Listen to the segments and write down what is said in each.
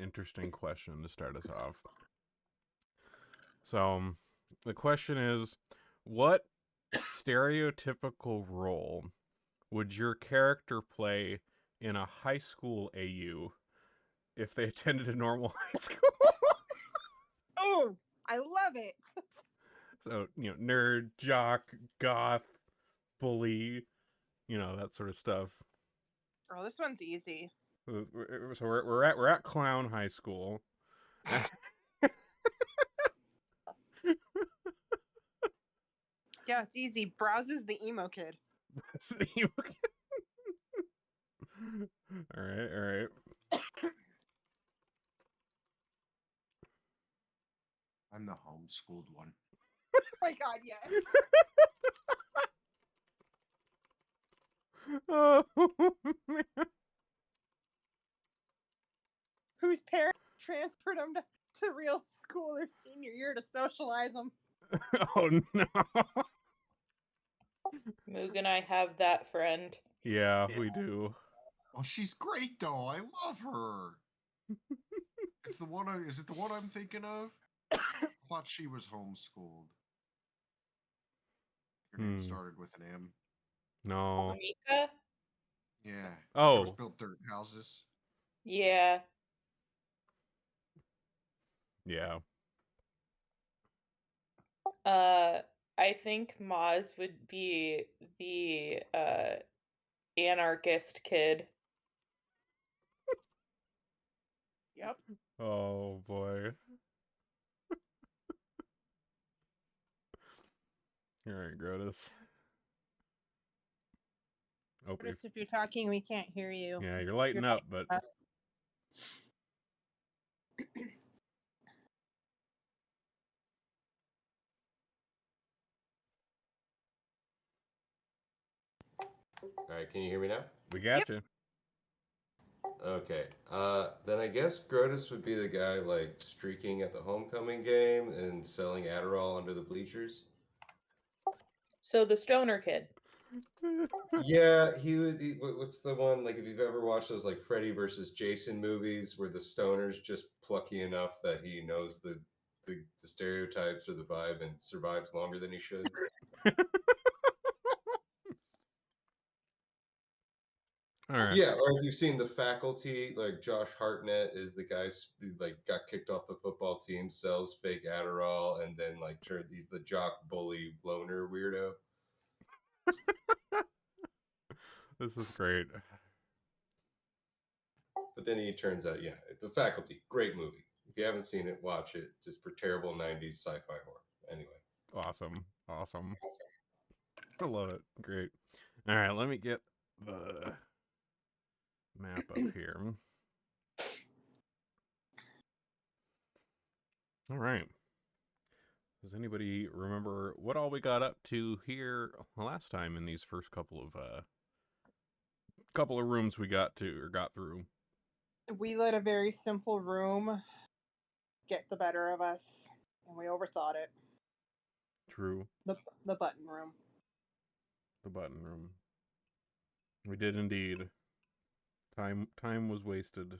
interesting question to start us off. So, the question is, what stereotypical role would your character play in a high school AU if they attended a normal high school? Oh, I love it. So, nerd, jock, goth, bully, that sort of stuff. Oh, this one's easy. So we're at clown high school. Yeah, it's easy. Browser's the emo kid. All right. I'm the homeschooled one. Oh my god, yes. Oh, man. Whose parents transferred them to real school their senior year to socialize them. Oh, no. Moog and I have that friend. Yeah, we do. Oh, she's great though. I love her. It's the one. Is it the one I'm thinking of? I thought she was homeschooled. Her name started with an M. No. Monica? Yeah. Oh. She was built dirt houses. Yeah. Yeah. I think Maz would be the anarchist kid. Yep. Oh, boy. All right, Grotus. Oh, Notice if you're talking, we can't hear you. yeah, you're lighting up, but... All right, can you hear me now? We got you. Okay. Then I guess Grotus would be the guy like streaking at the homecoming game and selling Adderall under the bleachers. So the stoner kid. Yeah, he would. What's the one like? If you've ever watched those like Freddy versus Jason movies, where the stoner's just plucky enough that he knows the stereotypes or the vibe and survives longer than he should. All right. Yeah, or if you've seen The Faculty, like Josh Hartnett is the guy who like got kicked off the football team, sells fake Adderall, and then like he's the jock bully loner weirdo. This is great. But then he turns out, yeah, The Faculty, great movie. If you haven't seen it, watch it. Just for terrible 90s sci-fi horror. Anyway. Awesome. I love it. Great. All right, let me get the map up here. All right. Does anybody remember what all we got up to here last time in these first couple of rooms we got through? We let a very simple room get the better of us, and we overthought it. True. The button room. The button room. We did indeed. Time was wasted.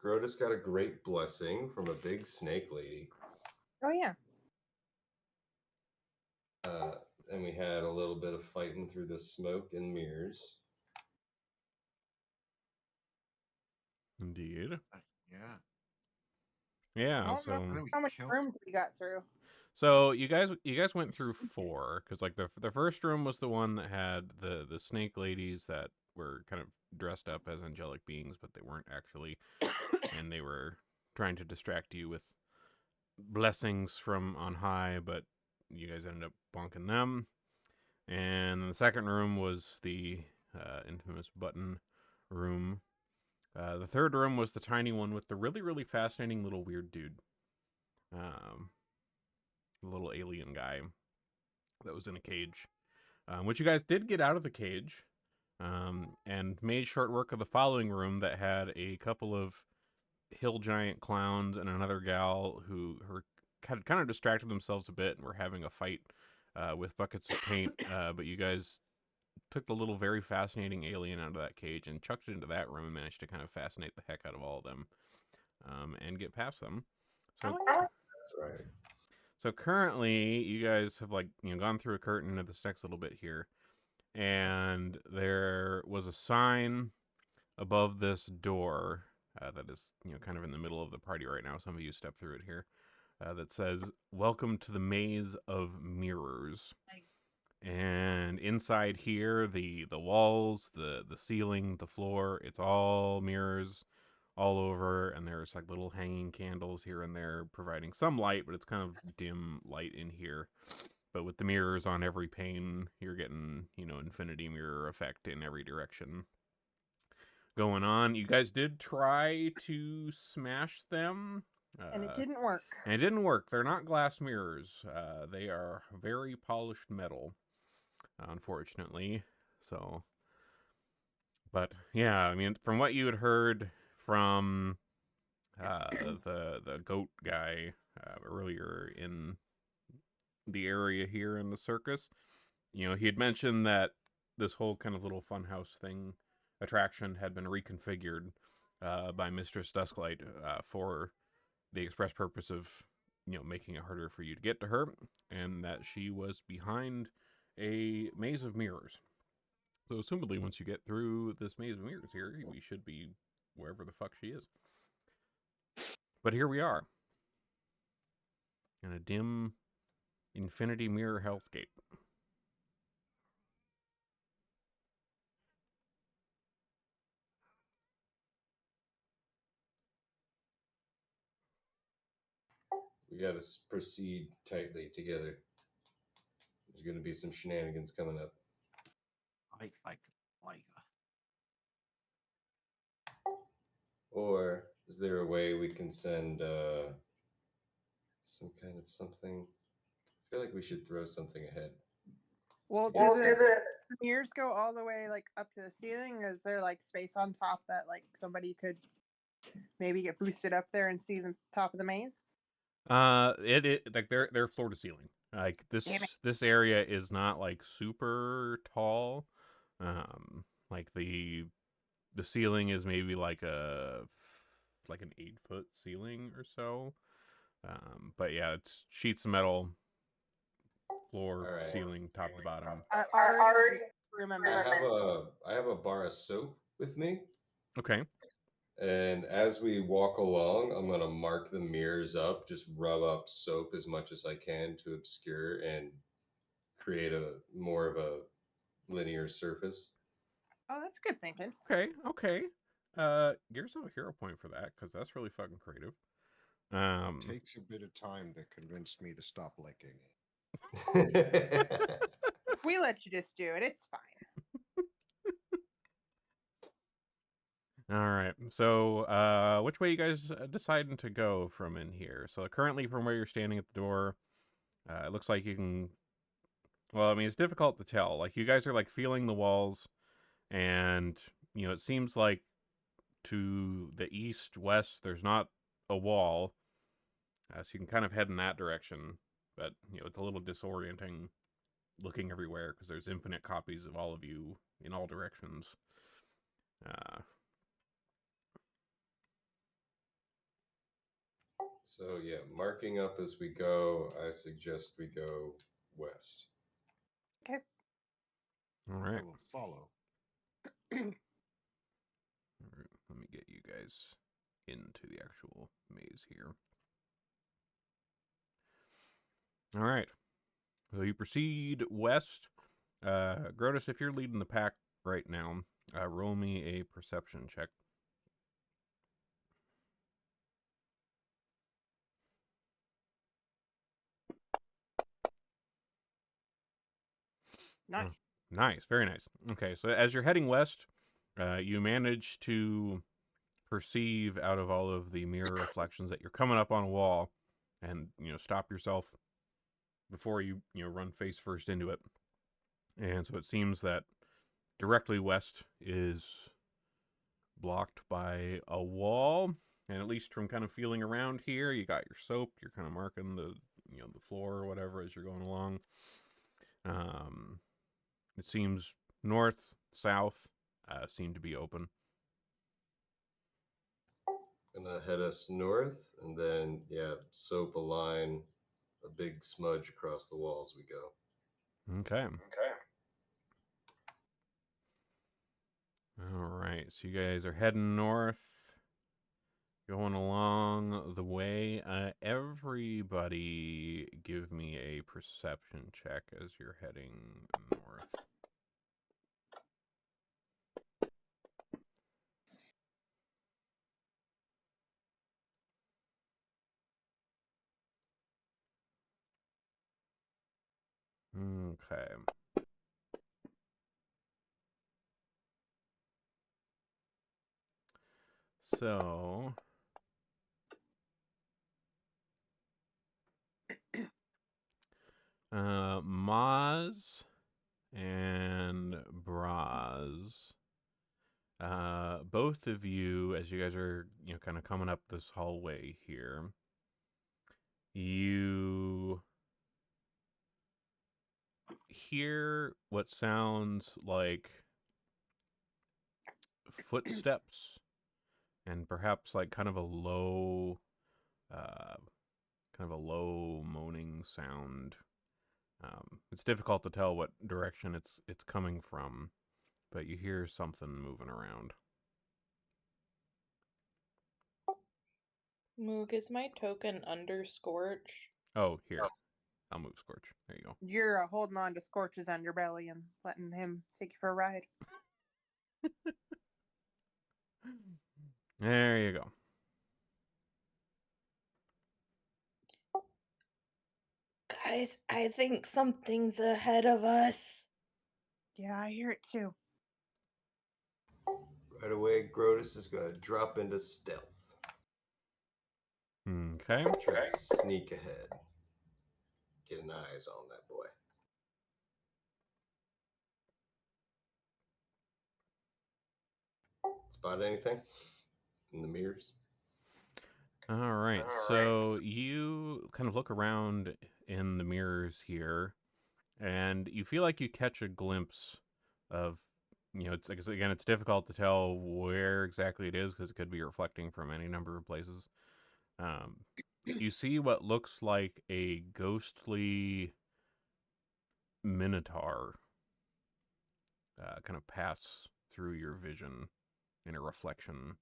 Grotus got a great blessing from a big snake lady. Oh yeah. And we had a little bit of fighting through the smoke and mirrors. Indeed. Yeah. Yeah. So how much rooms we got through? So you guys went through 4 because like the first room was the one that had the snake ladies that were kind of dressed up as angelic beings, but they weren't actually, and they were trying to distract you with blessings from on high, but you guys ended up bonking them. And the second room was the infamous button room. The third room was the tiny one with the really, really fascinating little weird dude. The little alien guy that was in a cage. Which you guys did get out of the cage. And made short work of the following room that had a couple of hill giant clowns and another gal who had kind of distracted themselves a bit and were having a fight with buckets of paint. But you guys took the little very fascinating alien out of that cage and chucked it into that room and managed to kind of fascinate the heck out of all of them, and get past them. So, Oh, That's right. so currently, you guys have gone through a curtain into this next little bit here, and there was a sign above this door that is kind of in the middle of the party right now. Some of you step through it here. That says, "Welcome to the Maze of Mirrors." And inside here, the walls, the ceiling, the floor, it's all mirrors all over, and there's like little hanging candles here and there providing some light, but it's kind of dim light in here. But with the mirrors on every pane, you're getting, infinity mirror effect in every direction going on. You guys did try to smash them. and it didn't work. And it didn't work. They're not glass mirrors. They are very polished metal, unfortunately. So, but yeah, I mean, from what you had heard from the goat guy earlier in the area here in the circus, he had mentioned that this whole kind of little funhouse thing attraction had been reconfigured by Mistress Dusklight for the express purpose of making it harder for you to get to her, and that she was behind a maze of mirrors. So assumably once you get through this maze of mirrors here, we should be wherever the fuck she is. But here we are in a dim infinity mirror hellscape. We got to proceed tightly together. There's going to be some shenanigans coming up. Like. Or is there a way we can send some kind of something? I feel like we should throw something ahead. Well, Well, does the mirrors go all the way like up to the ceiling, or is there like space on top that like somebody could maybe get boosted up there and see the top of the maze? It like they're floor to ceiling. Like Damn it. this area is not like super tall. Like the ceiling is maybe like an 8-foot ceiling or so. But yeah, it's sheets of metal, floor, All right. ceiling, top to bottom. I already remember. I have a bar of soap with me, Okay. and as we walk along, I'm gonna mark the mirrors up, just rub up soap as much as I can to obscure and create a more of a linear surface. Oh, that's good thinking. Okay. Give yourself a hero point for that because that's really fucking creative. It takes a bit of time to convince me to stop licking it. We let you just do it. It's fine. All right. So, which way you guys deciding to go from in here? So currently, from where you're standing at the door, it looks like you can. Well, I mean, it's difficult to tell. Like you guys are like feeling the walls, and it seems like to the east, west, there's not a wall, so you can kind of head in that direction. But it's a little disorienting looking everywhere because there's infinite copies of all of you in all directions. So yeah, marking up as we go, I suggest we go west. Okay. All right. I will follow. All right. Let me get you guys into the actual maze here. All right. So you proceed west. Grotus, if you're leading the pack right now, roll me a perception check. Nice. Nice. Very nice. Okay. So as you're heading west, you manage to perceive out of all of the mirror reflections that you're coming up on a wall and, stop yourself before you, run face first into it. And so it seems that directly west is blocked by a wall, and at least from kind of feeling around here, you got your soap, you're kind of marking the the floor or whatever as you're going along. It seems north, south seem to be open. Gonna head us north, and then soap a line, a big smudge across the wall as we go. Okay. All right. So you guys are heading north, going along the way. Everybody, give me a perception check as you're heading north. Okay. So, Maz and Braz, both of you, as you guys are, kind of coming up this hallway here, you hear what sounds like footsteps and perhaps like kind of a low moaning sound. It's difficult to tell what direction it's coming from, but you hear something moving around. Moog, is my token under Scorch? Oh, here. I'll move Scorch. There you go. You're holding on to Scorch's underbelly and letting him take you for a ride. There you go. Guys, I think something's ahead of us. Yeah, I hear it too. Right away, Grotus is gonna drop into stealth. Okay. Try to sneak ahead. Get an eyes on that boy. Spot anything in the mirrors? All right. So you kind of look around in the mirrors here, and you feel like you catch a glimpse of, it's again, it's difficult to tell where exactly it is because it could be reflecting from any number of places. You see what looks like a ghostly minotaur kind of pass through your vision in a reflection.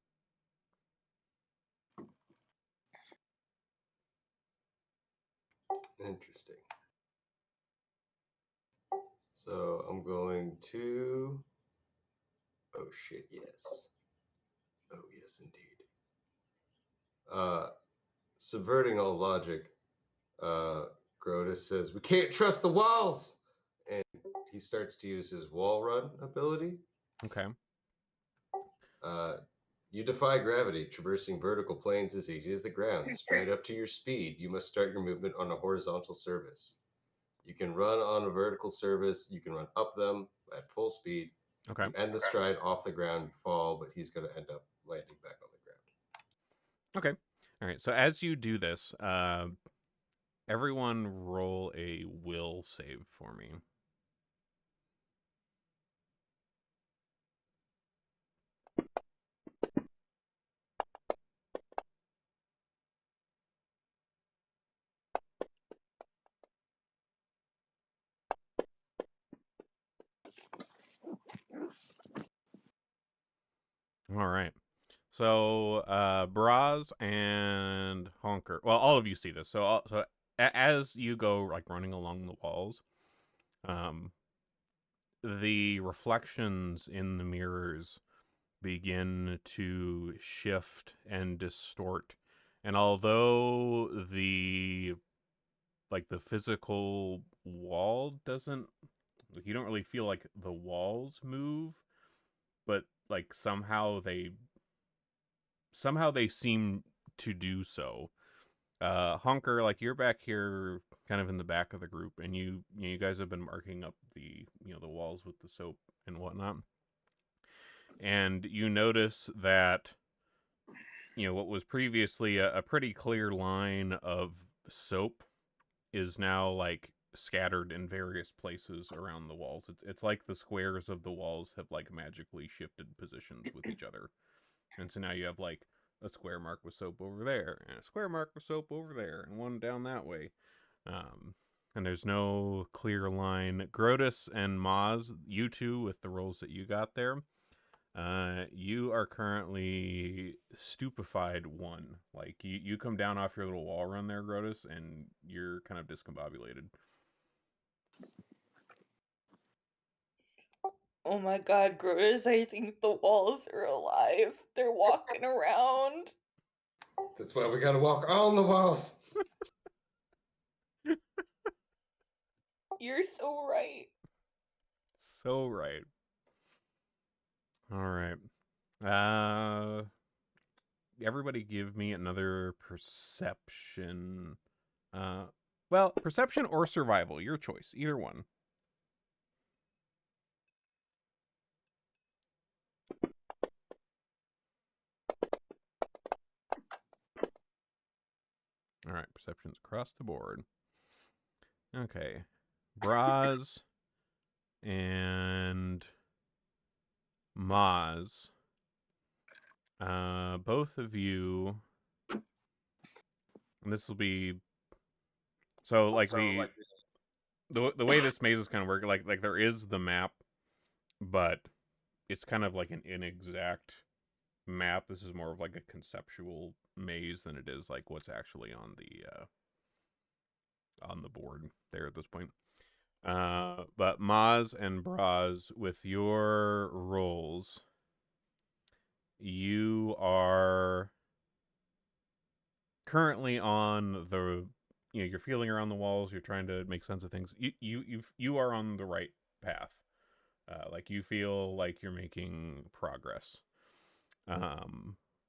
Interesting. So I'm going to. Oh shit! Yes. Oh yes, indeed. Subverting all logic, Grotus says, "We can't trust the walls," and he starts to use his wall run ability. Okay. You defy gravity, traversing vertical planes as easy as the ground. Straight up to your speed, you must start your movement on a horizontal surface. You can run on a vertical surface. You can run up them at full speed. Okay. You end the stride off the ground, you fall, but he's going to end up landing back on the ground. Okay. All right. So as you do this, everyone roll a will save for me. All right. So, Braz and Honker. Well, all of you see this. So as you go like running along the walls, the reflections in the mirrors begin to shift and distort. And although the physical wall doesn't, like, you don't really feel like the walls move, but like somehow they seem to do so. Honker, like, you're back here kind of in the back of the group, and you guys have been marking up the the walls with the soap and whatnot. And you notice that what was previously a pretty clear line of soap is now like scattered in various places around the walls. It's like the squares of the walls have like magically shifted positions with each other, and so now you have like a square marked with soap over there, and a square marked with soap over there, and one down that way. And there's no clear line. Grotus and Maz, you two with the rolls that you got there, you are currently stupefied 1. Like you come down off your little wall run there, Grotus, and you're kind of discombobulated. Oh my god, Grotus, I think the walls are alive. They're walking around. That's why we gotta walk on the walls. You're so right. So right. All right. Everybody give me another perception. Well, perception or survival, your choice. Either one. All right, perceptions across the board. Okay. Braz and Maz. Both of you, and this will be so like the way this maze is kind of working. Like there is the map, but it's kind of like an inexact map. This is more of like a conceptual maze than it is like what's actually on the board there at this point. But Maz and Braz, with your rolls, you are currently on the, you're feeling around the walls, you're trying to make sense of things. You are on the right path. Like you feel like you're making progress.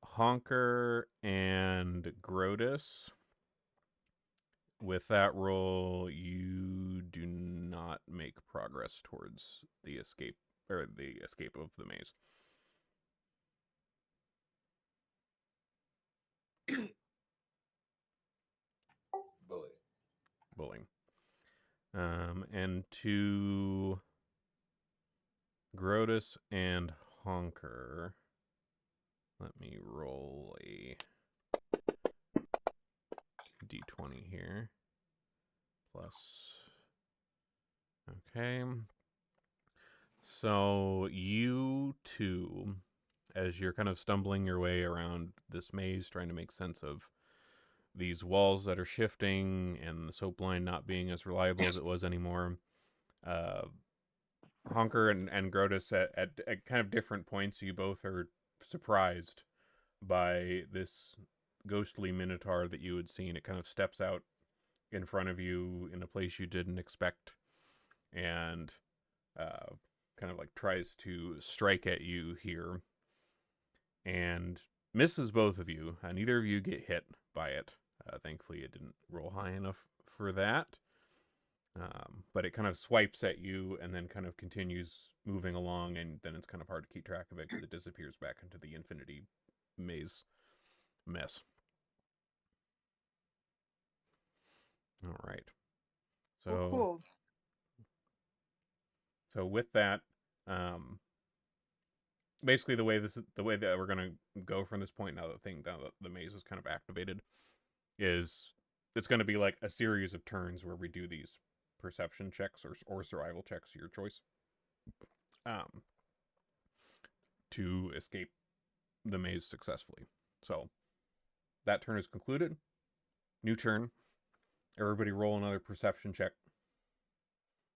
Honker and Grotus, with that roll, you do not make progress towards the escape of the maze. Bullying. And to Grotus and Honker, let me roll a d20 here. Plus. Okay. So you two, as you're kind of stumbling your way around this maze, trying to make sense of these walls that are shifting and the soap line not being as reliable as it was anymore, Honker and Grotus at kind of different points, you both are surprised by this ghostly minotaur that you had seen. It kind of steps out in front of you in a place you didn't expect, and kind of like tries to strike at you here, and misses both of you. Neither of you get hit by it. Thankfully, it didn't roll high enough for that. But it kind of swipes at you and then kind of continues moving along, and then it's kind of hard to keep track of it because it disappears back into the infinity maze mess. All right. So Oh, cool. So with that, basically the way that we're gonna go from this point, now that the maze is kind of activated, is it's gonna be like a series of turns where we do these perception checks or survival checks, your choice, to escape the maze successfully. So that turn is concluded. New turn. Everybody roll another perception check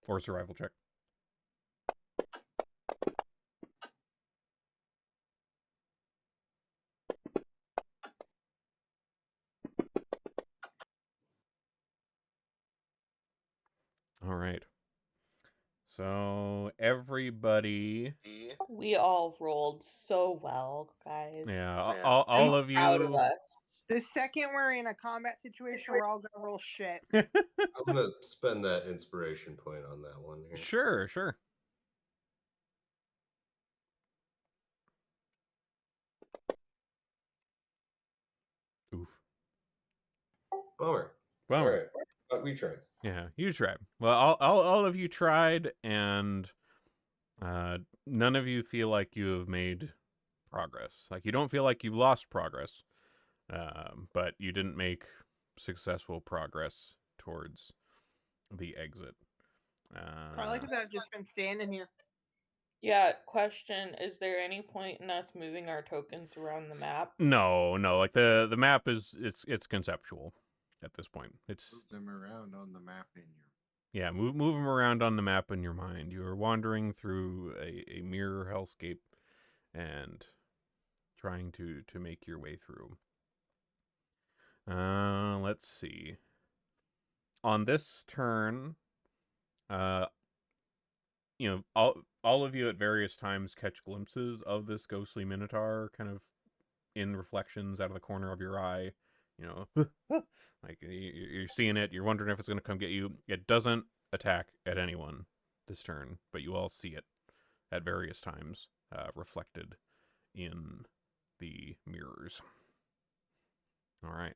or survival check. All right. So everybody, We all rolled so well, guys. yeah, Yeah. all I'm of proud of you. us. The second we're in a combat situation, we're all gonna roll shit. I'm gonna spend that inspiration point on that one here. Sure. Oof. Bummer. Bummer. All right. But we tried. Yeah, you tried. Well, all of you tried, and none of you feel like you have made progress. Like, you don't feel like you've lost progress, but you didn't make successful progress towards the exit. Probably because I've just been standing here. Yeah, question, is there any point in us moving our tokens around the map? No. Like the map is it's conceptual at this point. It's Move them around on the map in your. yeah, move them around on the map in your mind. You are wandering through a mirror hellscape and trying to make your way through. Let's see. On this turn, you know, all of you at various times catch glimpses of this ghostly minotaur kind of in reflections out of the corner of your eye. You know, like you're seeing it. You're wondering if it's going to come get you. It doesn't attack at anyone this turn, but you all see it at various times, reflected in the mirrors. All right.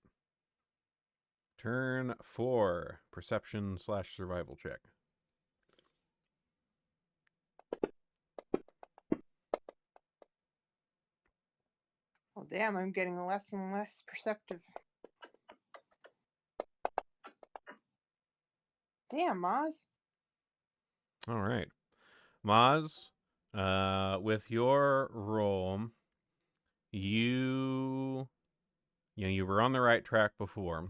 Turn 4, perception/survival check. Oh, damn, I'm getting less and less perceptive. Damn, Maz. All right. Maz, with your roll, you were on the right track before.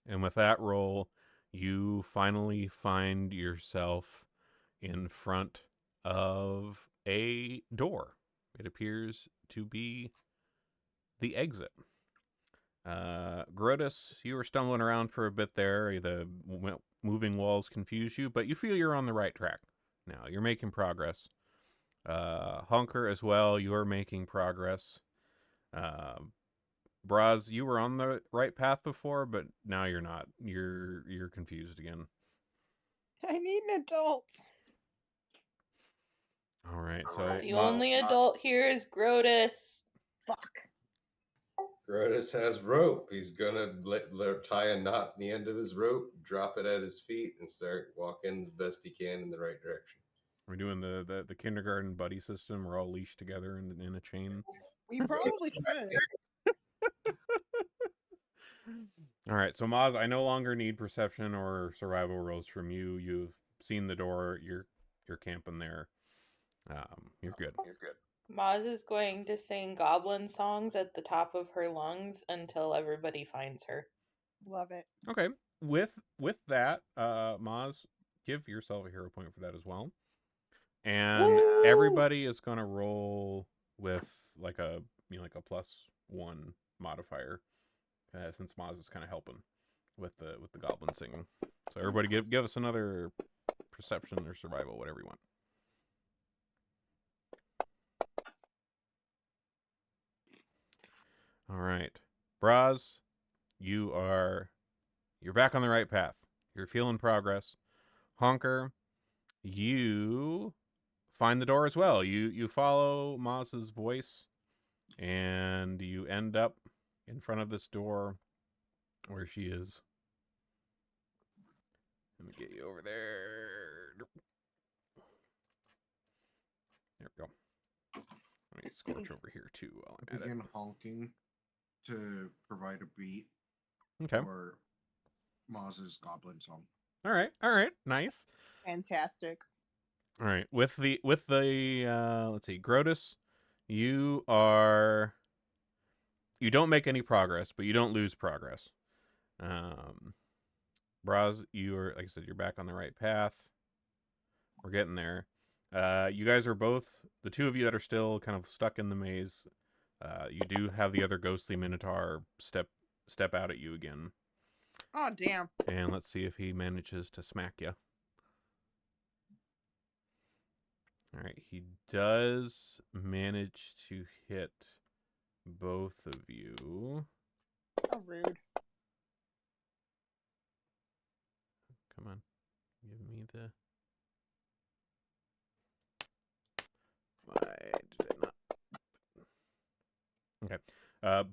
And with that roll, you finally find yourself in front of a door. It appears to be the exit. Grotus, you were stumbling around for a bit there. The moving walls confuse you, but you feel you're on the right track now. You're making progress. Honker as well, you're making progress. Braz, you were on the right path before, but now you're not. You're confused again. I need an adult. All right, so The only adult here is Grotus. Fuck. Grotus has rope. He's gonna tie a knot in the end of his rope, drop it at his feet, and start walking the best he can in the right direction. we're doing the kindergarten buddy system. We're all leashed together in a chain. We probably should. All right, so Maz, I no longer need perception or survival rolls from you. You've seen the door. You're camping there. You're good. Maz is going to sing goblin songs at the top of her lungs until everybody finds her. Love it. Okay. With that, Maz, give yourself a hero point for that as well. And Woo! everybody is gonna roll with like a +1 modifier, since Maz is kind of helping with the goblin singing. So everybody give us another perception or survival, whatever you want. All right, Braz, you're back on the right path. You're feeling progress. Honker, you find the door as well. You follow Maz's voice, and you end up in front of this door where she is. Let me get you over there. There we go. Let me scorch over here too while I'm at it. Begin honking to provide a beat Okay. for Maz's goblin song. All right. Nice. Fantastic. All right. With the let's see, Grotus, you don't make any progress, but you don't lose progress. Braz, you're, like I said, you're back on the right path. We're getting there. You guys are both, the two of you that are still kind of stuck in the maze. You do have the other ghostly minotaur step out at you again. Oh, damn. And let's see if he manages to smack you. All right, he does manage to hit both of you. How rude. Come on, give me the. Why did it not? Okay.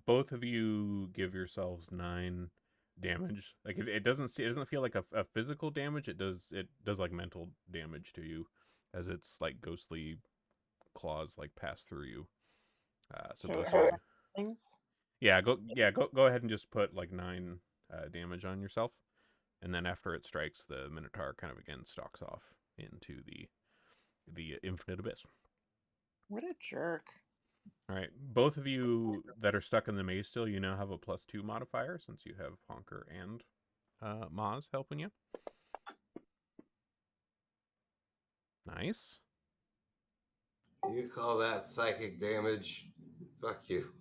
Both of you give yourselves 9 damage. Like it doesn't feel like a physical damage. It does like mental damage to you, as its like ghostly claws like pass through you. So So both of hurt you. things. Go ahead and just put like 9 damage on yourself, and then after it strikes, the Minotaur kind of again stalks off into the infinite abyss. What a jerk. All right, both of you that are stuck in the maze still, you now have a +2 modifier since you have Honker and Maz helping you. Nice. You call that psychic damage? Fuck you.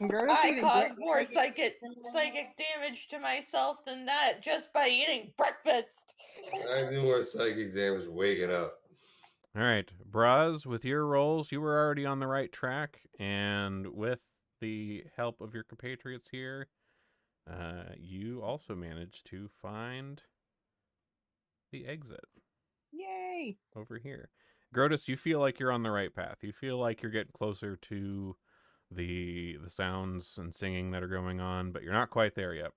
I caused more psychic damage to myself than that just by eating breakfast. I do more psychic damage waking up. All right, Braz, with your rolls, you were already on the right track, and with the help of your compatriots here, you also managed to find the exit. Yay! Over here. Grotus, you feel like you're on the right path. You feel like you're getting closer to the sounds and singing that are going on, but you're not quite there yet.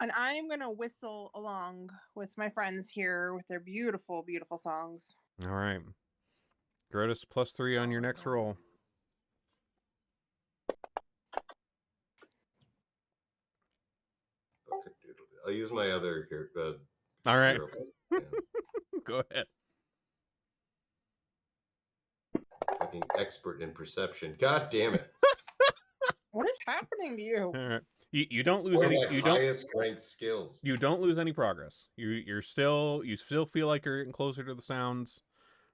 And I'm gonna whistle along with my friends here with their beautiful, beautiful songs. All right. Grotus, +3 on your next roll. I'll use my other character. All right. Yeah. Go ahead. Fucking expert in perception. God damn it. What is happening to you? All right. You don't lose One any. of my You don't. highest ranked skills. You don't lose any progress. You still feel like you're getting closer to the sounds,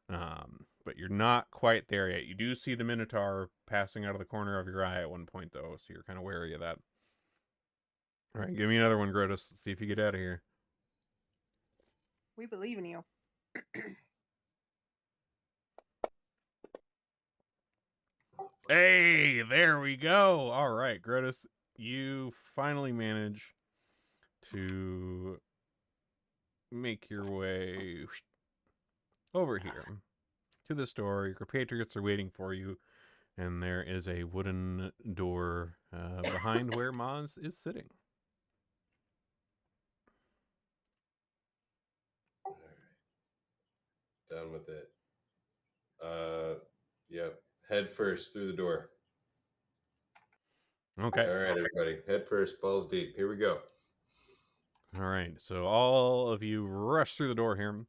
but you're not quite there yet. You do see the Minotaur passing out of the corner of your eye at one point, though, so you're kind of wary of that. All right, give me another one, Grotus. Let's see if you get out of here. We believe in you. Hey, there we go. All right, Grotus, you finally manage to make your way over here to this door. Your compatriots are waiting for you, and there is a wooden door behind where Maz is sitting. All right. Done with it. Yep. Head first through the door. Okay. All right, everybody. Head first, balls deep. Here we go. All right. So all of you rush through the door here.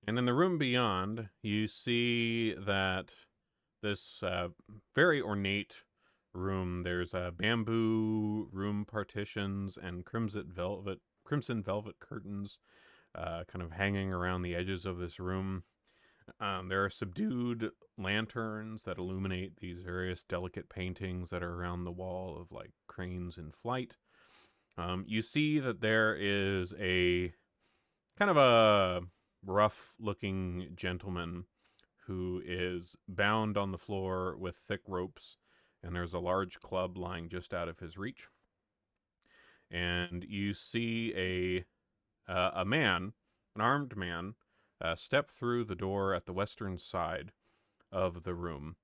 And in the room beyond, you see that this very ornate room, there's bamboo room partitions and crimson velvet curtains kind of hanging around the edges of this room. There are subdued lanterns that illuminate these various delicate paintings that are around the wall of like cranes in flight. You see that there is a kind of a rough looking gentleman who is bound on the floor with thick ropes, and there's a large club lying just out of his reach. And you see a man, an armed man, step through the door at the western side of the room,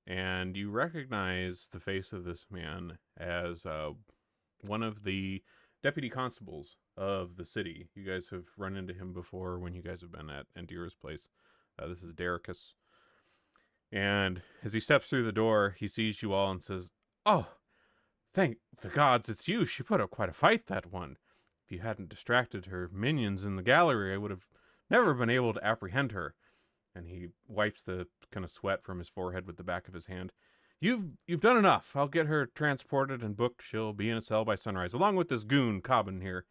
and you recognize the face of this man as one of the deputy constables of the city. You guys have run into him before when you guys have been at Endira's place. This is Dericus. And as he steps through the door, he sees you all and says, "Oh, thank the gods it's you. She put up quite a fight, that one. If you hadn't distracted her minions in the gallery, I would have never been able to apprehend her." And he wipes the kind of sweat from his forehead with the back of his hand. You've done enough. I'll get her transported and booked. She'll be in a cell by sunrise, along with this goon, Cobbin here.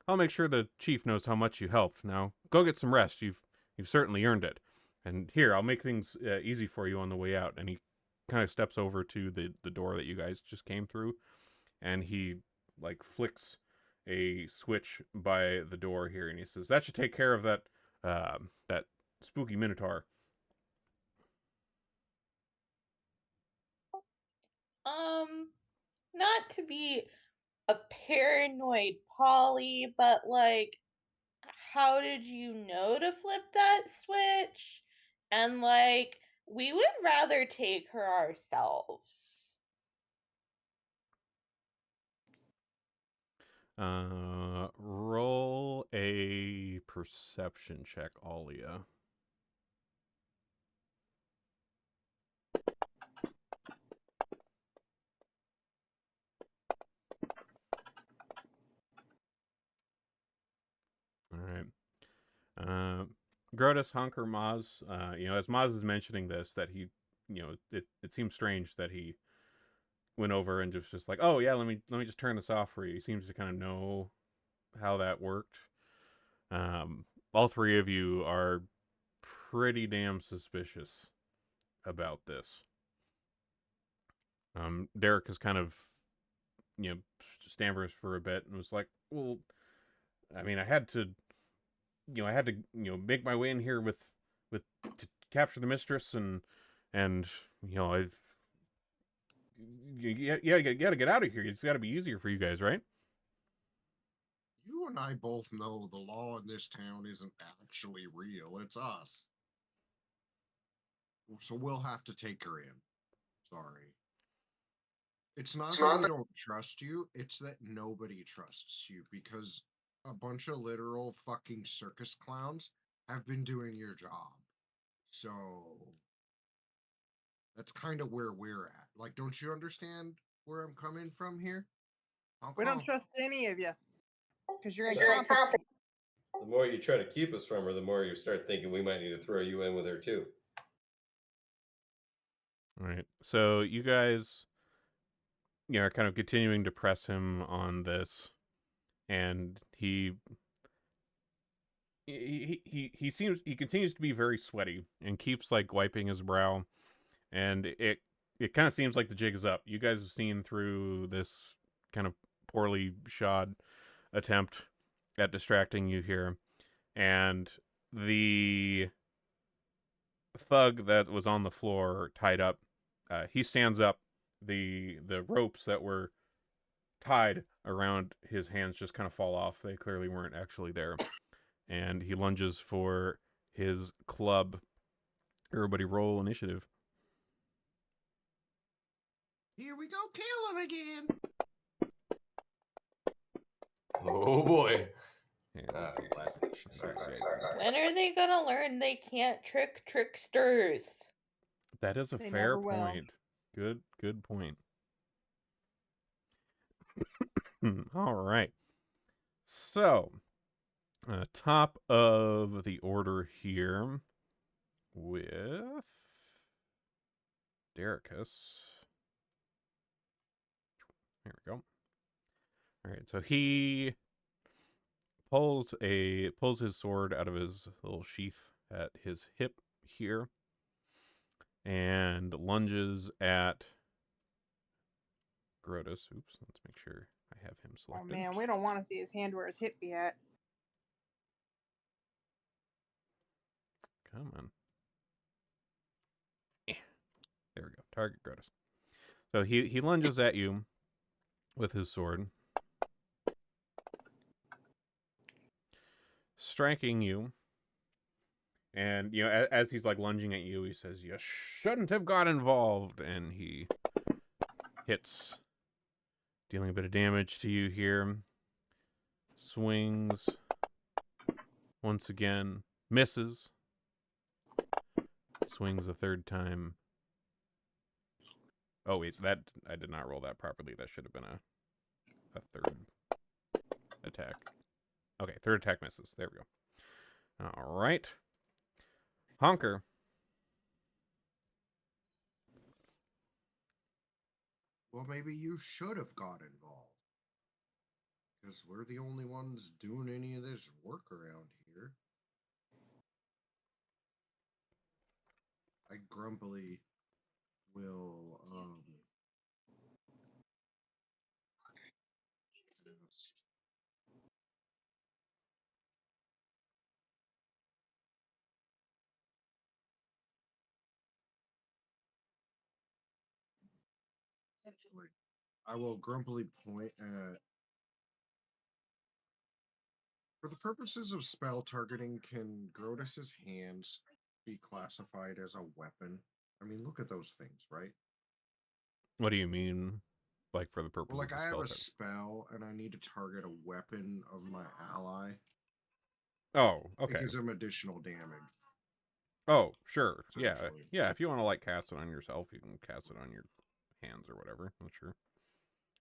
I'll make sure the chief knows how much you helped. Now, go get some rest. You've certainly earned it. And here, I'll make things easy for you on the way out. And he kind of steps over to the door that you guys just came through, and he like flicks a switch by the door here, and he says, "That should take care of that that spooky Minotaur." Not to be a paranoid Polly, but like, how did you know to flip that switch? And like, we would rather take her ourselves. Roll a perception check, Alia. All right. Grotus, Hunker, Maz, as Maz is mentioning this, that he, it seems strange that he went over and just like, oh yeah, let me just turn this off for you. He seems to kind of know how that worked. All three of you are pretty damn suspicious about this. Derek is kind of, stammers for a bit and was like, well, I mean, I had to make my way in here with to capture the mistress and I you gotta get out of here. It's got to be easier for you guys, right? You and I both know the law in this town isn't actually real. It's us. So we'll have to take her in. Sorry. It's not that we don't trust you, it's that nobody trusts you because a bunch of literal fucking circus clowns have been doing your job. So that's kind of where we're at. Like, don't you understand where I'm coming from here? We don't trust any of you because you're Yeah. incompetent. The more you try to keep us from her, the more you start thinking we might need to throw you in with her too. All right. So you guys, are kind of continuing to press him on this, and he continues to be very sweaty and keeps like wiping his brow, and it kind of seems like the jig is up. You guys have seen through this kind of poorly shod attempt at distracting you here, and the thug that was on the floor tied up, he stands up. The ropes that were tied around his hands just kind of fall off. They clearly weren't actually there. And he lunges for his club. Everybody roll initiative. Here we go, kill him again. Oh boy. Yeah, Last nation. When are they gonna learn they can't trick tricksters? that is a They fair never will. point. Good point. All right. So, top of the order here with Dericus. There we go. All right, so he pulls his sword out of his little sheath at his hip here and lunges at Grotus. Oops, let's make sure I have him Oh selected. man, we don't want to see his hand where his hip be at. Come on. There we go. Target Grotus. So he lunges at you with his sword, striking you. And as he's like lunging at you, he says, "You shouldn't have got involved," and he hits, dealing a bit of damage to you here. Swings once again, misses. Swings a third time. Oh wait, that I did not roll that properly. That should have been a third attack. Okay, third attack misses. There we go. All right. Honker. Well, maybe you should have got involved. Because we're the only ones doing any of this work around here. I grumpily will just I will grumpily point at. For the purposes of spell targeting, can Grotus's hands be classified as a weapon? I mean, look at those things, right? What do you mean? like for the purpose Well, like of I the have spell a check. spell, and I need to target a weapon of my ally. Oh, It okay. gives them additional damage. Oh, sure. Yeah, essentially. yeah. If you want to like cast it on yourself, you can cast it on your hands or whatever. I'm sure.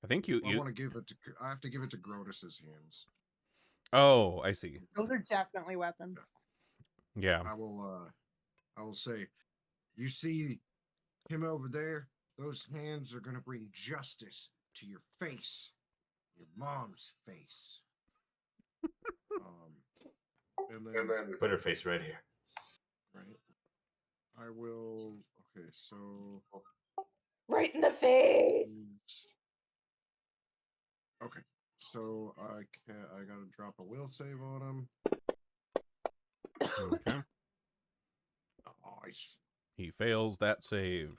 I think I want to give it to. I have to give it to Grotus's hands. Oh, I see. Those are definitely weapons. Yeah. I will say, you see him over there? Those hands are gonna bring justice to your face, your mom's face. And then Put her face right here. right. I will. Okay, so Right in the face. okay, so I gotta drop a will save on him. Okay. Nice. He fails that save.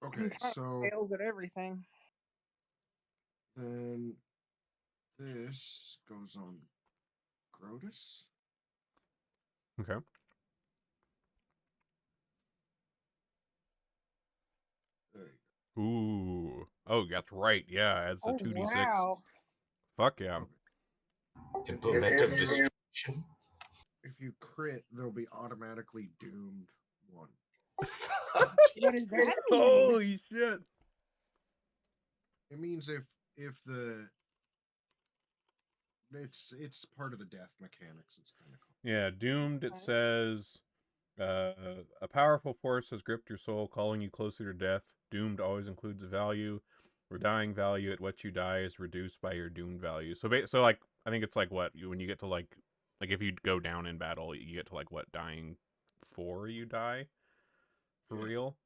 He Okay, kind of so fails at everything. then this goes on Grotus. Okay. There you Ooh. Oh, that's right. Yeah, adds the Oh 2d6. wow! Fuck yeah. go. Implement of destruction. If you crit, they'll be automatically doomed one. What does that mean? Holy shit. It means if the it's part of the death mechanics. It's kind of cool. Yeah, doomed, it Okay. says, a powerful force has gripped your soul, calling you closer to death. Doomed always includes a value. Your dying value at what you die is reduced by your doomed value. So, so like, I think it's like what, when you get to like if you go down in battle, you get to like what, dying 4 you die? For Yeah. real?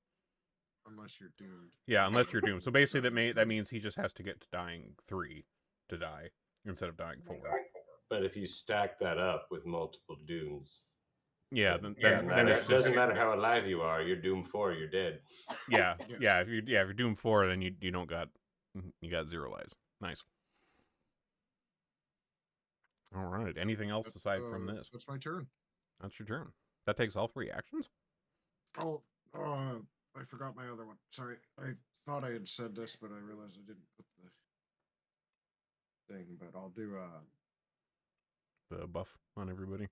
Unless you're doomed. Yeah, unless you're doomed. So basically Dying that three. means he just has to get to dying 3 to die instead of dying 4. But if you stack that up with multiple dooms, Yeah, then then it's just, doesn't matter how alive you are. You're doomed 4. You're dead. yeah, Yes. yeah. If you're doomed 4, then you don't got, you got 0 lives. Nice. All right. Anything else aside from this? That's my turn. That's your turn. That takes all 3 actions. Oh, I forgot my other one. Sorry, I thought I had said this, but I realized I didn't put the thing. But I'll do The buff on everybody.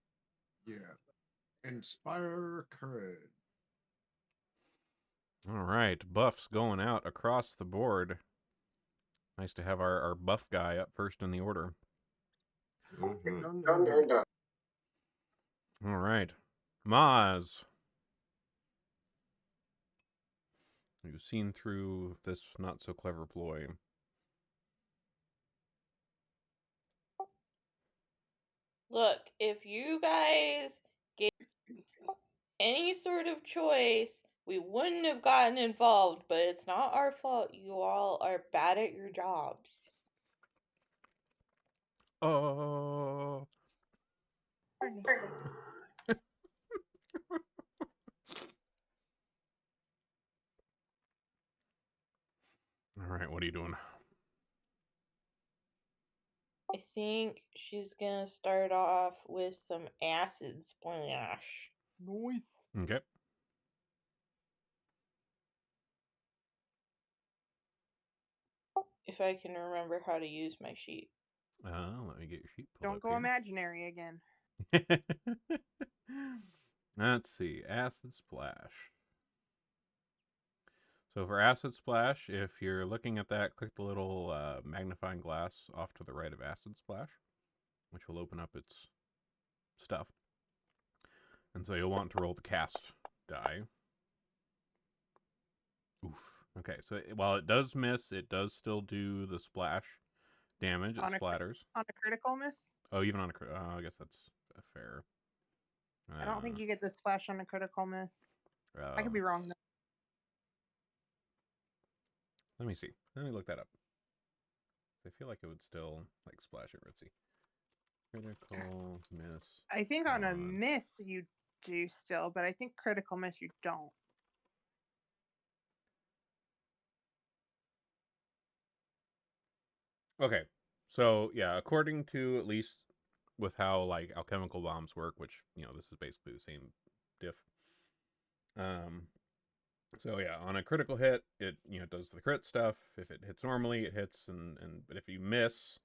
yeah, inspire courage. All right. Buffs going out across the board. Nice to have our buff guy up first in the order. Mhm. Done. All right. Maz. You've seen through this not so clever ploy. Look, if you guys gave any sort of choice, we wouldn't have gotten involved, but it's not our fault. You all are bad at your jobs. Oh. All right. What are you doing? I think she's gonna start off with some acid splash. Noise. Okay. If I can remember how to use my sheet. Let me get your sheet pulled Don't up go here. imaginary again. Let's see. Acid Splash. So for Acid Splash, if you're looking at that, click the little magnifying glass off to the right of Acid Splash, which will open up its stuff. And so you'll want to roll the cast die. Oof. Okay, so while it does miss, it does still do the splash damage. It splatters. On a critical miss? Oh, even on a crit. I guess that's fair. I don't think you get the splash on a critical miss. I could be wrong though. Let me see. Let me look that up. I feel like it would still like splash it. Let's see. Critical miss. I think on a miss you do still, but I think critical miss you don't. Okay. So yeah, according to at least with how like alchemical bombs work, which this is basically the same diff. So yeah, on a critical hit, it does the crit stuff. If it hits normally, it hits, but if you miss,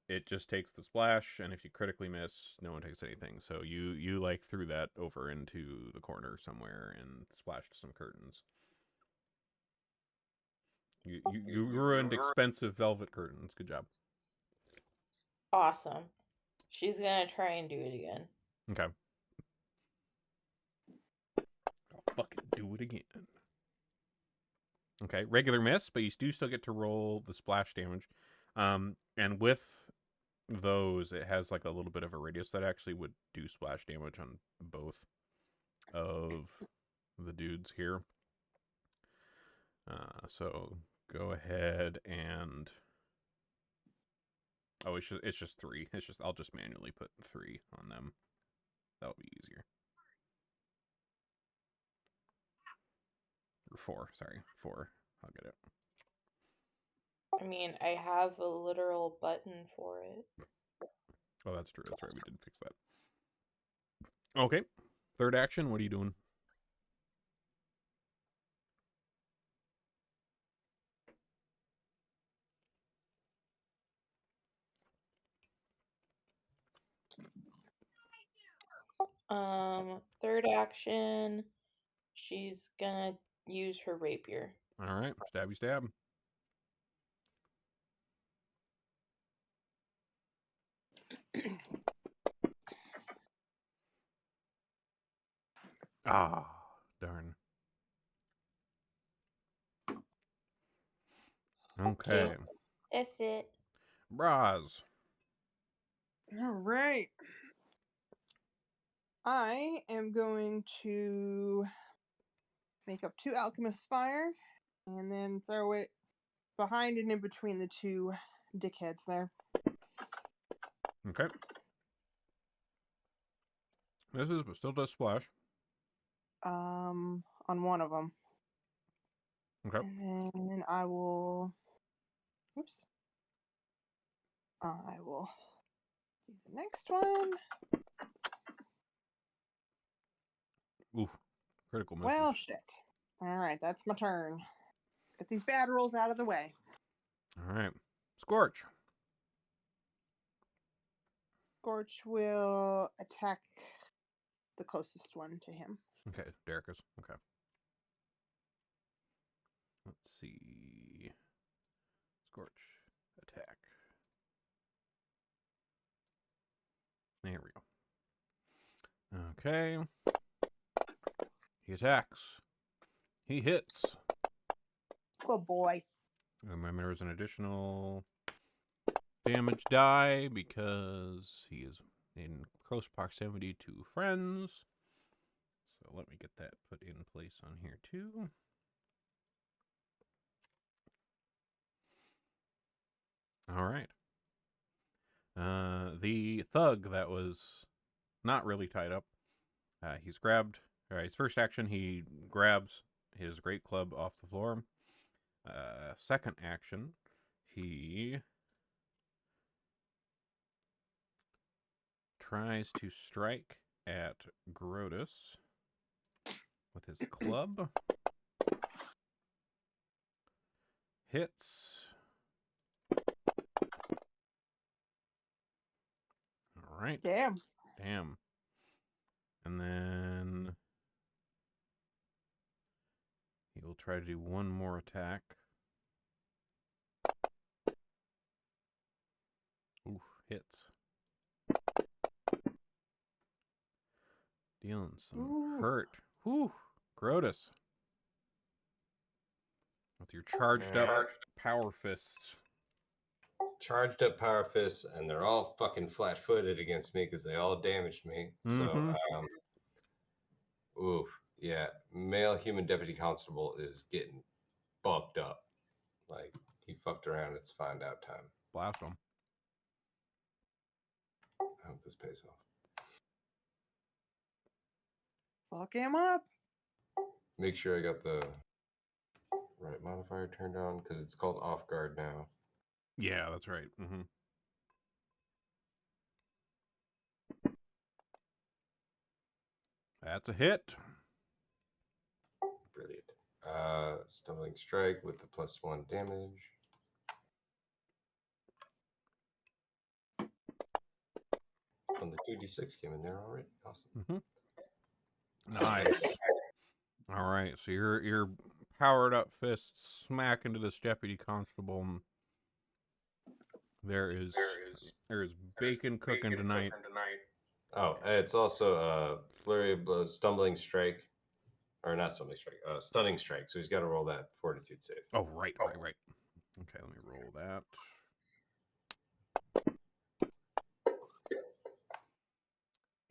it just takes the splash, and if you critically miss, no one takes anything. So you like threw that over into the corner somewhere and splashed some curtains. You ruined expensive velvet curtains. Good job. Awesome. She's gonna try and do it again. Okay. I'll fucking do it again. Okay, regular miss, but you do still get to roll the splash damage. And with those, it has like a little bit of a radius that actually would do splash damage on both of the dudes here. So go ahead and it's just 3. I'll just manually put 3 on them. That'll be easier. Or 4, sorry, 4. I'll get it. I mean, I have a literal button for it. Oh, that's true. That's right. We did fix that. Okay. Third action. What are you doing? Third action, she's gonna use her rapier. All right. Stabby stab. Ah, darn. Okay. That's it. Braz. All right. I am going to make up 2 alchemist fire and then throw it behind and in between the 2 dickheads there. Okay. This is still does splash. On one of them. Okay. And then I will. Oops. I will do the next one. Ooh, critical misses. Well, shit. All right, that's my turn. Get these bad rolls out of the way. All right. Scorch. Scorch will attack the closest one to him. Okay, Derrick's. Okay. Let's see. Scorch. Attack. There we go. Okay. He attacks. He hits. Good boy. Remember, there's an additional damage die because he is in close proximity to friends. So let me get that put in place on here too. All right. The thug that was not really tied up, he's grabbed. All right, his first action, he grabs his great club off the floor. Second action, he tries to strike at Grotus with his club. Hits. All right. Damn. Damn. And then he will try to do one more attack. Ooh, hits. Dealing some hurt. Whew. Grotus. With your charged up power fists. Charged up power fists, and they're all fucking flat-footed against me because they all damaged me. Mm-hmm. So, oof, yeah. Male human deputy constable is getting fucked up. Like, he fucked around. It's find out time. Blast him. I hope this pays off. Fuck him up. Make sure I got the right modifier turned on because it's called off guard now. Yeah, that's right. Mm-hmm. That's a hit. Brilliant. Stumbling strike with the +1 damage. On the 2d6 came in there already. Awesome. Nice. All right, so your powered up fists smack into this deputy constable. And there is bacon cooking tonight. Oh, it's also a flurry of blows, stumbling strike, or not stumbling strike, stunning strike. So he's got to roll that fortitude save. Oh, right. Okay, let me roll that.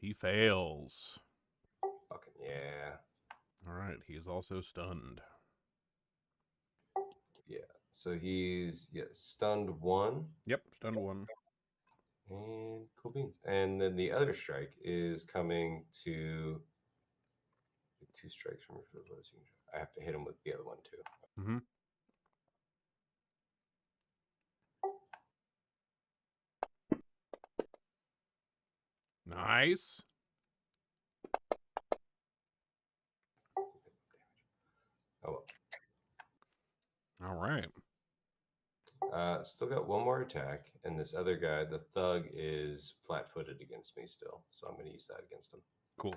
He fails. Fucking yeah. All right, he is also stunned. Yeah. So he's stunned 1. Yep, stunned 1. And cool beans. And then the other strike is coming to 2 strikes from your flip blows. I have to hit him with the other one too. Mm-hmm. Nice. Oh well. All right. Still got 1 more attack, and this other guy, the thug, is flat-footed against me still, so I'm going to use that against him. Cool.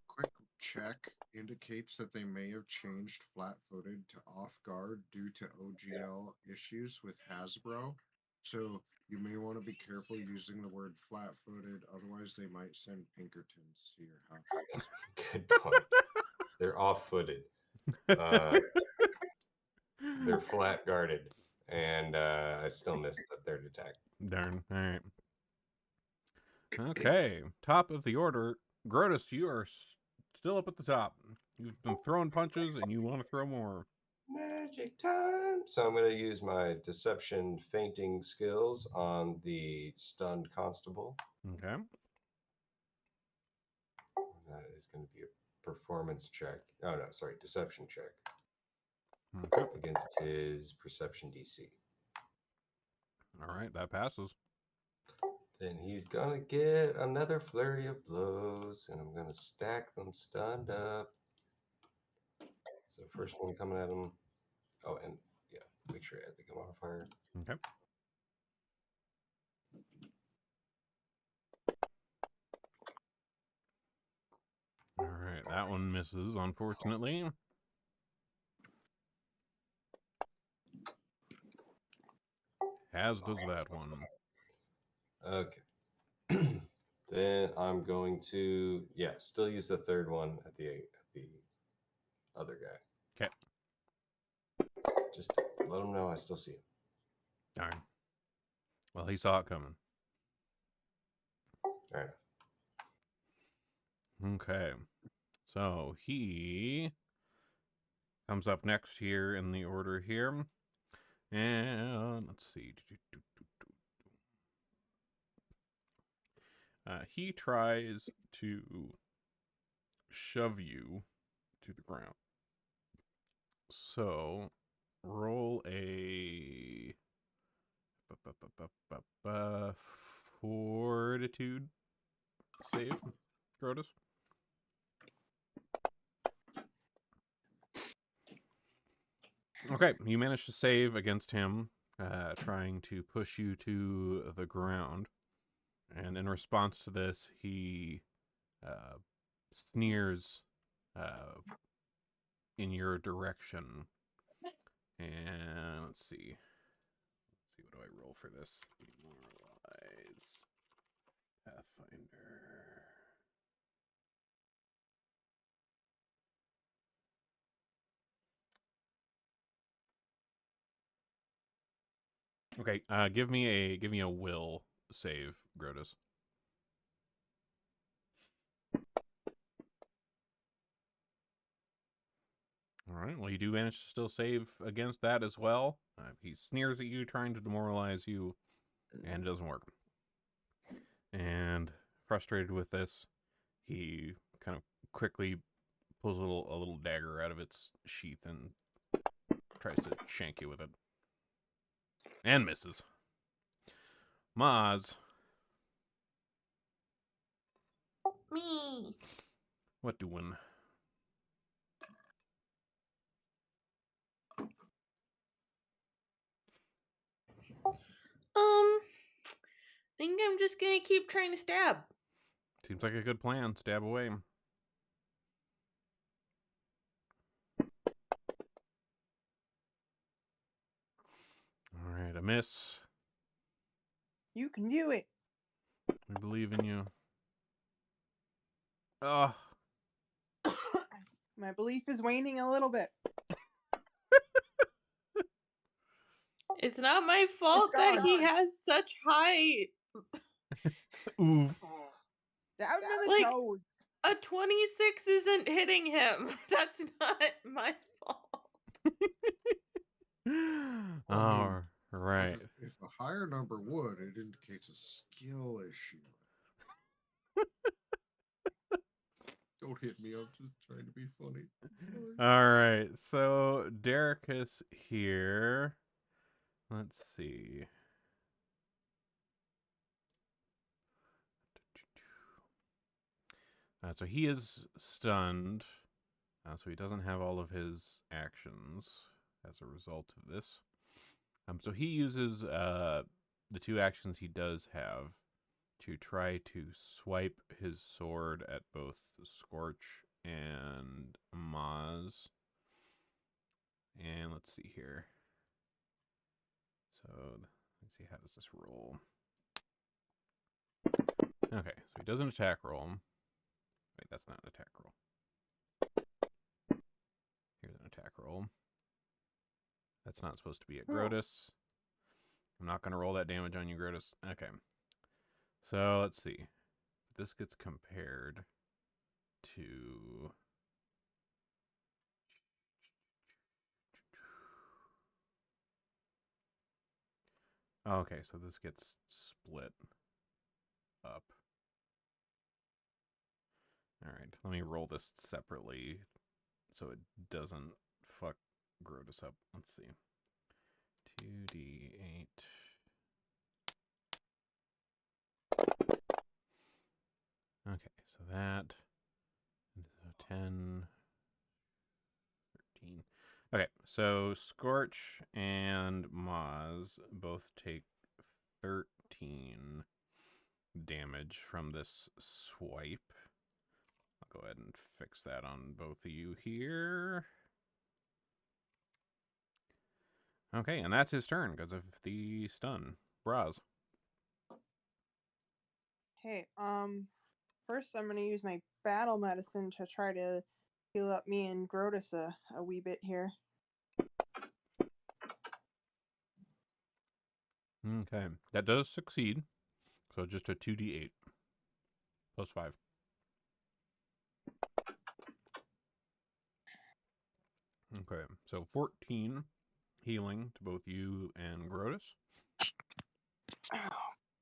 Quick check indicates that they may have changed flat-footed to off-guard due to OGL issues with Hasbro. So you may want to be careful using the word flat-footed, otherwise they might send Pinkertons to your house. Good point. They're off-footed. They're flat-guarded, and I still missed the third attack. Darn. All right. Okay. Top of the order. Grotus, you are still up at the top. You've been throwing punches, and you want to throw more. Magic time! So I'm going to use my deception fainting skills on the stunned constable. Okay. That is going to be a performance check. Oh, no, sorry, deception check. Okay. Against his perception DC. All right, that passes. Then he's going to get another flurry of blows, and I'm going to stack them stunned up. So first one coming at him. Oh, and yeah, make sure I add the modifier. Okay. All right, that one misses, unfortunately. As does that one. Okay. Then I'm going to still use the third one at the other guy. Okay. Just let him know I still see him. Darn. Well, he saw it coming. Fair enough. Okay. So he comes up next here in the order here. And let's see. He tries to shove you to the ground. So roll a fortitude save, Grotus. Okay, you managed to save against him trying to push you to the ground. And in response to this, he sneers in your direction. And let's see. What do I roll for this? Demoralize. Pathfinder. Okay, give me a will save, Grotus. All right. Well, you do manage to still save against that as well. He sneers at you, trying to demoralize you, and it doesn't work. And frustrated with this, he kind of quickly pulls a little dagger out of its sheath and tries to shank you with it, and misses. Maz. Me. What doing? Think I'm just gonna keep trying to stab. Seems like a good plan. Stab away. All right, a miss. You can do it. We believe in you. Oh, My belief is waning a little bit. It's not my fault that he gone. has such height. oof. Stab him in the Like- toes. A 26 isn't hitting him. That's not my fault. All right. If a higher number would, it indicates a skill issue. Don't hit me. I'm just trying to be funny. Sorry. All right. So Derek is here. Let's see. So he is stunned. So he doesn't have all of his actions as a result of this. So he uses the 2 actions he does have to try to swipe his sword at both Scorch and Maz. And let's see here. So let's see, how does this roll? Okay, so he does an attack roll. Wait, that's not an attack roll. Here's an attack roll. That's not supposed to be at Grotus. I'm not going to roll that damage on you, Grotus. Okay. So let's see. This gets compared to... Okay, so this gets split up. Alright, let me roll this separately so it doesn't fuck Grotus up. Let's see. 2d8. Okay, so that... 10... 13. Okay, so Scorch and Maz both take 13 damage from this swipe. I'll go ahead and fix that on both of you here. Okay, and that's his turn because of the stun. Braz. Okay, first I'm gonna use my battle medicine to try to heal up me and Grotus a wee bit here. Okay, that does succeed. So just a 2d8 plus 5. Okay, so 14 healing to both you and Grotus.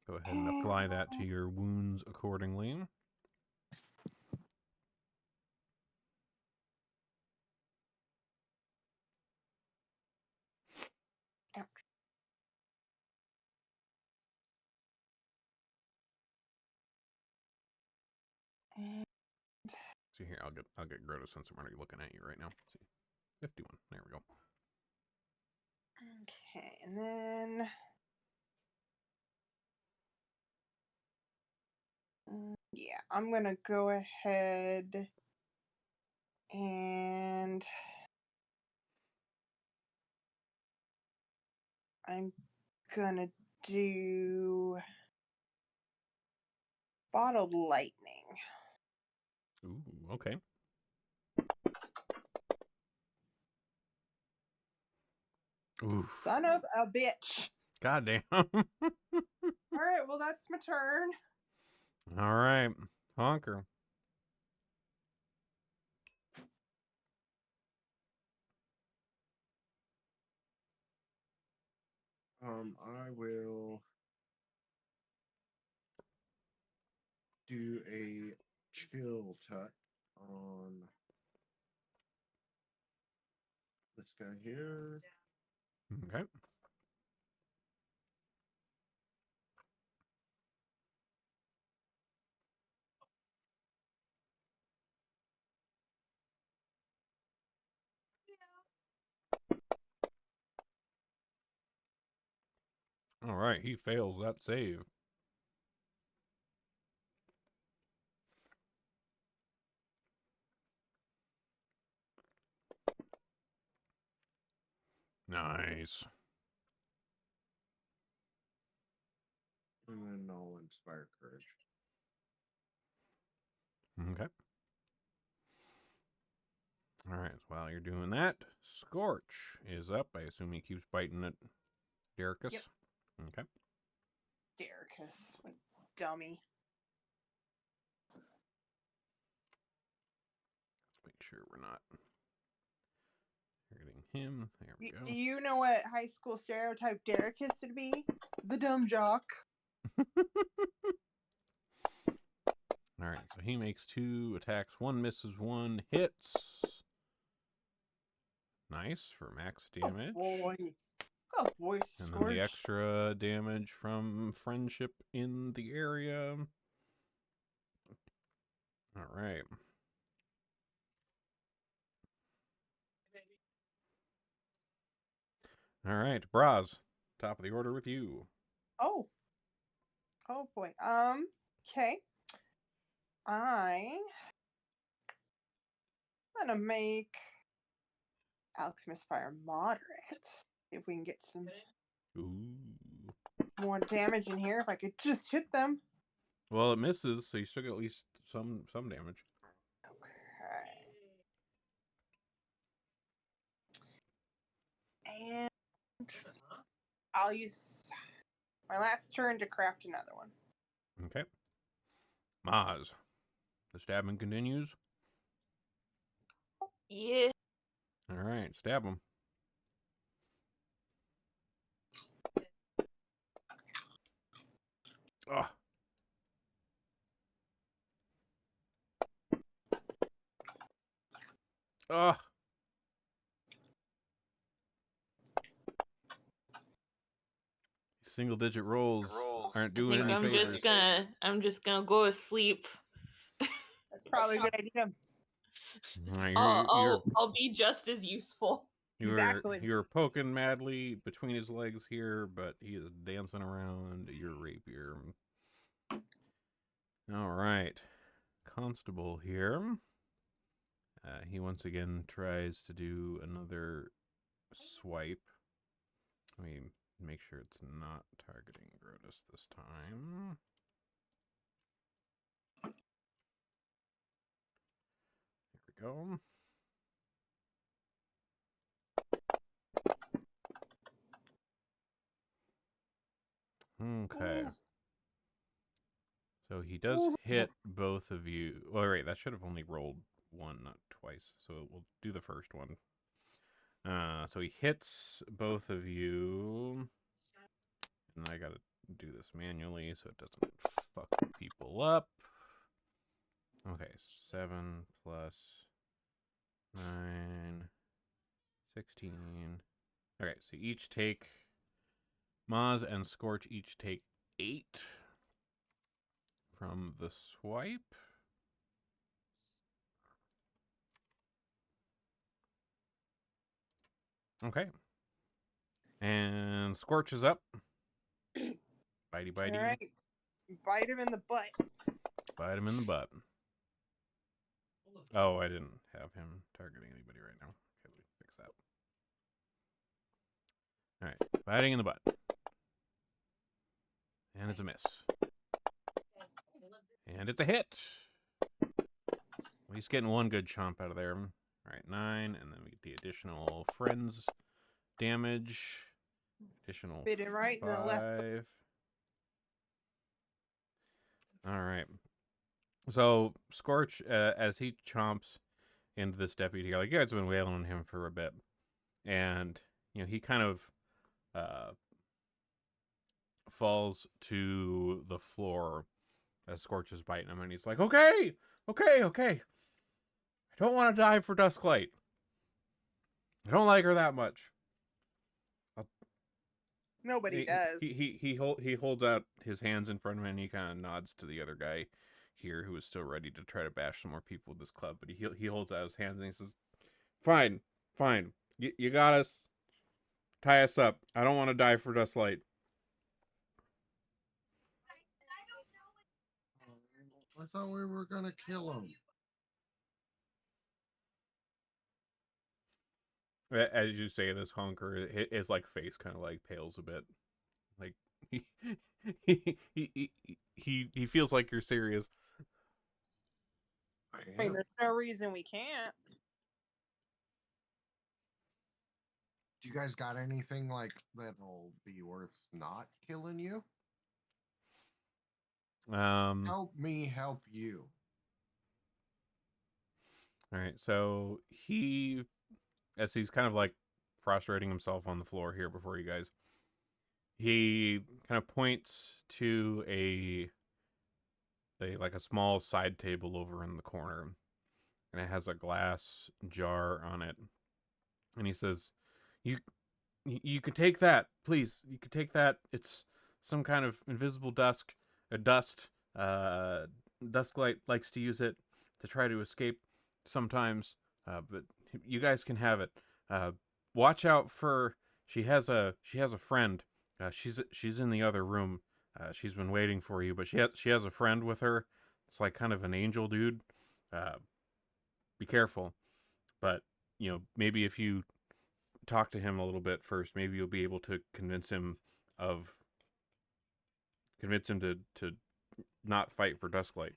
Go ahead and apply that to your wounds accordingly. Ouch. And See here, I'll get Grotus since I'm already looking at you right now. See, 51. There we go. okay, and then yeah, I'm gonna go ahead and I'm gonna do bottled lightning. Ooh, okay. Oof. Son of a bitch. Goddamn. Alright, well that's my turn. All right, Honker. I will do a chill touch on this guy here. Okay. All right, he fails that save. Nice. And then I'll inspire courage. Okay. All right, so while you're doing that, Scorch is up. I assume he keeps biting at Derricus. Yep. Okay. Derricus, what a dummy. Let's make sure we're not hurting him. There we Do go. you know what high school stereotype Derricus would be? The dumb jock. All right, so he makes 2 attacks. 1 misses, 1 hits. Nice for max damage. Oh boy. Oh boy, And then the Scorch. extra damage from friendship in the area. All right. All right, Braz, top of the order with you. Oh. Oh boy. Okay. I'm gonna make Alchemist Fire moderate. If we can get some Ooh. more damage in here, if I could just hit them. Well, it misses, so you still get at least some damage. Okay. And I'll use my last turn to craft another one. Okay. Maz. The stabbing continues. Yeah. All right, stab him. Oh. Oh. Single-digit rolls aren't I doing think any favors. I'm just gonna go to sleep. That's probably a good idea. I'll be just as useful. Exactly. You're poking madly between his legs here, but he is dancing around your rapier. All right. Constable here. He once again tries to do another swipe. Let me make sure it's not targeting Grotus this time. There we go. Okay. So he does hit both of you. Well, right, that should have only rolled 1, not twice. So we'll do the first one. So he hits both of you. And I gotta do this manually so it doesn't fuck people up. Okay, 7 plus 9, 16. Okay, so each take, Maz and Scorch each take 8 from the swipe. Okay. And Scorch is up. Bitey, bitey. All right. Bite him in the butt. Bite him in the butt. Oh, I didn't have him targeting anybody right now. Okay, we fix that. All right, biting in the butt. And it's a miss. And it's a hit. Well, he's getting 1 good chomp out of there. All right, 9, and then we get the additional friends damage. Additional Bit it right in the left. 5. All right. So Scorch, as he chomps into this deputy, like you guys have been wailing on him for a bit, and he kind of falls to the floor as Scorch is biting him, and he's like, "Okay. I don't want to die for Dusklight. I don't like her that much." Nobody does. He holds out his hands in front of him, and he kind of nods to the other guy here who is still ready to try to bash some more people with this club. But he holds out his hands and he says, "Fine. You got us. Tie us up. I don't want to die for Dustlight." I thought we were gonna kill him. As you say this, Honker, his like face kind of like pales a bit. Like he feels like you're serious. I I mean, am. there's no reason we can't. Do you guys got anything like that'll be worth not killing you? Help me help you. All right, so he, as he's kind of like prostrating himself on the floor here before you guys, he kind of points to a like a small side table over in the corner, and it has a glass jar on it, and he says, "You you can take that, please. You can take that. It's some kind of invisible dust. Uh, Dusklight likes to use it to try to escape sometimes, but you guys can have it. Uh, watch out for. She has a friend. She's in the other room. She's been waiting for you, but she has a friend with her. It's like kind of an angel dude. Uh, be careful, but maybe if you talk to him a little bit first, maybe you'll be able to of convince him to not fight for Dusklight."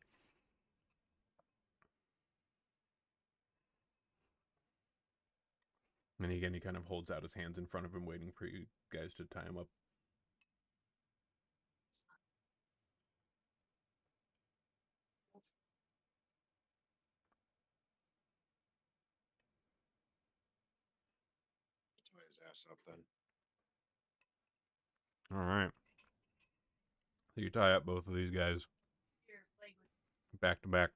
And again, he kind of holds out his hands in front of him, waiting for you guys to tie him up. Tie his ass up then. All right. So you tie up both of these guys back to back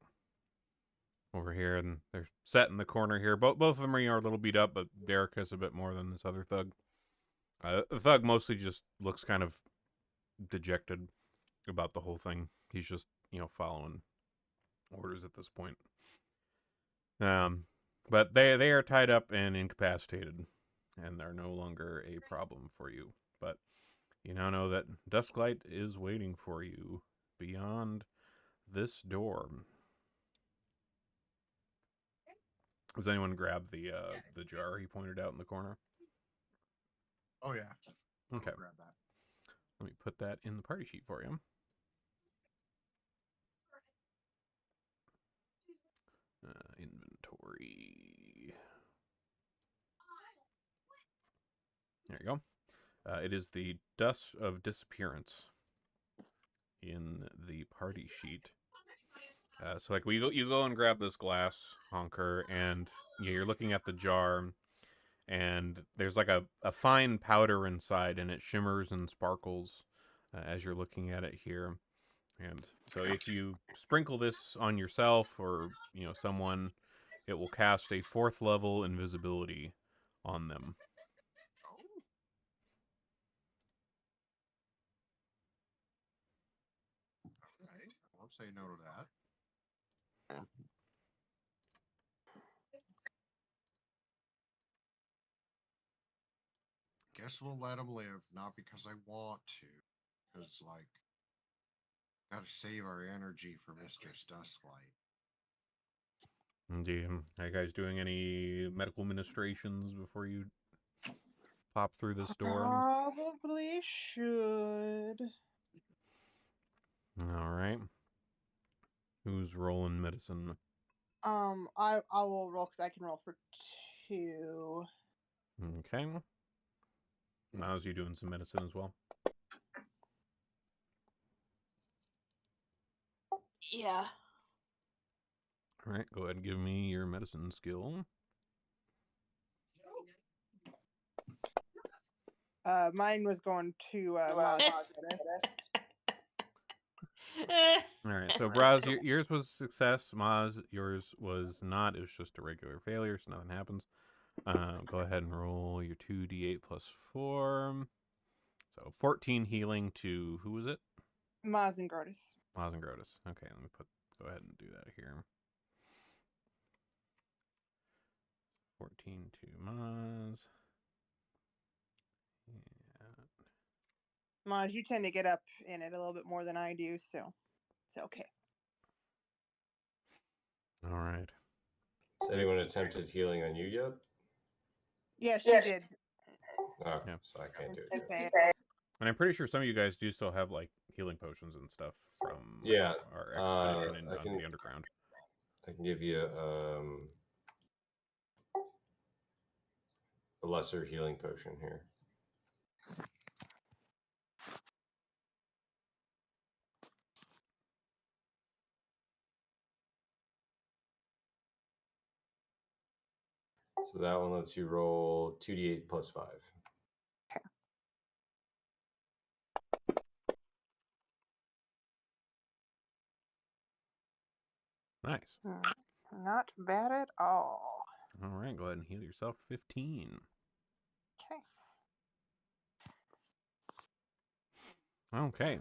over here, and they're set in the corner here. Both of them are a little beat up, but Derek has a bit more than this other thug. The thug mostly just looks kind of dejected about the whole thing. He's just following orders at this point. But they are tied up and incapacitated, and they're no longer a problem for you. But you now know that Dusklight is waiting for you beyond this door. Does anyone grab the jar he pointed out in the corner? Oh yeah. Okay. I'll grab that. Let me put that in the party sheet for you. Inventory. There you go. It is the Dust of Disappearance in the party sheet. So like you go and grab this glass, Honker, and you're looking at the jar, and there's like a fine powder inside, and it shimmers and sparkles as you're looking at it here. And so if you sprinkle this on yourself or someone, it will cast a 4th level invisibility on them. Oh. All right. I won't say no to that. Guess we'll let him live, not because I want to, because like, gotta save our energy for Mistress Dusklight. Indeed. Are you guys doing any medical ministrations before you pop through this door? Probably should. All right. Who's rolling medicine? I will roll because I can roll for 2. Okay. How's you doing some medicine as well? Yeah. All right. Go ahead and give me your medicine skill. Mine was going to Maz. All right. So Braz, yours was success. Maz, yours was not. It was just a regular failure, so nothing happens. Go ahead and roll your 2d8 plus 4. So 14 healing to, who was it? Maz and Grotus. Maz and Grotus. Okay, let me go ahead and do that here. 14 to Maz. Maz, you tend to get up in it a little bit more than I do, so it's okay. All right. Has anyone attempted healing on you yet? Yeah, she did. Oh, Yeah. so I can't do it She yet. failed. And I'm pretty sure some of you guys do still have like healing potions and stuff from Yeah, our expedition I onto can- the underground. I can give you a lesser healing potion here. So that one lets you roll 2d8 plus 5. Nice. Not bad at all. All right, go ahead and heal yourself 15. Okay. Okay.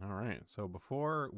All right. So before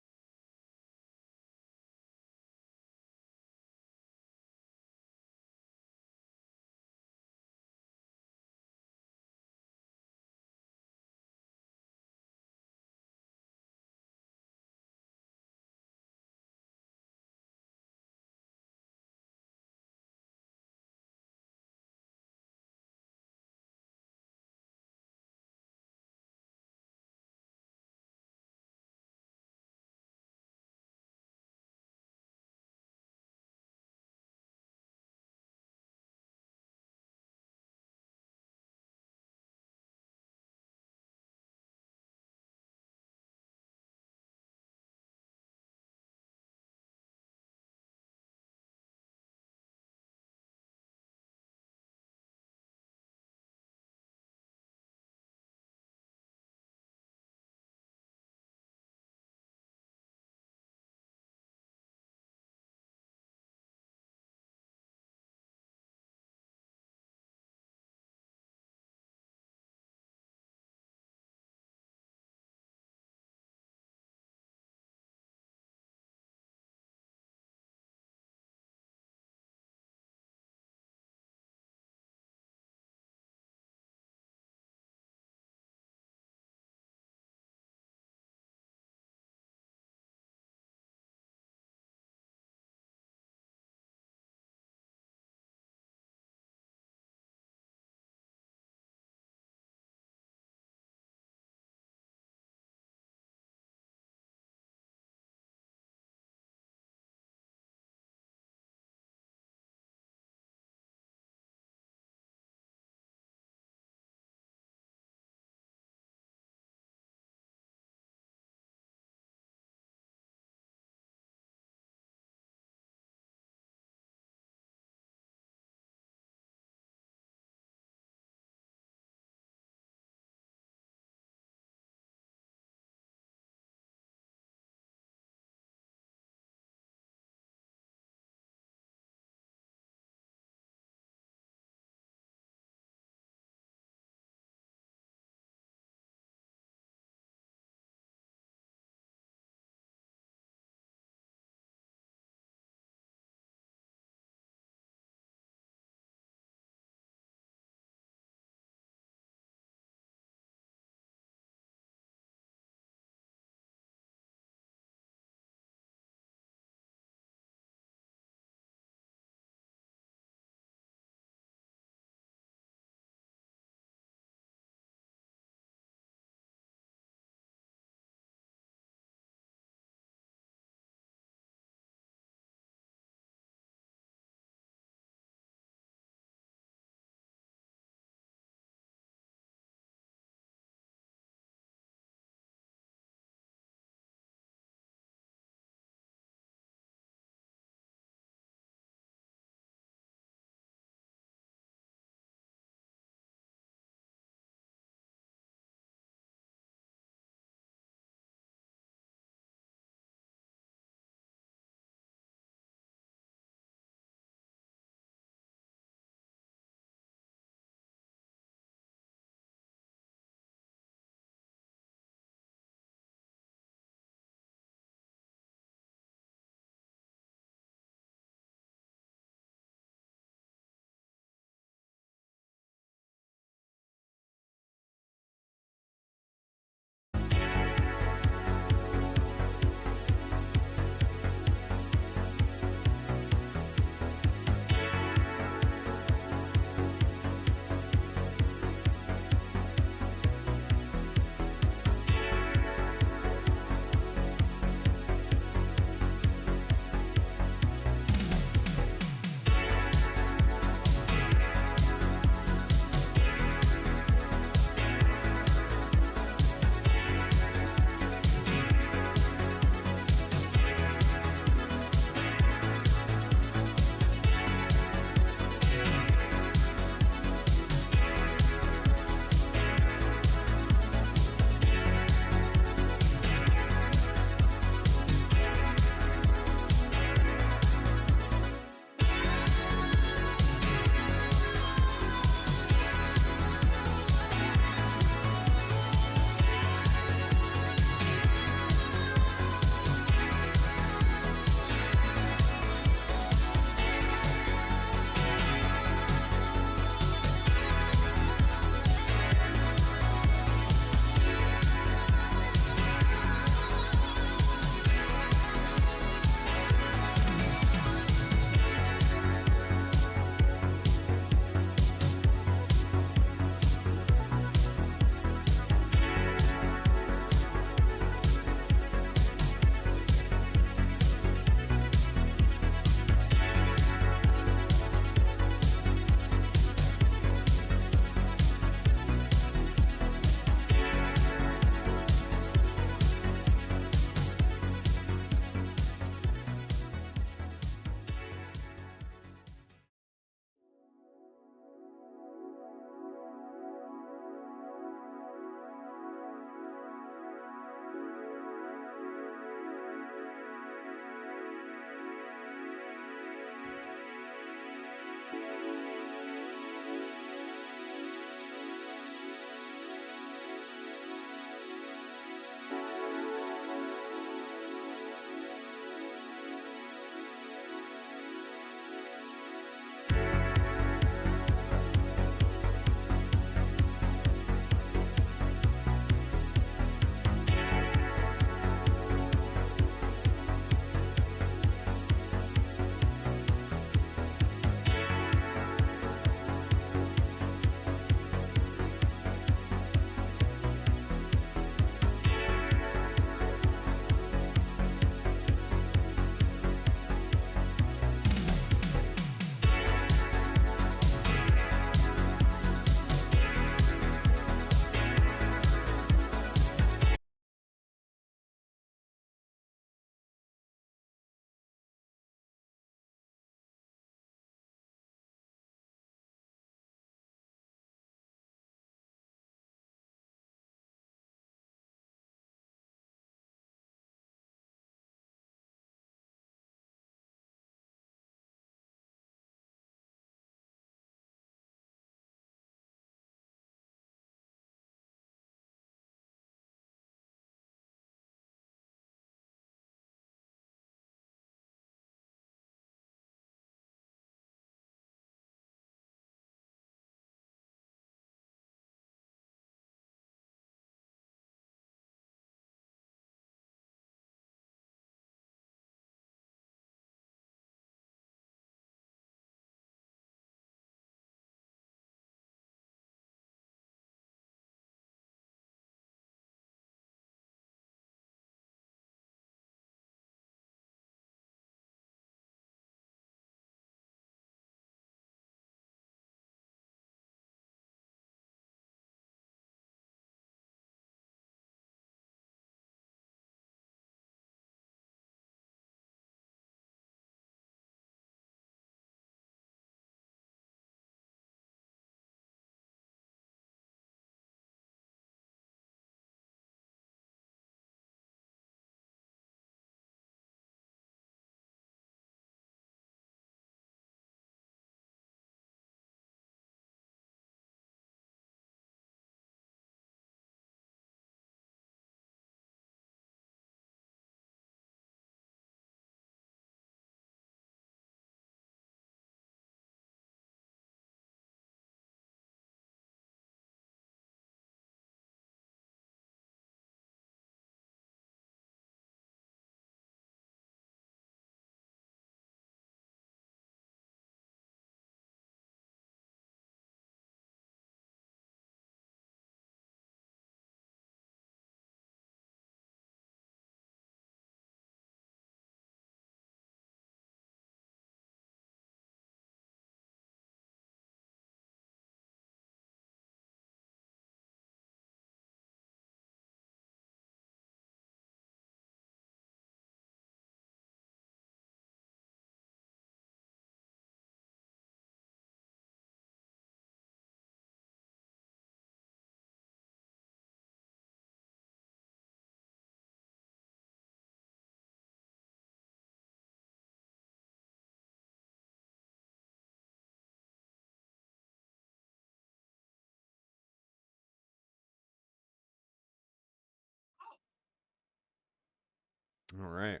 All right.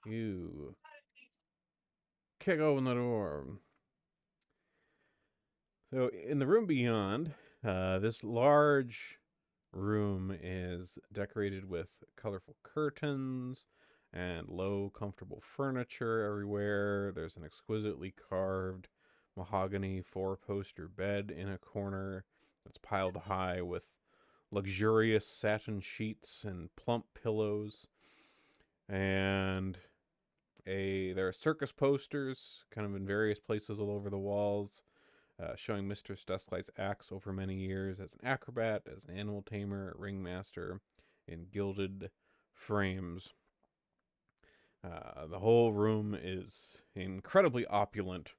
You kick open the door. So in the room beyond, this large room is decorated with colorful curtains and low, comfortable furniture everywhere. There's an exquisitely carved mahogany four-poster bed in a corner that's piled high with luxurious satin sheets and plump pillows. And there are circus posters kind of in various places all over the walls, showing Mistress Dusklight's acts over many years as an acrobat, as an animal tamer, a ringmaster, in gilded frames. The whole room is incredibly opulent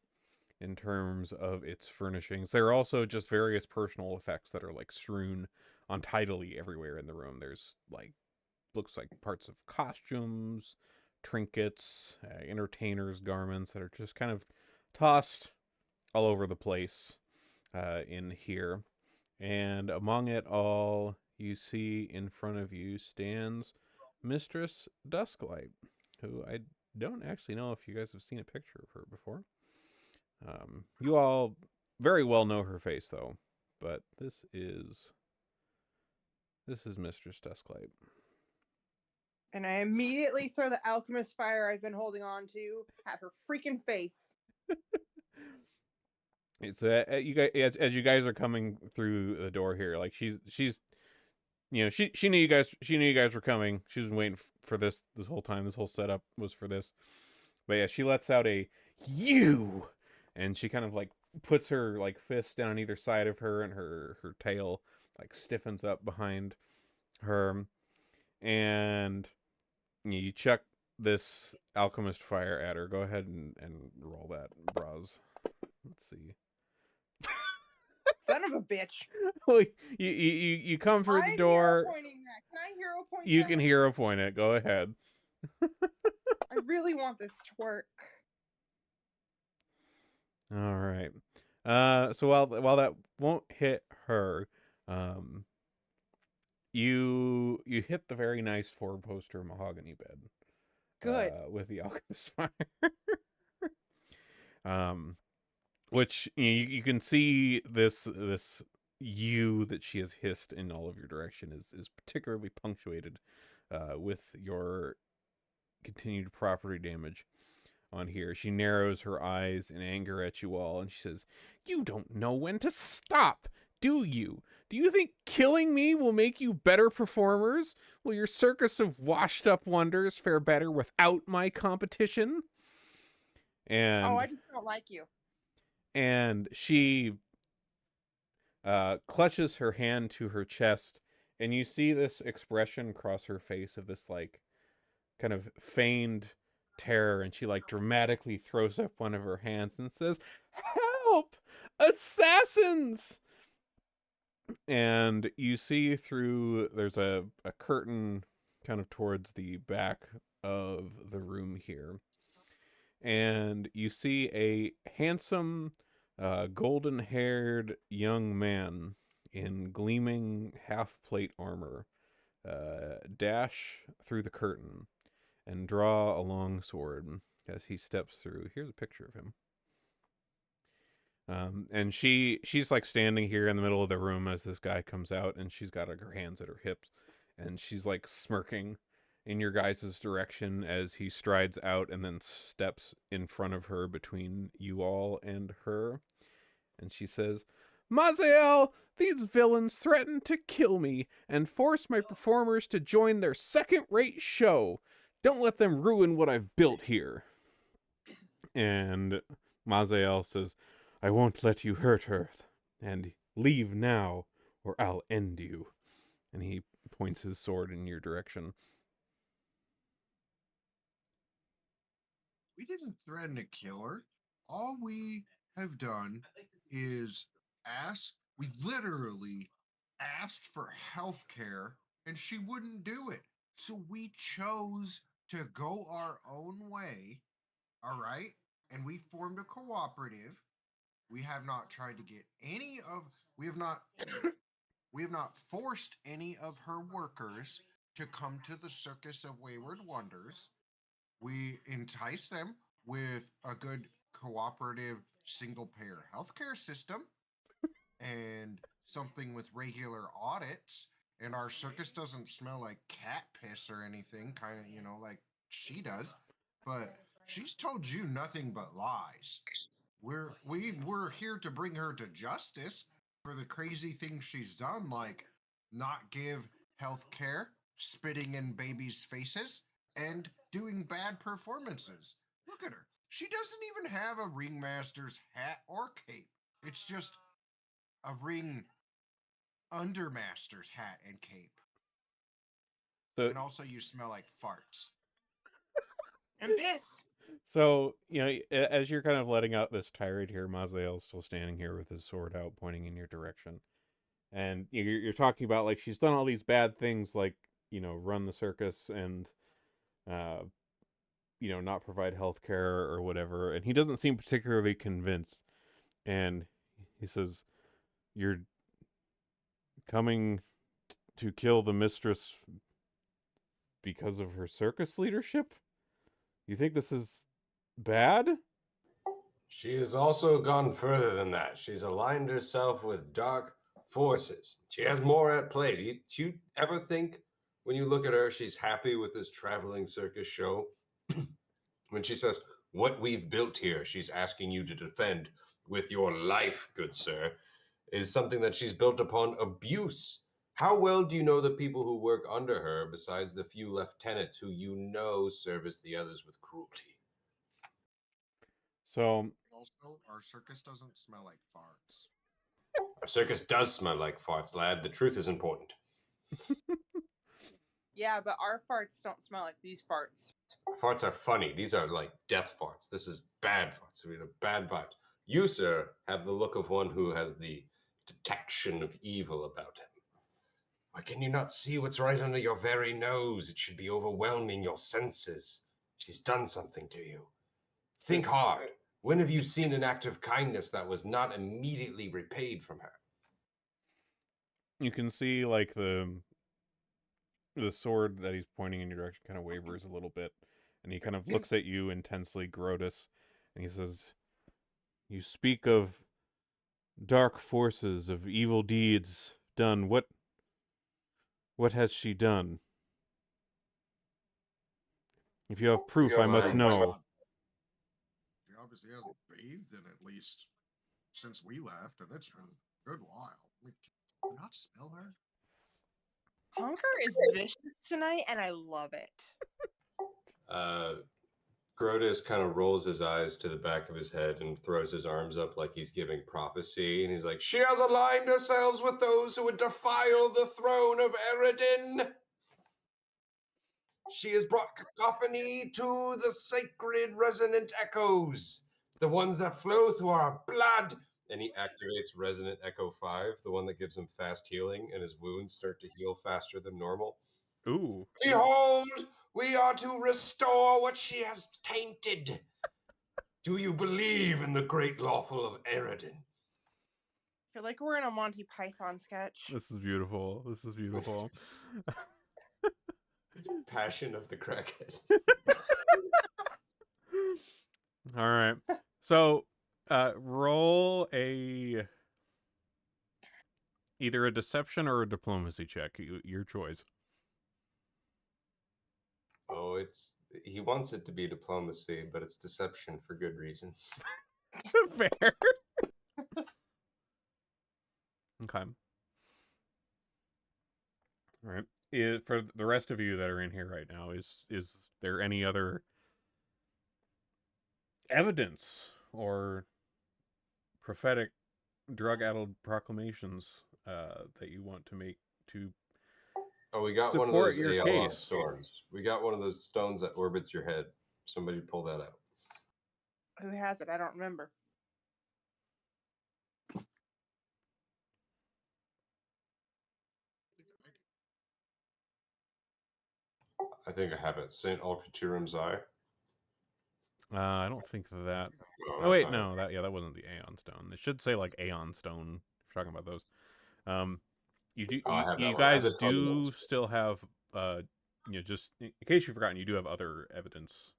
in terms of its furnishings. There are also just various personal effects that are like strewn untidily everywhere in the room. There's like looks like parts of costumes, trinkets, entertainers' garments that are just kind of tossed all over the place in here. And among it all, you see in front of you stands Mistress Dusklight, who I don't actually know if you guys have seen a picture of her before. You all very well know her face, though, but this is Mistress Dusklight. And I immediately throw the alchemist fire I've been holding on to at her freaking face. It's you guys as you guys are coming through the door here, like she's you know she knew you guys were coming. She's been waiting for this whole time. This whole setup was for this. But yeah, she lets out a "you," and she kind of like puts her like fist down on either side of her, and her tail like stiffens up behind her, and you chuck this alchemist fire at her. Go ahead and roll that, bras. Let's see. Son of a bitch. Well, you come through the door. I'm hero pointing that. Can I hero point You that? can hero point it. Go ahead. I really want this to work. All right. So while that won't hit her, you hit the very nice four-poster mahogany bed. Good. With the alchemist fire. Which you can see this "you" that she has hissed in all of your direction is particularly punctuated with your continued property damage on here. She narrows her eyes in anger at you all, and she says, "You don't know when to stop, do you? Do you think killing me will make you better performers? Will your circus of washed-up wonders fare better without my competition?" And I just don't like you. And she clutches her hand to her chest, and you see this expression cross her face of this like kind of feigned terror, and she like dramatically throws up one of her hands and says, "Help! Assassins!" And you see through there's a curtain kind of towards the back of the room here, and you see a handsome golden-haired young man in gleaming half-plate armor dash through the curtain and draw a long sword as he steps through. Here's a picture of him. And she's like standing here in the middle of the room as this guy comes out, and she's got like her hands at her hips, and she's like smirking in your guys' direction as he strides out and then steps in front of her between you all and her. And she says, "Maziel, these villains threaten to kill me and force my performers to join their second-rate show. Don't let them ruin what I've built here." And Maziel says, "I won't let you hurt her, and leave now, or I'll end you." And he points his sword in your direction. We didn't threaten to kill her. All we have done is we literally asked for health care and she wouldn't do it. So we chose to go our own way. All right. And we formed a cooperative. We have not tried to get we have not forced any of her workers to come to the Circus of Wayward Wonders. We entice them with a good cooperative single payer healthcare system and something with regular audits. And our circus doesn't smell like cat piss or anything, kind of, like she does. But she's told you nothing but lies. We're here to bring her to justice for the crazy things she's done, like not give health care, spitting in babies' faces, and doing bad performances. Look at her. She doesn't even have a ringmaster's hat or cape. It's just a ring undermaster's hat and cape. So And also, you smell like farts. And piss. So, as you're kind of letting out this tirade here, Mazael's still standing here with his sword out, pointing in your direction. And you're talking about, like, she's done all these bad things, like, run the circus and, not provide health care or whatever. And he doesn't seem particularly convinced. And he says, "You're coming to kill the mistress because of her circus leadership? You think this is bad?" She has also gone further than that. She's aligned herself with dark forces. She has more at play. Do you ever think, when you look at her, she's happy with this traveling circus show? When she says, "What we've built here, she's asking you to defend with your life, good sir," is something that she's built upon abuse. How well do you know the people who work under her, besides the few lieutenants who service the others with cruelty? So, Also, our circus doesn't smell like farts. Our circus does smell like farts, lad. The truth is important. Yeah, but our farts don't smell like these farts. Farts are funny. These are like death farts. This is bad farts. I mean, a bad vibe. You, sir, have the look of one who has the detection of evil about him. Why can you not see what's right under your very nose? It should be overwhelming your senses. She's done something to you. Think hard. When have you seen an act of kindness that was not immediately repaid from her? you can see, like, the sword that he's pointing in your direction kind of wavers a little bit, and he kind of looks at you intensely, Grotus, and he says, "You speak of dark forces, of evil deeds done. What has she done? If you have proof, I must know." She obviously hasn't bathed in at least since we left, and it's been a good while. Can you not smell her? Hunker is vicious tonight, and I love it. Grotus kind of rolls his eyes to the back of his head and throws his arms up like he's giving prophecy. And he's like, "She has aligned herself with those who would defile the throne of Eredin. She has brought cacophony to the sacred resonant echoes, the ones that flow through our blood." And he activates Resonant Echo 5, the one that gives him fast healing, and his wounds start to heal faster than normal. Ooh. "Behold, we are to restore what she has tainted. Do you believe in the great lawful of Eredin?" I feel like we're in a Monty Python sketch. This is beautiful. This is beautiful. It's Passion of the Crackhead. All right. So, roll either a deception or a diplomacy check. Your choice. Oh, he wants it to be diplomacy, but it's deception for good reasons. Fair. Okay. All right. For the rest of you that are in here right now, is there any other evidence or prophetic drug-addled proclamations that you want to make to Oh, we got one of support those your ALR case? stones. We got one of those stones that orbits your head. Somebody pull that out. Who has it? I don't remember. I think I have it. St. Alcaturim's Eye. I don't think that. No, Oh that's wait, not it. no, that wasn't the Aeon Stone. It should say like Aeon Stone if you're talking about those. You do Oh, I have that you one. I have guys the Turbulence. do still have just in case you've forgotten, you do have other evidence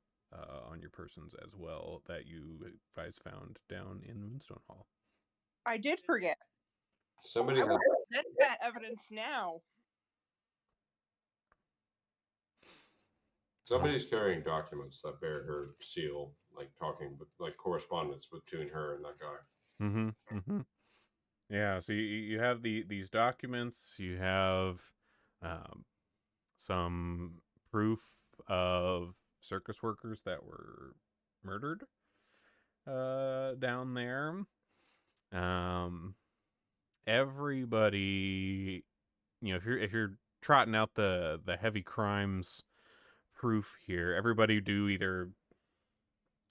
on your persons as well that you guys found down in Moonstone Hall. I did forget. Somebody I has will present that evidence now. Somebody's carrying documents that bear her seal, like talking, like correspondence between her and that guy. Mm-hmm. Mm-hmm. Yeah. So you have these documents. You have some proof of circus workers that were murdered down there. Everybody, if you're trotting out the heavy crimes proof here, everybody do either.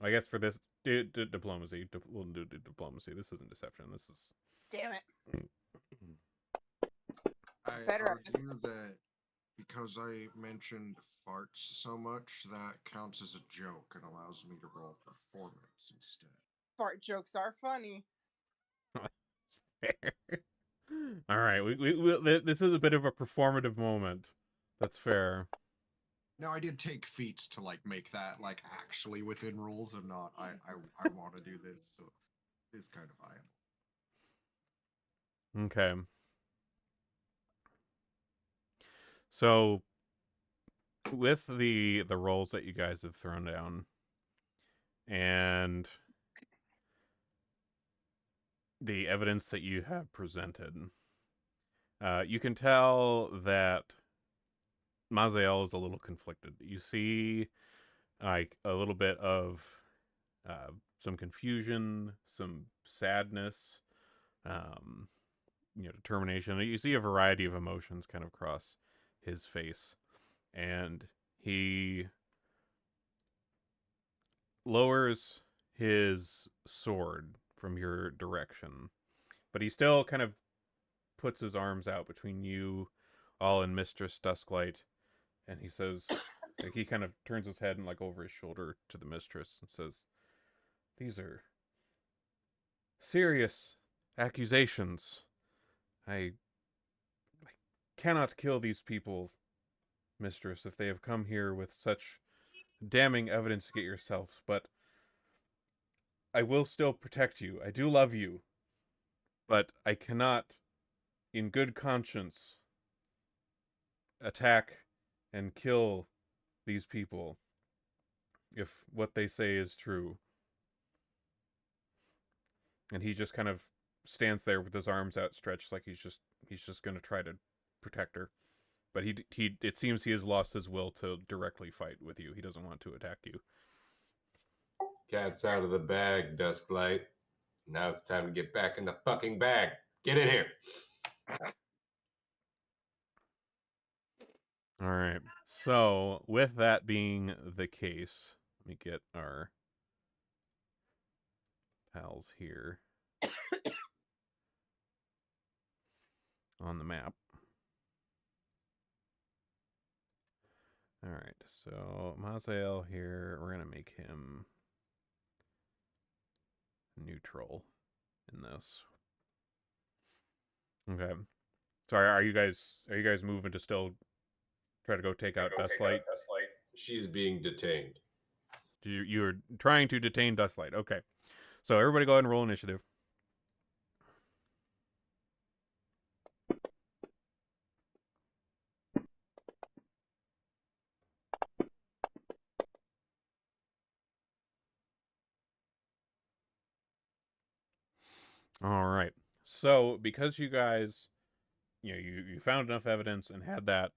I guess for this diplomacy, we'll do diplomacy. This isn't deception. This is. Damn it. I Better argue that because I mentioned farts so much, that counts as a joke and allows me to roll performance instead. Fart jokes are funny. Fair. All right, this is a bit of a performative moment. That's fair. Now I did take feats to like make that like actually within rules and not I want to do this, so it's kind of viable. Okay. So with the rolls that you guys have thrown down and the evidence that you have presented, you can tell that Maziel is a little conflicted. You see like a little bit of some confusion, some sadness, determination. You see a variety of emotions kind of cross his face, and he lowers his sword from your direction, but he still kind of puts his arms out between you all and Mistress Dusklight, and he says, like, he kind of turns his head and like over his shoulder to the mistress and says, "These are serious accusations. I cannot kill these people, mistress, if they have come here with such damning evidence against yourselves, but I will still protect you. I do love you, but I cannot, in good conscience, attack and kill these people if what they say is true." And he just kind of stands there with his arms outstretched, like he's just going to try to protect her. But he it seems he has lost his will to directly fight with you. He doesn't want to attack you. Cat's out of the bag, Dusklight. Now it's time to get back in the fucking bag. Get in here. All right. So, with that being the case, let me get our pals here on the map. All right. So, Maziel here, we're going to make him neutral in this. Okay. Sorry, are you guys moving to still try to go take out Dustlight? She's being detained. You're trying to detain Dustlight. Okay. So everybody go ahead and roll initiative. All right. So because you guys, you found enough evidence and had that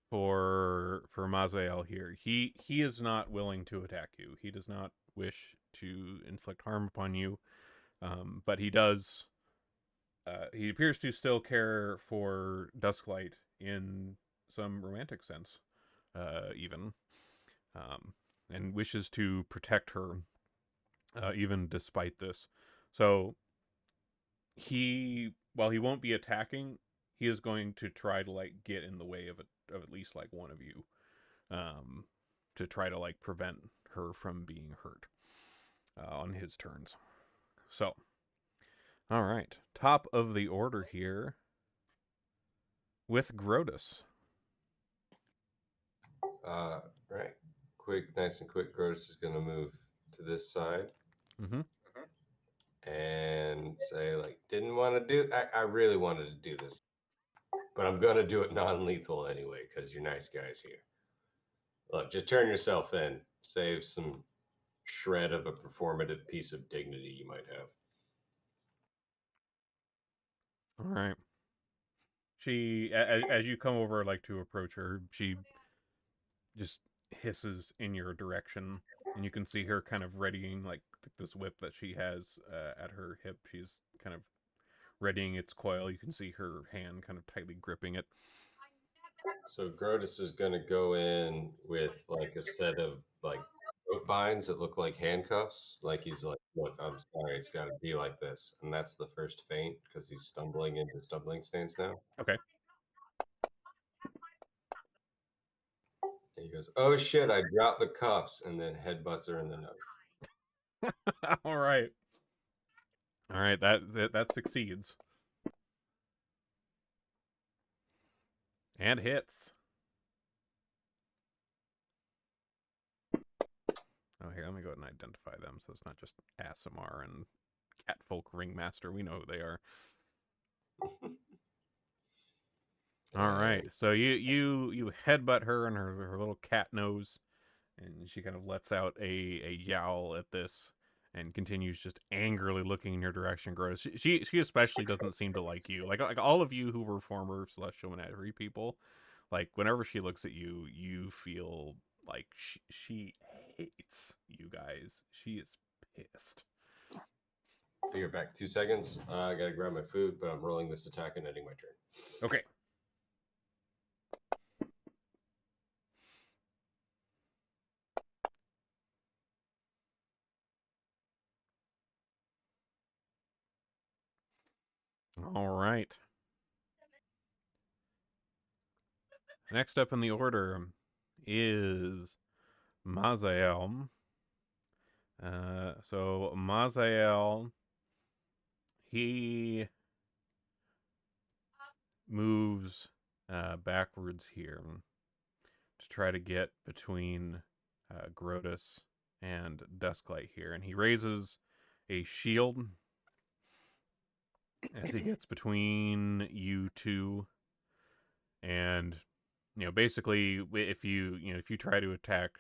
for Mazael here, he is not willing to attack you. He does not wish to inflict harm upon you, but he does. He appears to still care for Dusklight in some romantic sense, even, and wishes to protect her, even despite this. So while he won't be attacking, he is going to try to like get in the way of at least like one of you, to try to like prevent her from being hurt on his turns. So, all right, top of the order here with Grotus. Right. Nice and quick. Grotus is going to move to this side Mm-hmm. and say, like, didn't want to do. I really wanted to do this, but I'm going to do it non-lethal anyway because you're nice guys here. Look, just turn yourself in. Save some shred of a performative piece of dignity you might have. All right. She, as you come over, like to approach her, she just hisses in your direction, and you can see her kind of readying like this whip that she has at her hip. She's kind of readying its coil. You can see her hand kind of tightly gripping it. So Grotus is going to go in with like a set of like rope binds that look like handcuffs. Like he's like, look, I'm sorry, it's got to be like this. And that's the first feint because he's stumbling into stumbling stance now. Okay. And he goes, oh shit, I dropped the cuffs, and then headbutts her in the nose. All right. All right. That succeeds. And hits. Oh, here, let me go ahead and identify them so it's not just Asimar and Catfolk Ringmaster. We know who they are. All right. So you headbutt her and her little cat nose, and she kind of lets out a yowl at this and continues just angrily looking in your direction. Gross. She especially doesn't seem to like you. Like all of you who were former Celestial Menagerie people, like whenever she looks at you, you feel like she hates you guys. She is pissed. Be right back. 2 seconds. I gotta grab my food, but I'm rolling this attack and ending my turn. Okay. All right. Next up in the order is Mazael. So Mazael, he moves backwards here to try to get between Grotus and Dusklight here, and he raises a shield as he gets between you two, and basically, if you try to attack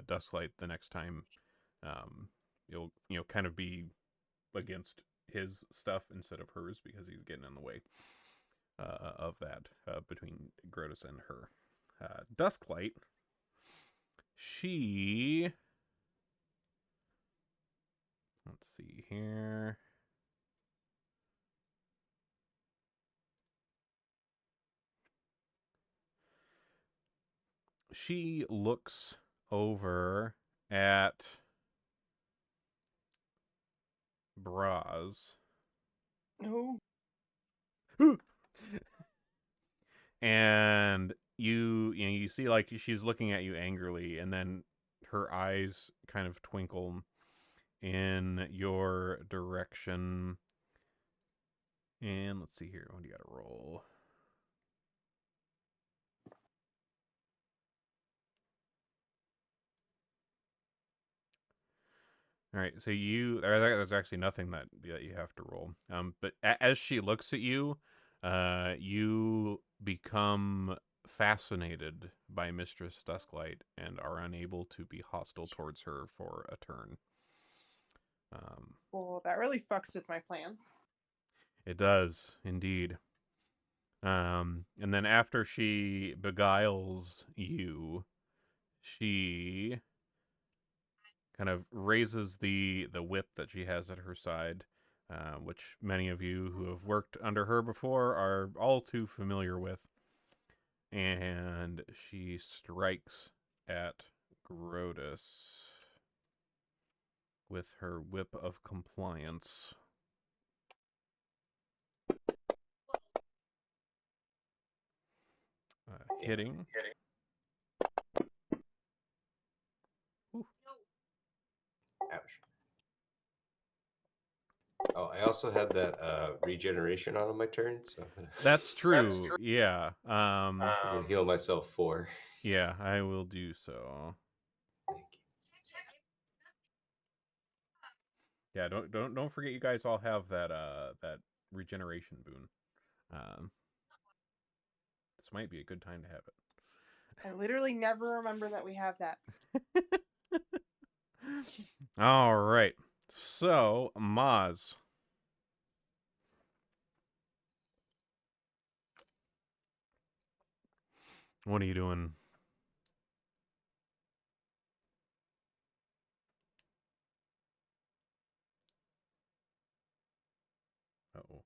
Dusklight the next time, you'll kind of be against his stuff instead of hers because he's getting in the way of that between Grotus and her. Dusklight, she, let's see here. She looks over at Braz. No. And you see like she's looking at you angrily, and then her eyes kind of twinkle in your direction. And let's see here. What do you got to roll? All right, so there's actually nothing that you have to roll. But as she looks at you, you become fascinated by Mistress Dusklight and are unable to be hostile towards her for a turn. Well, that really fucks with my plans. It does indeed. And then after she beguiles you, she kind of raises the whip that she has at her side, which many of you who have worked under her before are all too familiar with. And she strikes at Grotus with her whip of compliance. Hitting. Ouch. Oh, I also had that regeneration on my turn, so That's true. Yeah. I'm gonna heal myself 4. Yeah, I will do so. Thank you. Yeah, don't forget you guys all have that that regeneration boon. This might be a good time to have I literally never remember that we have that. it. All right. So, Maz. What are you doing? Uh-oh.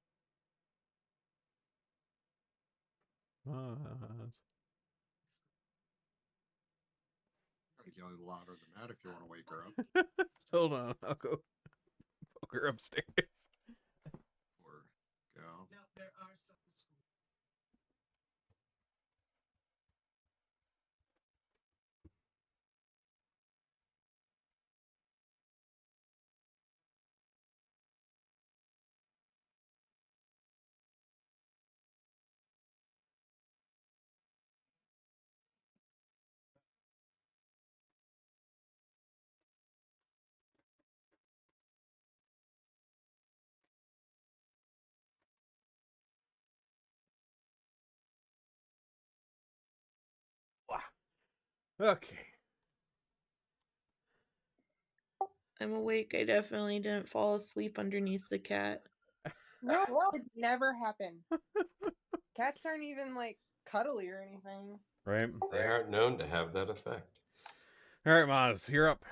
Maz. I'm yelling louder than that if you want to wake her up. Hold on, I'll go poke her upstairs. Or go. Okay. I'm awake. I definitely didn't fall asleep underneath the cat. No, it never happened. Cats aren't even like cuddly or anything. Right. They aren't known to have that effect. All right, Maz, you're up.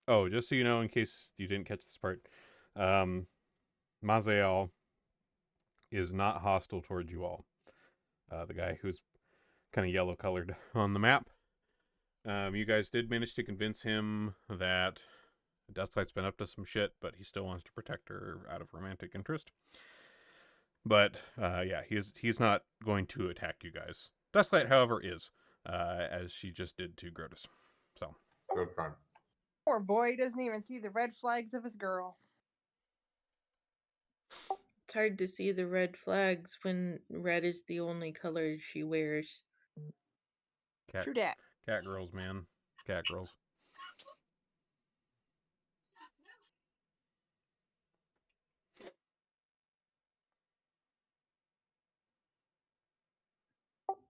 Oh, just so you know, in case you didn't catch this part, Mazael is not hostile towards you all. The guy who's kind of yellow colored on the map. You guys did manage to convince him that Dusklight's been up to some shit, but he still wants to protect her out of romantic interest. But yeah, he's not going to attack you guys. Dusklight, however, is, as she just did to Grotus. So. Okay. Poor boy doesn't even see the red flags of his girl. It's hard to see the red flags when red is the only color she wears. Cat, True dat. cat girls, man. Cat girls.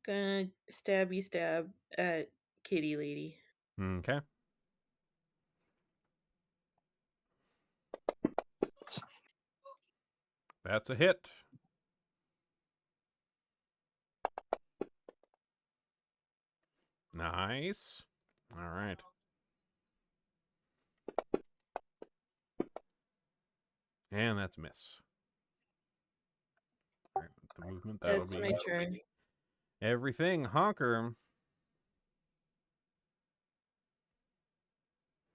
Gonna stabby stab at kitty lady. Okay. That's a hit. Nice. All right. And that's a miss. All right, with the movement, that'll That's be my turn. everything. Honker.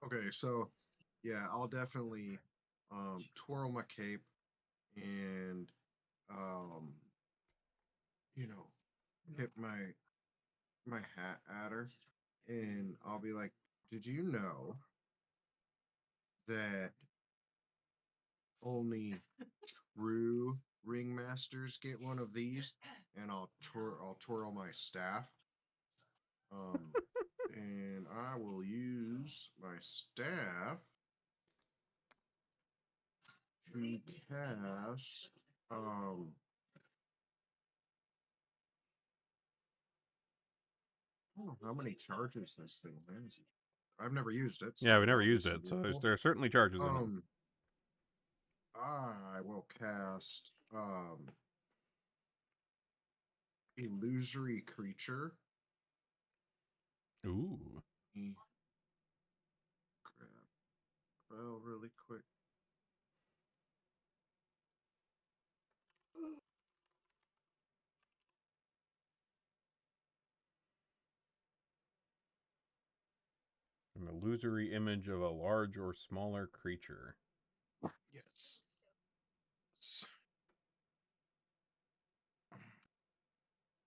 Okay, so yeah, I'll definitely twirl my cape and you know, hit my hat at her, and I'll be like, "Did you know that only true ringmasters get one of these?" And I'll twirl my staff, and I will use my staff to cast I don't know how many charges this thing has. I've never used it. So Yeah, we never that'll be used it, so useful. there are certainly charges in it. I will cast illusory creature. Ooh. Grab spell really quick. An illusory image of a large or smaller creature. Yes.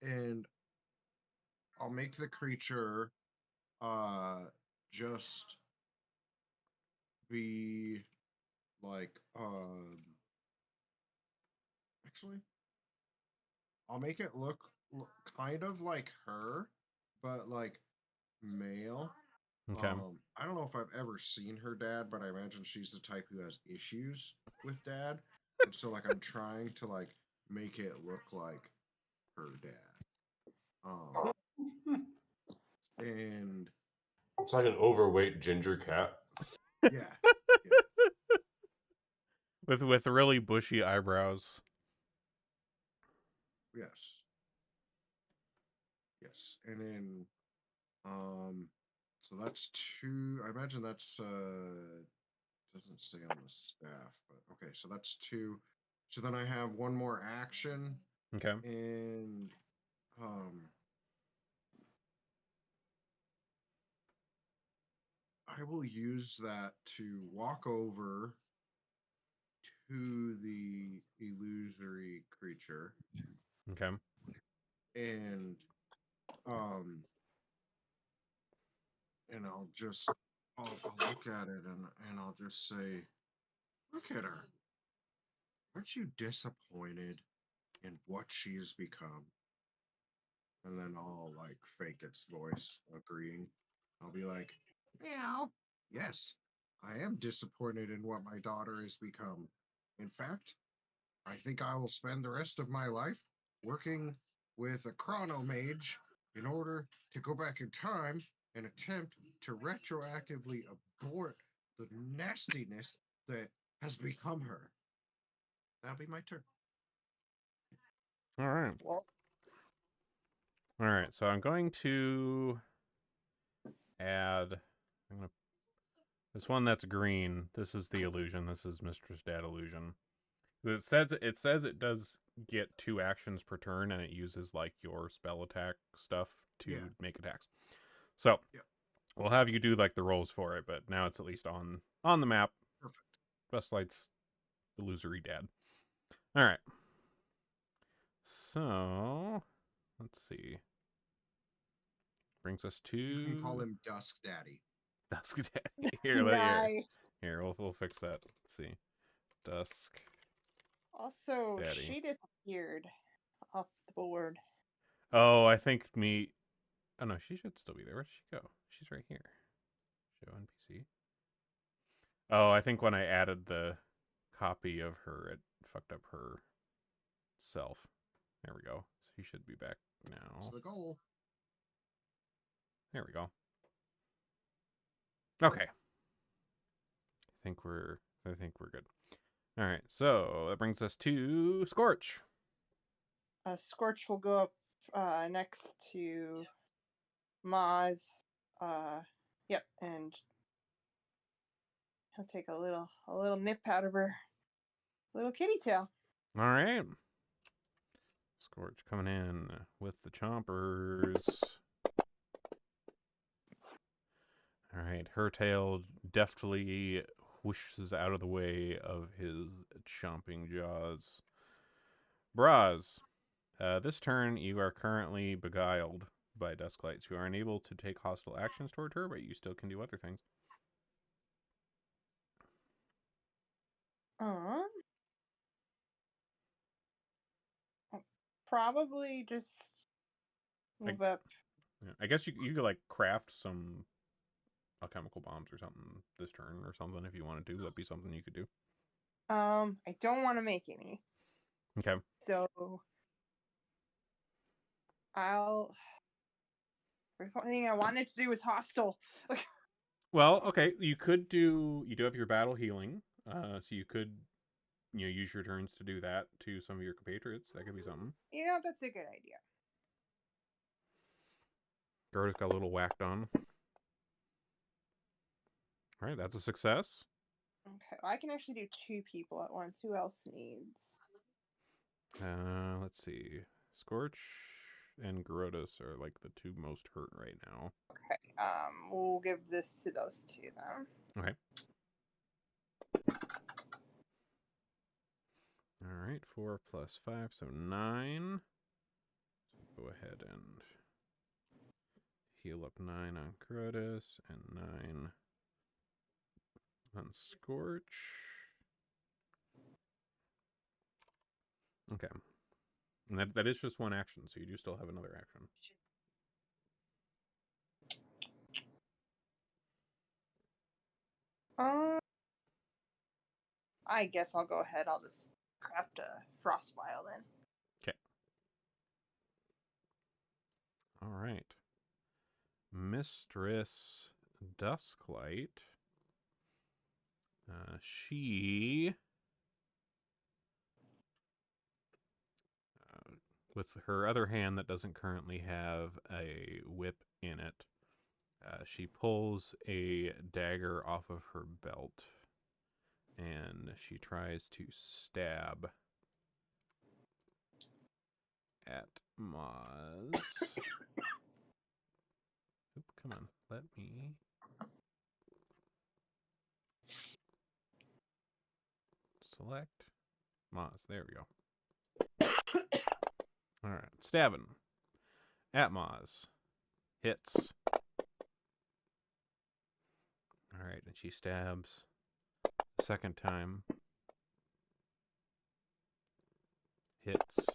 And I'll make the creature just be like actually I'll make it look kind of like her, but like male. Okay. I don't know if I've ever seen her dad, but I imagine she's the type who has issues with dad. And so like I'm trying to like make it look like her dad. And It's like an overweight ginger cat. yeah. With really bushy eyebrows. Yes. Yes. And then so that's two. I imagine that's doesn't stay on the staff, but okay, so that's two. So then I have one more action, Okay. and I will use that to walk over to the illusory creature, Okay. and um I'll just I'll look at it and I'll just say, look at her. Aren't you disappointed in what she's become? And then I'll like fake its voice agreeing. I'll be like, meow. Yes, I am disappointed in what my daughter has become. In fact, I think I will spend the rest of my life working with a chrono mage in order to go back in time and attempt to retroactively abort the nastiness that has become her. That'll be my turn. All right. Well, All right. So I'm going to add. I'm gonna this one that's green. This is the illusion. This is Mistress Dad illusion. It says it does get 2 actions per turn, and it uses like your spell attack stuff to Yeah. make attacks. So Yeah. we'll have you do like the rolls for it, but now it's at least on the map. Perfect. Best Light's illusory dad. All right. So let's see. Brings us to You can call him Dusk Daddy. Dusk Daddy. Here, nice. here, we'll fix that. Let's see. Dusk. Also, Daddy. she disappeared off the board. Oh, I think me. Oh no, she should still be there. Where'd she go? She's right here. Show NPC. Oh, I think when I added the copy of her, it fucked up her self. There we go. So she should be back now. That's the goal. There we go. Okay. I think we're good. All right. So that brings us to Scorch. Scorch will go up next to Maz. Yep, and he'll take a little nip out of her little kitty tail. All right. Scorch coming in with the chompers. All right. Her tail deftly whooshes out of the way of his chomping jaws. Braz. This turn, you are currently beguiled by Dusklights, who are unable to take hostile actions toward her, but you still can do other things. Probably just move up. Yeah, I guess you could like craft some alchemical bombs or something this turn or something if you wanted to. That'd be something you could do. I don't want to make any. Okay. So everything I wanted to do was hostile. Well, okay, you do have your battle healing, so you could use your turns to do that to some of your compatriots. That could be something. That's a good idea. Gerda's got a little whacked on. All right, that's a success. Okay, well, I can actually do 2 people at once. Who else needs? Let's see. Scorch and Garotas are like the 2 most hurt right now. Okay, we'll give this to those 2 then. Okay. All right, 4 plus 5, so 9. So go ahead and heal up 9 on Crotus and 9 on Scorch. Okay. And that is just one action, so you do still have another action. I guess I'll go ahead. I'll just craft a frost vial then. Okay. All right. Mistress Dusklight. She, with her other hand that doesn't currently have a whip in it, she pulls a dagger off of her belt and she tries to stab at Maz. Oop, come on, let me. Select Maz. There we go. All right, stabbing at Maz. Hits. All right, and she stabs a second time. Hits.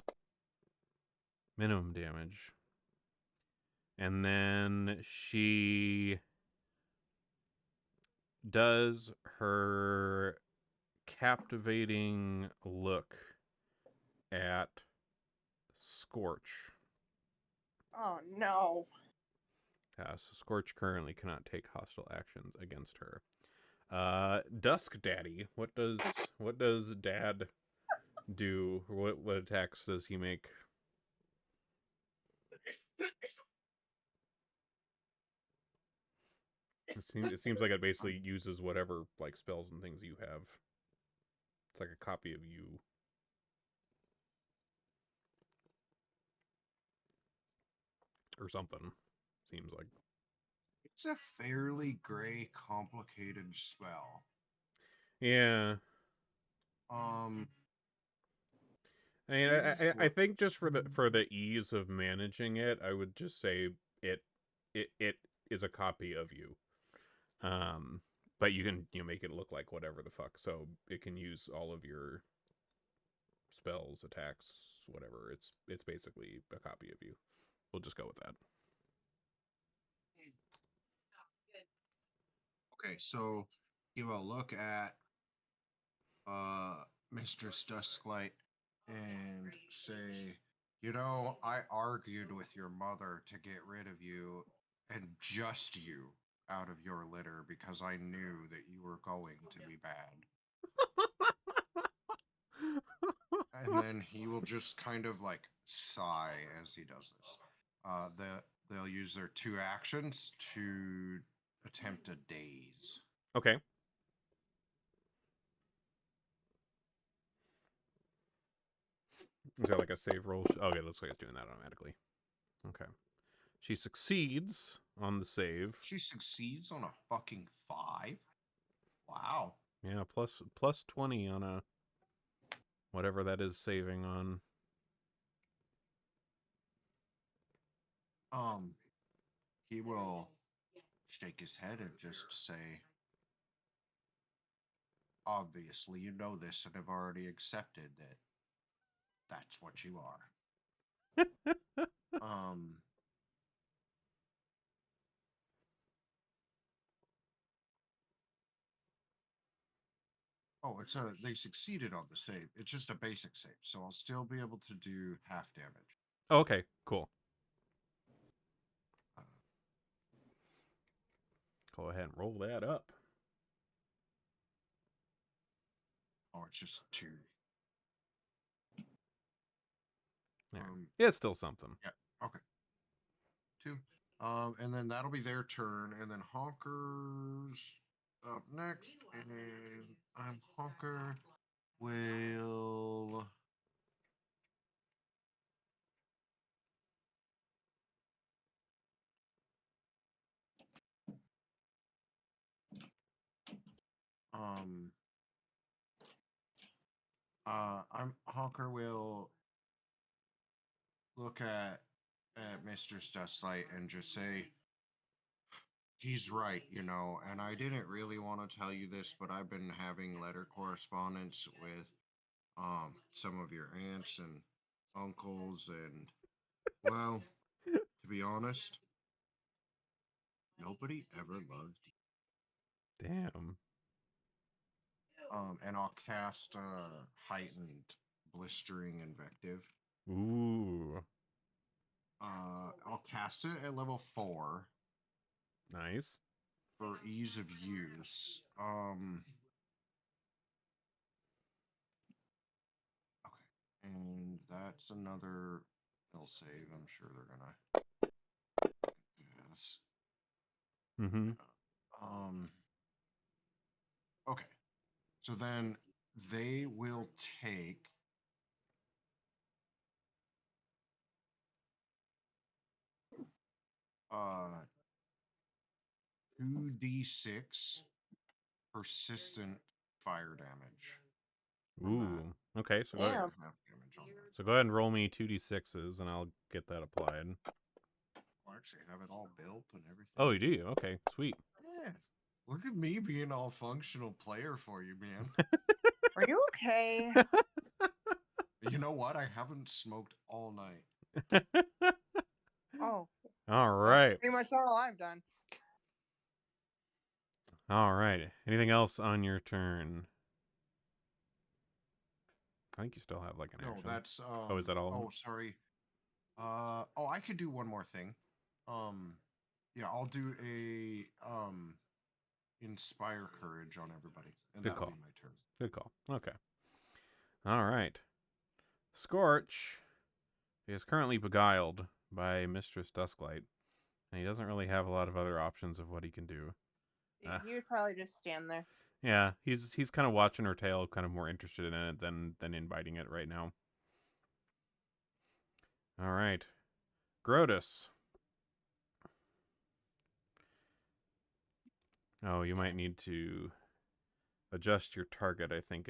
Minimum damage. And then she does her captivating look at Scorch. Oh no. So Scorch currently cannot take hostile actions against her. Dusk Daddy, what does Dad do? What attacks does he make? It seems like it basically uses whatever like spells and things you have. It's like a copy of you. Or something. Seems like. It's a fairly gray, complicated spell. Yeah. I mean, I think just for the ease of managing it, I would just say it is a copy of you. But you can make it look like whatever the fuck, so it can use all of your spells, attacks, whatever. It's basically a copy of you. We'll just go with that. Okay, so give a look at Mistress Dusklight and say, I argued with your mother to get rid of you and just you out of your litter because I knew that you were going to be bad. And then he will just kind of like sigh as he does this. They'll use their 2 actions to attempt a daze. Okay. Is that like a save roll? Okay, looks like it's doing that automatically. Okay. She succeeds on the save. She succeeds on a fucking 5? Wow. Yeah, plus 20 on a whatever that is saving on. He will shake his head and just say, obviously you know this and have already accepted that that's what you are. Oh, they succeeded on the save. It's just a basic save, so I'll still be able to do half damage. Oh, okay, cool. Go ahead and roll that up. Oh, it's just 2. Yeah, it's still something. Yeah. Okay. 2. And then that'll be their turn, and then Honker's up next, and Honker will. Honker will look at Mr. Stusslight and just say, He's right, you know, and I didn't really want to tell you this, but I've been having letter correspondence with some of your aunts and uncles, and well, to be honest, nobody ever loved you. Damn. And I'll cast heightened blistering invective. Ooh. I'll cast it at level 4 Nice. for ease of use. Okay, and that's another. They'll save. I'm sure they're gonna. Yes. Mm-hmm. Okay. So then they will take 2d6 persistent fire damage. from that. Ooh. Okay, so go I ahead. Damn. don't have damage on that. So go ahead and roll me 2d6s, and I'll get that applied. I actually have it all built and everything. Oh, you do? Okay, sweet. Yeah. Look at me being all functional player for you, man. Are you okay? You know what? I haven't smoked all night. Oh, All that's right. pretty much all I've done. All right. Anything else on your turn? I think you still have like an No, action. that's Oh, is that all of them? Oh, sorry. I could do one more thing. Yeah, I'll do a inspire courage on everybody, and Good that'll call. be my turn. Good call. Okay. All right. Scorch is currently beguiled by Mistress Dusklight, and he doesn't really have a lot of other options of what he can do. He would probably just stand there. Yeah, he's kind of watching her tail, kind of more interested in it than in biting it right now. All right. Grotus. Oh, you might need to adjust your target. I think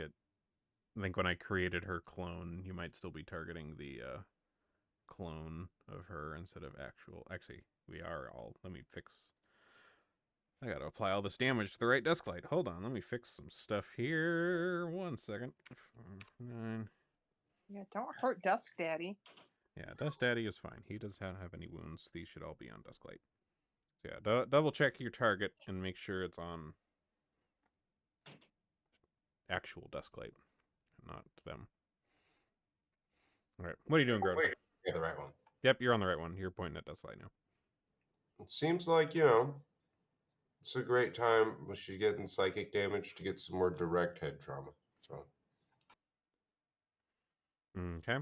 when I created her clone, you might still be targeting the clone of her instead of actual. Actually, we are all. Let me fix. I gotta apply all this damage to the right desk light. Hold on, let me fix some stuff here. 1 second. 9. Yeah, don't hurt Dusk Daddy. Yeah, Dust Daddy is fine. He doesn't have any wounds. These should all be on desk light. So yeah, double check your target and make sure it's on actual desk light, not them. All right, what are you doing, Grotus? Wait, yeah, the right one. Yep, you're on the right one. You're pointing at desk light now. It seems like, it's a great time when she's getting psychic damage to get some more direct head trauma. So, Okay.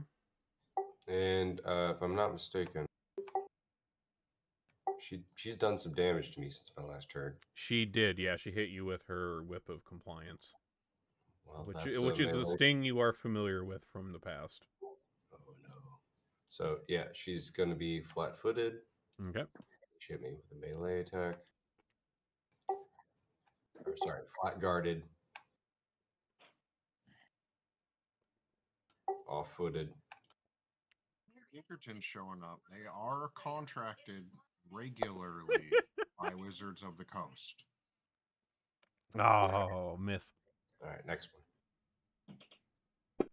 and if I'm not mistaken, she's done some damage to me since my last turn. She did, yeah. She hit you with her whip of compliance, Well, which is a sting you are familiar with from the past. Oh no! So yeah, she's gonna be flat-footed. Okay. She hit me with a melee attack. Or sorry, flat-guarded, off-footed. Pinkerton's showing up. They are contracted regularly by Wizards of the Coast. Oh, miss. All right, next one.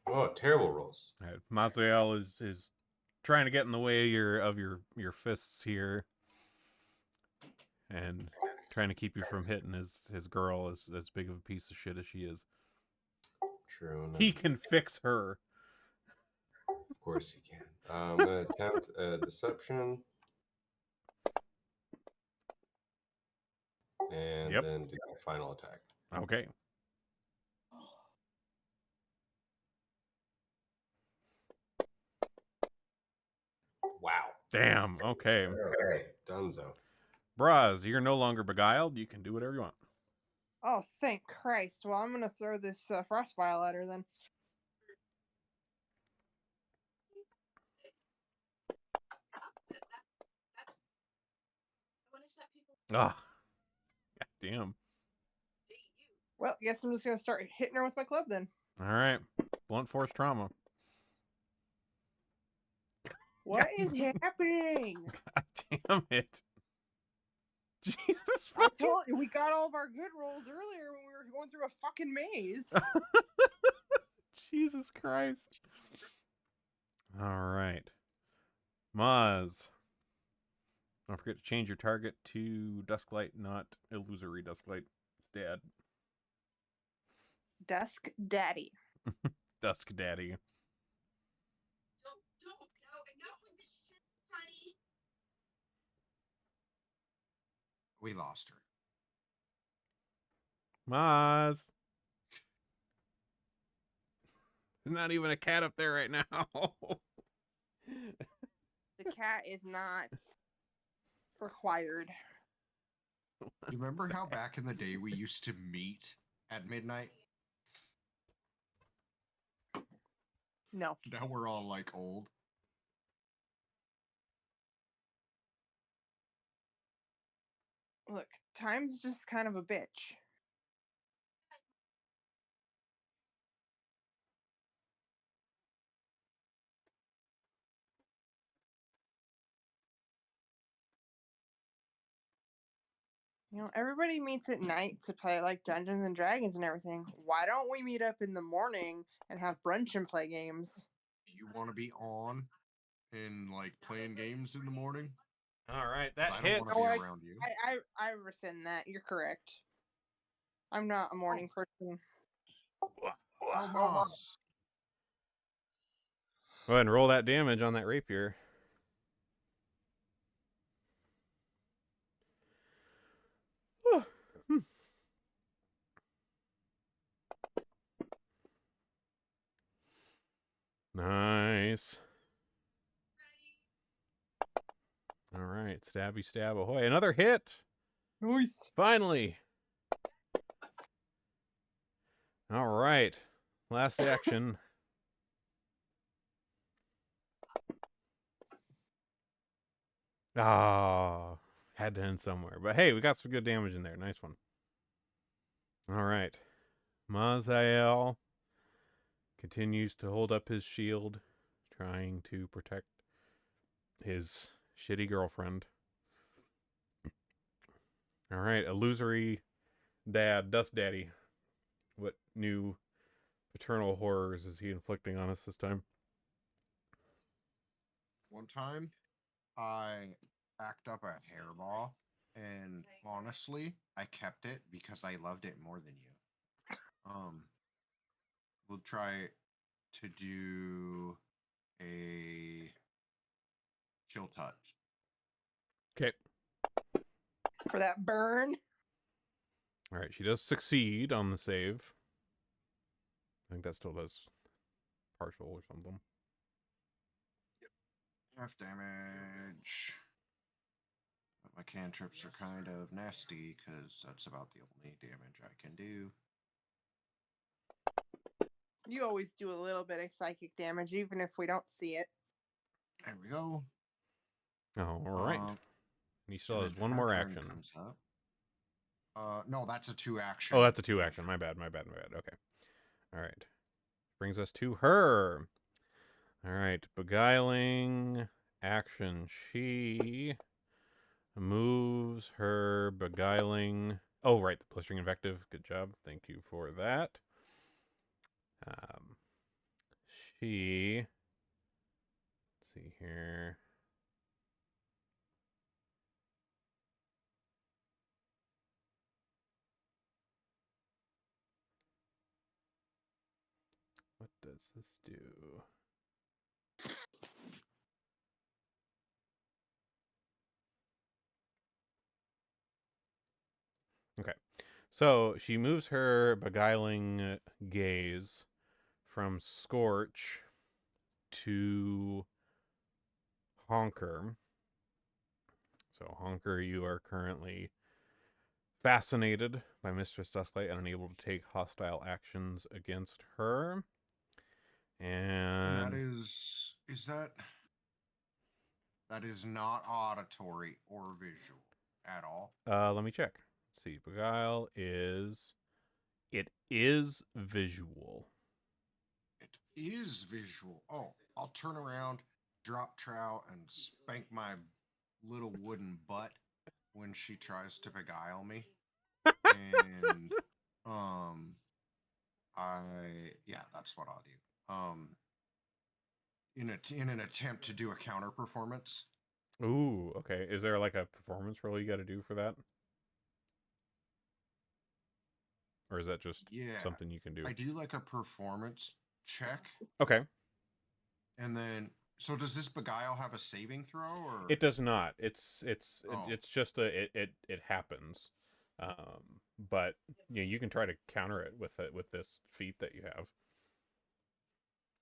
Oh, terrible rolls. All right. Maziel is trying to get in the way of your fists here, and trying to keep you from hitting his girl as big of a piece of shit as she is. True. No. He can fix her. Of course he can. I'm gonna attempt a deception, and Yep. then do my final attack. Okay. Wow. Damn. Okay. Okay, Dunzo. Braz, you're no longer beguiled. You can do whatever you want. Oh, thank Christ. Well, I'm going to throw this frost vial at her then. Ah. God damn. Well, I guess I'm just going to start hitting her with my club then. All right. Blunt force trauma. What is happening? God Damn it. Jesus I fucking. told you, we got all of our good rolls earlier when we were going through a fucking maze. Jesus Christ. All right. Maz. Don't forget to change your target to Dusklight, not illusory Dusklight. It's Dad. Dusk Daddy. Dusk Daddy. Don't. No, enough with this shit, Sonny. We lost her. Maz. There's not even a cat up there right now. The cat is not required. You remember how back in the day we used to meet at midnight? No. Now we're all like old. Look, time's just kind of a bitch. You know, everybody meets at night to play like Dungeons and Dragons and everything. Why don't we meet up in the morning and have brunch and play games? You want to be on and like playing games in the morning? All right, 'Cause that I don't hits. want to be around you. I rescind that. You're correct. I'm not a morning person. Go Maz. Go ahead and roll that damage on that rapier. Nice. All right, stabby stab ahoy. Another hit. Nice. Finally. All right. Last action. Ah, had to end somewhere. But hey, we got some good damage in there. Nice one. All right. Mazael continues to hold up his shield, trying to protect his shitty girlfriend. All right, illusory dad, Dust Daddy. What new paternal horrors is he inflicting on us this time? One time, I packed up a hairball, and honestly, I kept it because I loved it more than you. We'll try to do a chill touch. Okay. For that burn. All right, she does succeed on the save. I think that still does partial or something. Half damage. But my cantrips are kind of nasty because that's about the only damage I can do. You always do a little bit of psychic damage, even if we don't see it. There we go. All right. He still and has then one her more turn action. Comes up. No, that's a 2 action. Oh, that's a 2 action. My bad. Okay. All right. Brings us to her. All right. Beguiling action. She moves her beguiling. Oh, right. The blistering invective. Good job. Thank you for that. She. Let's see here. What does this do? Okay. So she moves her beguiling gaze from Scorch to Honker. So, Honker, you are currently fascinated by Mistress Dusklight and unable to take hostile actions against her. And that is that is not auditory or visual at all. let me check. Let's see. Beguile is. It is visual. It is visual. Oh, I'll turn around, drop trow, and spank my little wooden butt when she tries to beguile me. And that's what I'll do. In an attempt to do a counter performance. Ooh, okay. Is there like a performance roll you got to do for that? Or is that just something you can do? I do like a performance check. Okay. And then, so does this beguile have a saving throw, or it does not? It's Oh. it's just it happens. But you can try to counter it with this feat that you have.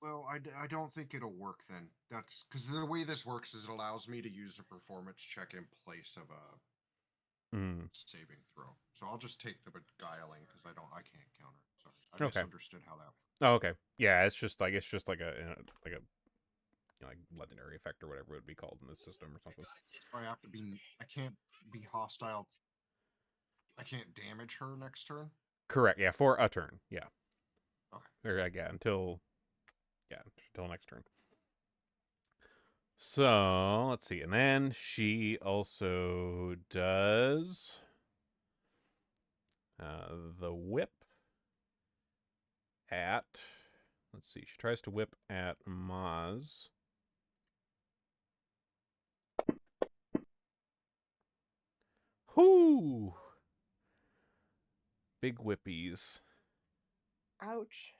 Well, I don't think it'll work then. That's because the way this works is it allows me to use a performance check in place of a saving throw. So I'll just take the beguiling because I can't counter. Sorry, I misunderstood how that works. Oh, okay. Yeah, it's just like a like legendary effect or whatever it would be called in this system or something. I can't be hostile. I can't damage her next turn. Correct. Yeah, for a turn. Yeah. Okay. Or until next turn. So let's see, and then she also does the whip at. Let's see. She tries to whip at Maz. Whoo! Big whippies. Ouch.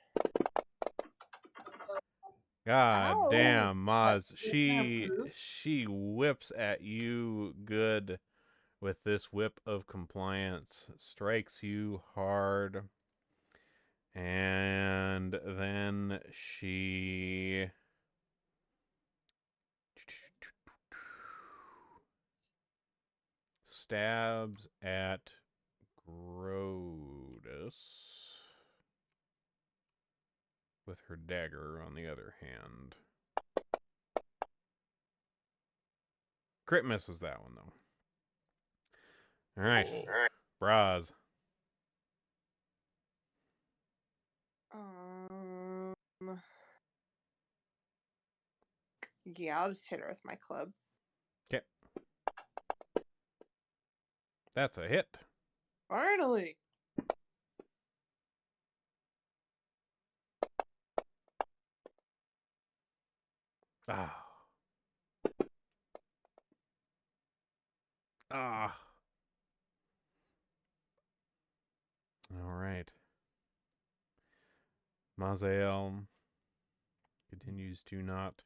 God Ow. damn, Maz. That's She whips at you good with this whip of compliance. Strikes you hard. And then she stabs at Grodus with her dagger on the other hand. Crit misses that one, though. All right. Braz. Yeah, I'll just hit her with my club. Okay. That's a hit. Finally. Ah. Ah. All right. Mazael continues to not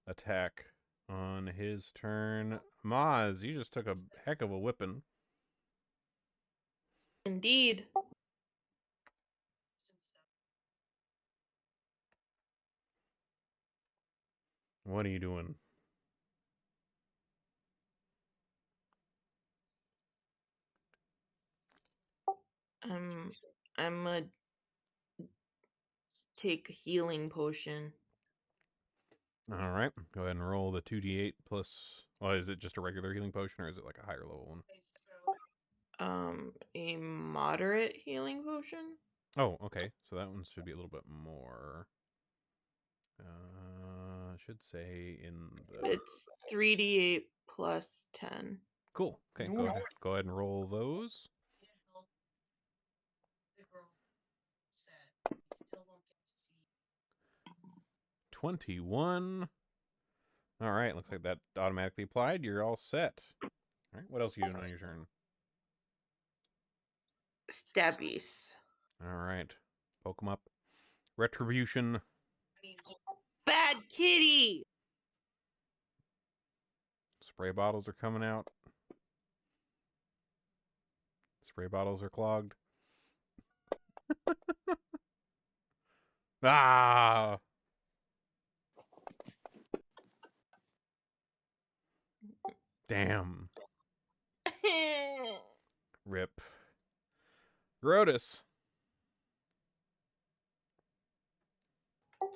attack on his turn. Maz, you just took a heck of a whipping. Indeed. What are you doing? I'm gonna take a healing potion. All right. Go ahead and roll the 2d8 plus. Well, is it just a regular healing potion or is it like a higher level one? A moderate healing potion. Oh, okay. So that one should be a little bit more. Should say in the. It's 3d8 plus 10. Cool. Okay. Go ahead and roll those. 21. All right. Looks like that automatically applied. You're all set. All right. What else are you doing on your turn? Stabbies. All right. Poke 'em up. Retribution. Bad kitty. Spray bottles are coming out. Spray bottles are clogged. Ah! Damn. Rip. Grodus.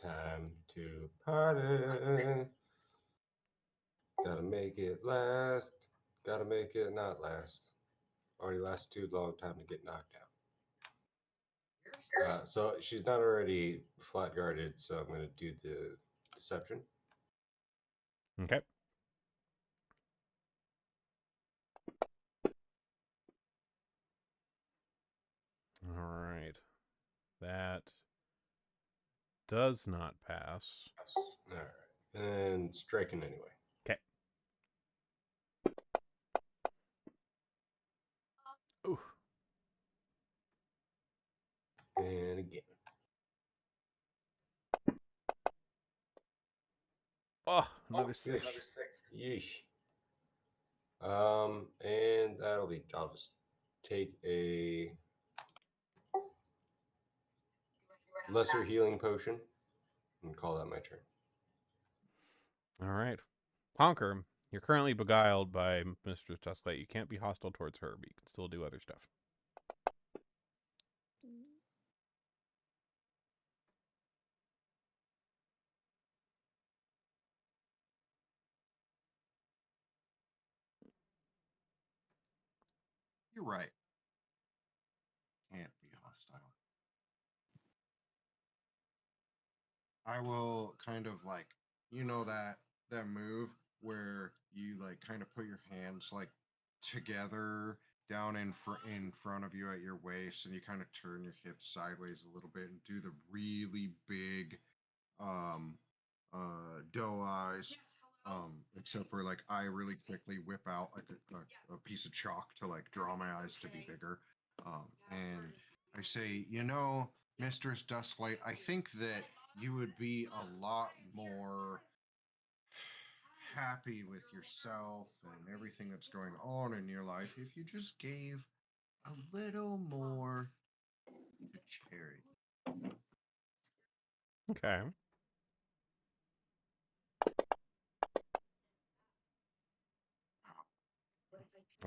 Time to party. Gotta make it last. Gotta make it not last. Already lasted too long time to get knocked out. So she's not already flat guarded, so I'm going to do the deception. Okay. All right. That does not pass. All right. And striking anyway. Okay. Ooh. And again. Oh, another 6. Another 6. Yeesh. And that'll be. I'll just take a lesser healing potion and call that my turn. All right. Honker, you're currently beguiled by Mistress Dusklight. You can't be hostile towards her, but you can still do other stuff. You're right. Can't be hostile. I will kind of like, you know, that move where you like kind of put your hands like together down in front of you at your waist, and you kind of turn your hips sideways a little bit and do the really big um doe eyes. Except for like I really quickly whip out like a piece of chalk to like draw my eyes to be bigger. And I say, you know, Mistress Dusklight, I think that you would be a lot more happy with yourself and everything that's going on in your life if you just gave a little more to charity. Okay.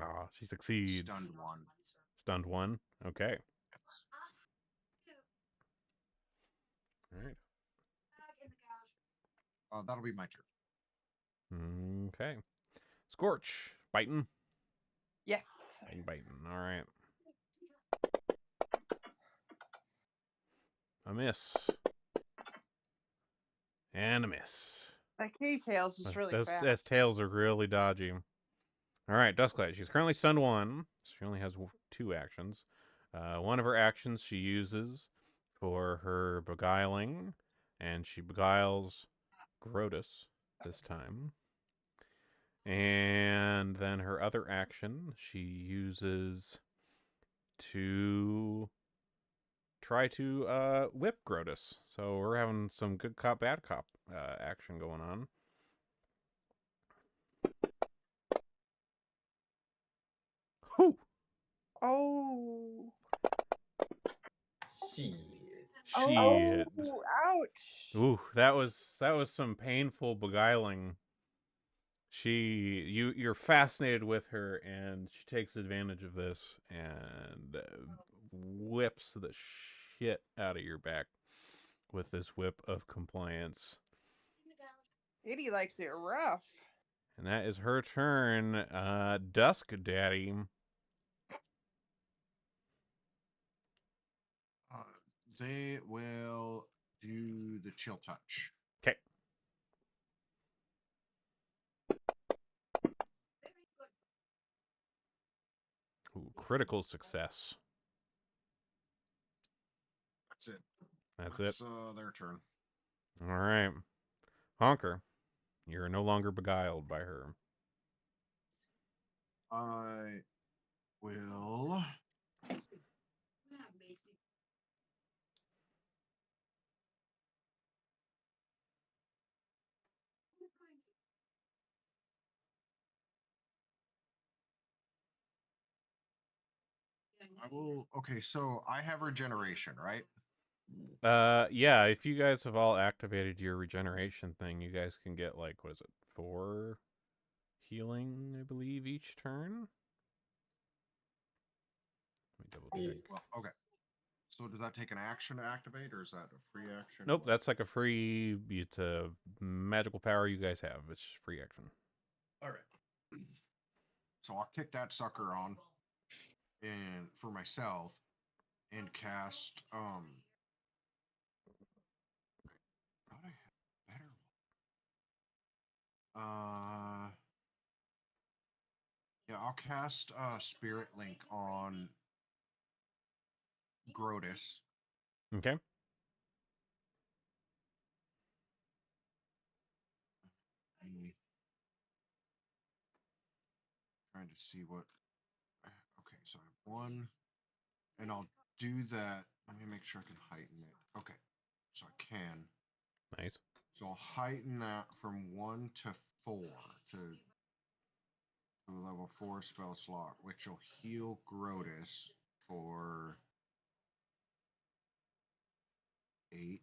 Ah, she succeeds. Stunned one. Stunned 1. Okay. All right. That'll be my turn. Okay. Scorch. Biting. Yes. Biting. All right. A miss. And a miss. That kitty tails is really Those fast. tails are really dodgy. All right, Dusklight. She's currently stunned 1. So she only has 2 actions. One of her actions she uses for her beguiling, and she beguiles Grotus this time. And then her other action she uses to try to whip Grotus. So we're having some good cop, bad cop action going on. Whew! Oh. Shit. Shit. Oh, ouch. Ooh, that was some painful beguiling. You're fascinated with her, and she takes advantage of this and whips the shit out of your back with this whip of compliance. Kitty likes it rough. And that is her turn. Dusk Daddy. They will do the chill touch. Okay. Ooh, critical success. That's it. That's That's it. their turn. All right. Honker, you're no longer beguiled by her. I will. I will. Okay, so I have regeneration, right? Yeah, if you guys have all activated your regeneration thing, you guys can get like, what is it, 4 healing, I believe, each turn? Let me double check. Well, okay. So does that take an action to activate, or is that a free action? Nope, that's like a free, it's a magical power you guys have. It's free action. All right. So I'll kick that sucker on, and for myself, and cast thought I had better one. Yeah, I'll cast Spirit Link on Grotus. Okay. Trying to see what. Okay, so I have one, and I'll do that. Let me make sure I can heighten it. Okay, so I can. Nice. So I'll heighten that from 1 to 4 to a level 4 spell slot, which will heal Grotus for 8.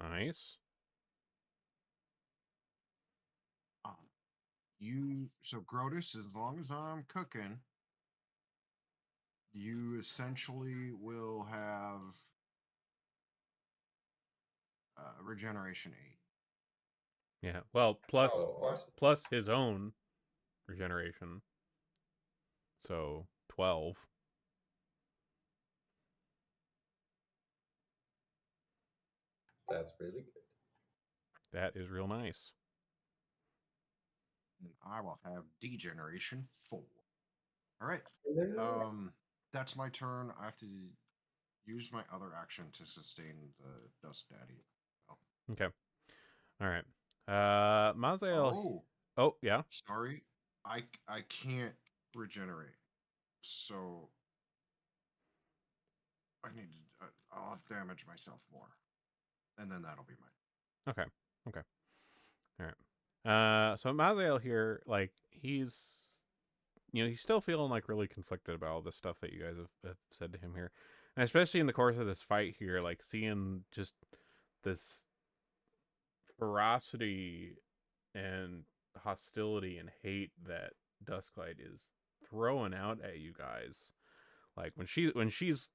Nice. So Grotus, as long as I'm cooking, you essentially will have regeneration 8. Yeah. Well, plus Oh, awesome. plus his own regeneration. So 12. That's really good. That is real nice. And I will have degeneration 4. All right. That's my turn. I have to use my other action to sustain the Dust Daddy. Okay. All right. Mazael. Oh, yeah. Sorry. I can't regenerate. So I need to I'll damage myself more. And then that'll be mine. Okay. Okay. All right. So Mazael here, like, he's still feeling like really conflicted about all the stuff that you guys have said to him here. And especially in the course of this fight here, like seeing just this ferocity and hostility and hate that Dusklight is throwing out at you guys. Like when she's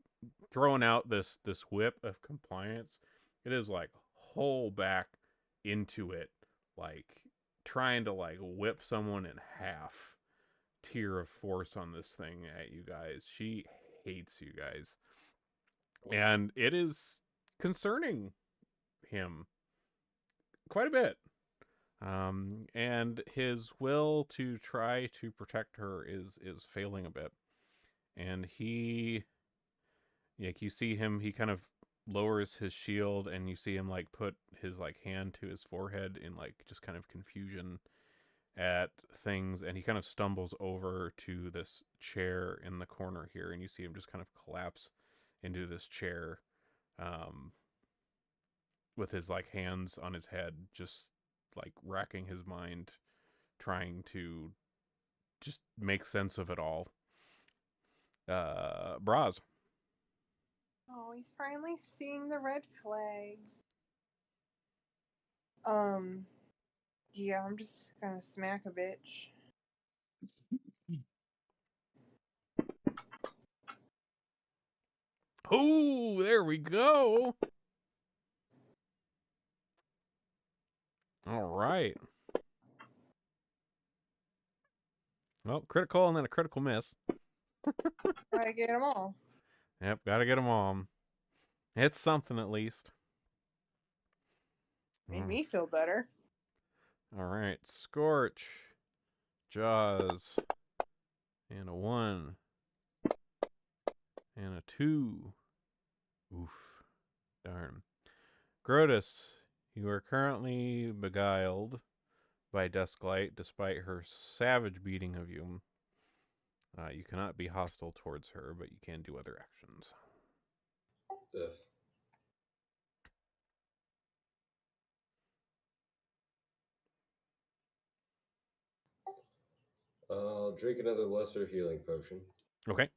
throwing out this whip of compliance, it is like whole back into it, like trying to like whip someone in half. Tier of force on this thing at you guys. She hates you guys. And it is concerning him quite a bit. And his will to try to protect her is failing a bit. And he, like, you see him, he kind of lowers his shield, and you see him like put his like hand to his forehead in like just kind of confusion at things, and he kind of stumbles over to this chair in the corner here, and you see him just kind of collapse into this chair, with his like hands on his head, just like racking his mind, trying to just make sense of it all. Braz. Oh, he's finally seeing the red flags. Yeah, I'm just gonna smack a bitch. Oh, there we go. All right. Well, critical and then a critical miss. Gotta get them all. Yep, gotta get them all. It's something at least. Made me feel better. All right, Scorch, Jaws, and a 1, and a 2. Oof, darn. Grotus, you are currently beguiled by Dusklight despite her savage beating of you. You cannot be hostile towards her, but you can do other actions. Ugh. I'll drink another lesser healing potion. Okay.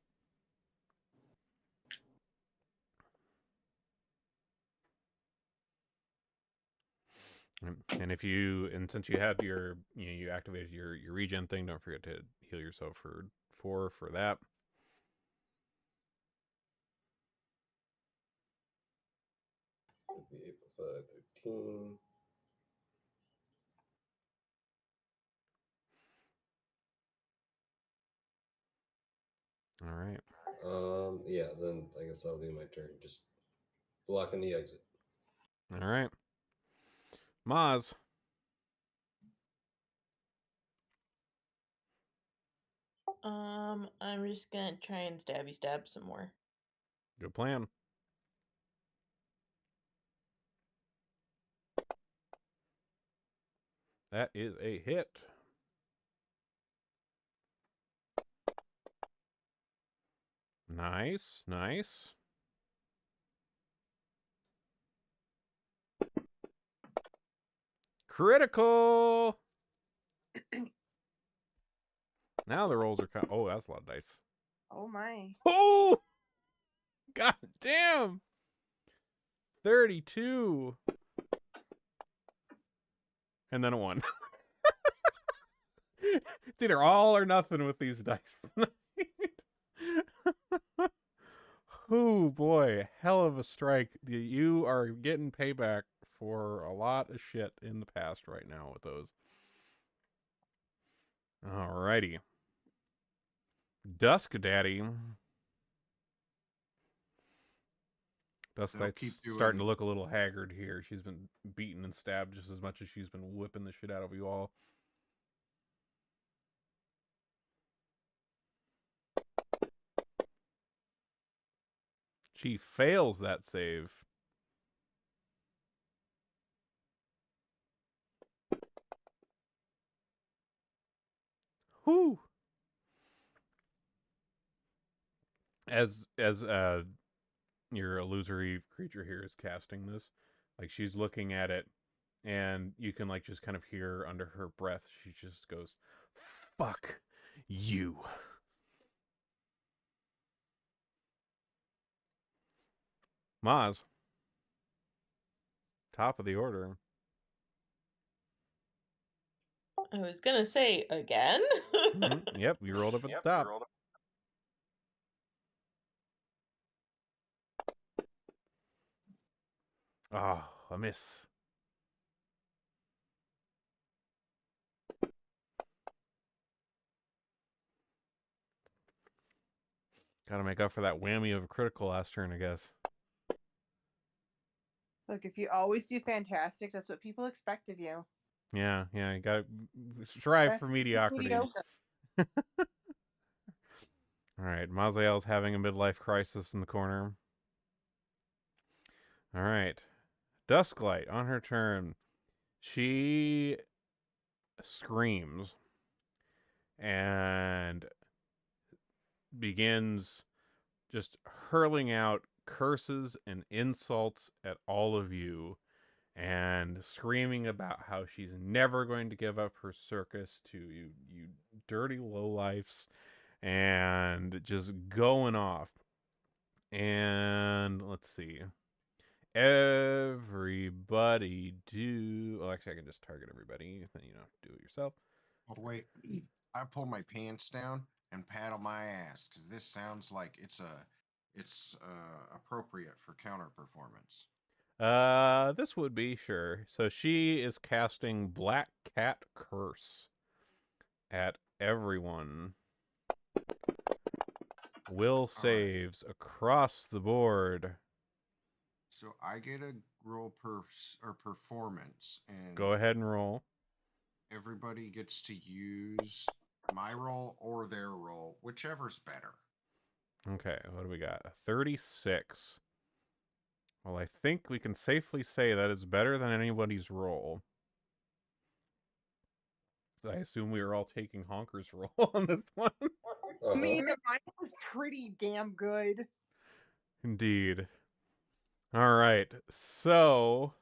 And if you, and since you had your, you activated your regen thing, don't forget to heal yourself for 4 for that. The 8 plus 5, 13. All right. Yeah, then I guess that'll be my turn. Just blocking the exit. All right. Maz. I'm just gonna try and stab some more. Good plan. That is a hit. Nice, nice. Critical! Now the rolls are kind of... Oh, that's a lot of dice. Oh my. Oh! God damn! 32. And then a 1. It's either all or nothing with these dice tonight. Oh boy, hell of a strike. You are getting payback for a lot of shit in the past right now with those. Alrighty. Dusk Daddy. They'll Dusklight's keep starting to doing- look a little haggard here. She's been beaten and stabbed just as much as she's been whipping the shit out of you all. She fails that save. Whew. As your illusory creature here is casting this, like she's looking at it, and you can like just kind of hear under her breath, she just goes, "Fuck you." Maz, top of the order. I was gonna say again. Yep, you rolled up at the top. Oh, a miss. Gotta make up for that whammy of a critical last turn, I guess. Look, if you always do fantastic, that's what people expect of you. Yeah, you gotta strive Rest for is mediocrity. mediocre. Alright, Maziel's having a midlife crisis in the corner. Alright. Dusklight, on her turn. She screams and begins just hurling out curses and insults at all of you and screaming about how she's never going to give up her circus to you dirty lowlifes, and just going off. And let's see. Everybody do... Well, actually, I can just target everybody. Then you don't have to do it yourself. Oh, wait. I pull my pants down and paddle my ass because this sounds like it's appropriate for counter performance. This would be, sure. So she is casting Black Cat Curse at everyone. Will saves across the board. So I get a roll per performance, and Go ahead and roll. everybody gets to use my roll or their roll, whichever's better. Okay, what do we got? A 36. Well, I think we can safely say that is better than anybody's roll. I assume we are all taking Honker's roll on this one. I mean, mine was pretty damn good. Indeed. All right. So,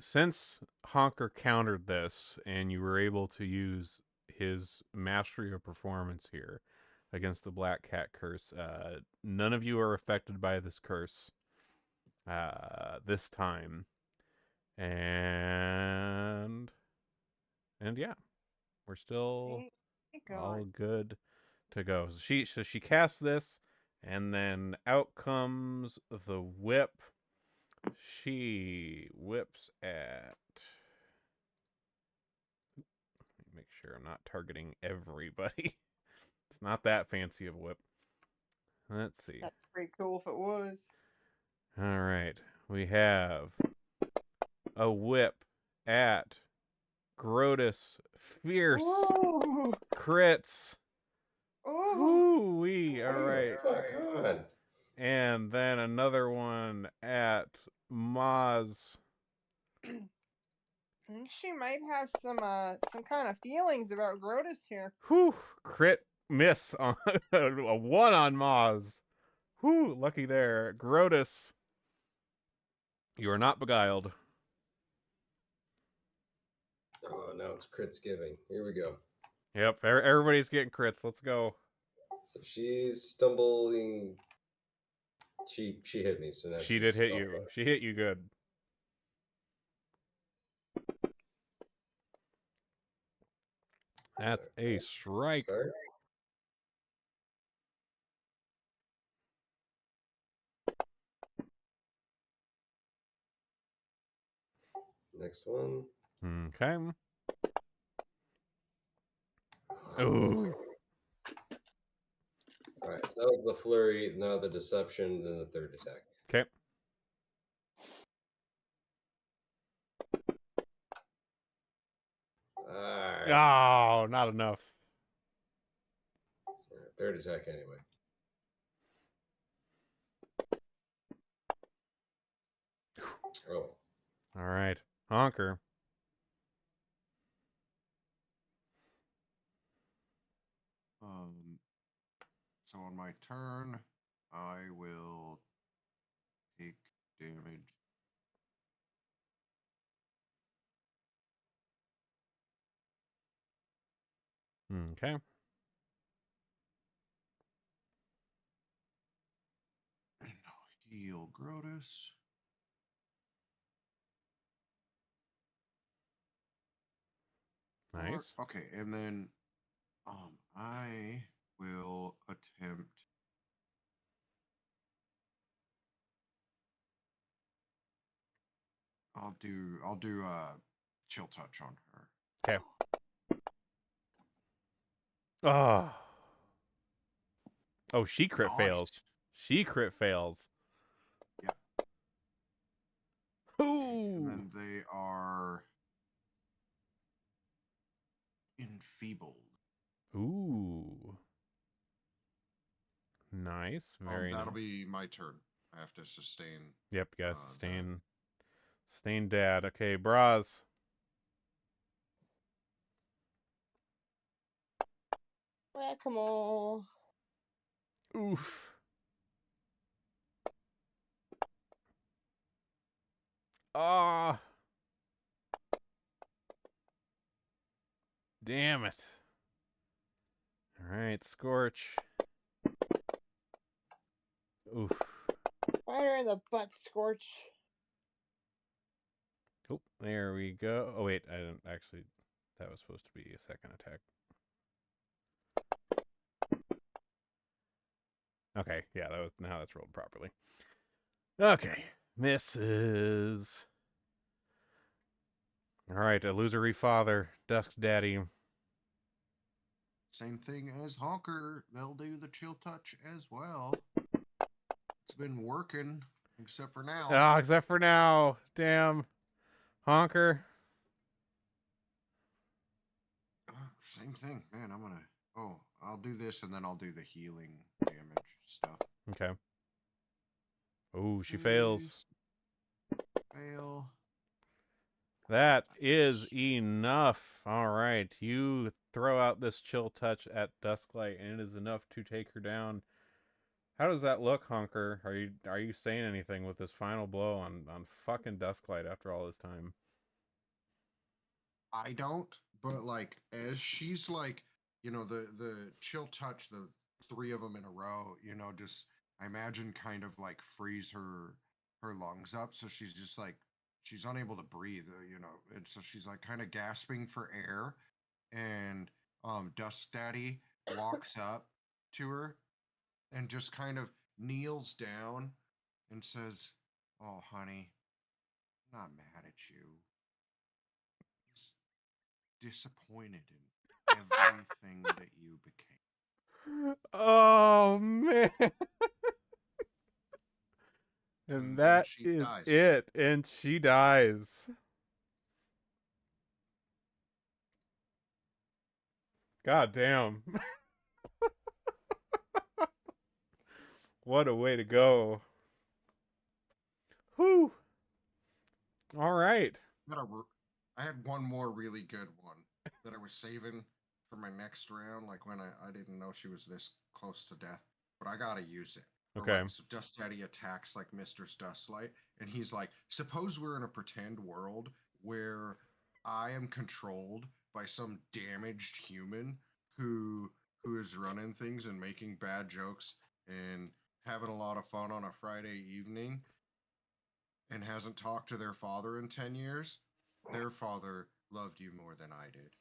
since Honker countered this and you were able to use his mastery of performance here against the Black Cat Curse, none of you are affected by this curse this time. And yeah, we're still all good to go. So she casts this, and then out comes the whip. She whips at... Let me make sure I'm not targeting everybody. It's not that fancy of a whip. Let's see. That's pretty cool if it was. All right. We have a whip at Grotus. Fierce. Ooh. Crits. Ooh. Hoo-wee. All Come right. the fuck on. And then another one at Maz. I think she might have some kind of feelings about Grotus here. Whew. Crit miss on a 1 on Maz. Whew. Lucky there. Grotus. You are not beguiled. Oh, now it's crits giving. Here we go. Yep. Everybody's getting crits. Let's go. So she's stumbling. She hit me, so now She she's did hit you. She hit you good. That's a strike. Start. Next one. Okay. Ooh. All right, so that was the flurry, now the deception, then the third attack. Okay. All right. Oh, not enough. Third attack anyway. Oh. All right. Honker. So on my turn, I will take damage. Okay. And I'll heal Grotus. Nice. Okay, and then I will attempt I'll do chill touch on her. Okay. Oh. Oh, she crit fails. Nice. She crit fails. Yeah. Ooh. And then they are enfeebled. Ooh. Nice. Very That'll nice. be my turn. I have to sustain. Yep, you gotta sustain. Sustain dad. Okay, bras. Whack-a-mole. Oof. Ah. Damn it. All right, Scorch. Oof. Right her in the butt, Scorch. Oh, there we go. Oh wait, I didn't actually. That was supposed to be a second attack. Okay, yeah, that was now that's rolled properly. Okay, misses. All right, illusory father, Dusk Daddy. Same thing as Honker. They'll do the chill touch as well. It's been working, except for now. Ah, except for now. Damn, Honker. Same thing, man. I'll do this and then I'll do the healing damage stuff. Okay. Oh, she fails. Fail. That is enough. All right, you throw out this chill touch at Dusklight, and it is enough to take her down. How does that look, Honker? Are you saying anything with this final blow on fucking Dusklight after all this time? I don't, but like as she's like, the chill touch, the three of them in a row, just I imagine kind of like freeze her lungs up, so she's just like she's unable to breathe, and so she's like kind of gasping for air, and Dusk Daddy walks up to her and just kind of kneels down and says, "Oh, honey, I'm not mad at you. Just disappointed in everything that you became." Oh man. And And then that she is dies. it. And she dies. God damn. What a way to go. Whew. All right. I had one more really good one that I was saving for my next round, like when I didn't know she was this close to death, but I gotta use it. Okay. Alright, so Dust Daddy attacks like Mr. Dustlight, and he's like, suppose we're in a pretend world where I am controlled by some damaged human who is running things and making bad jokes and having a lot of fun on a Friday evening and hasn't talked to their father in 10 years. Their father loved you more than I did.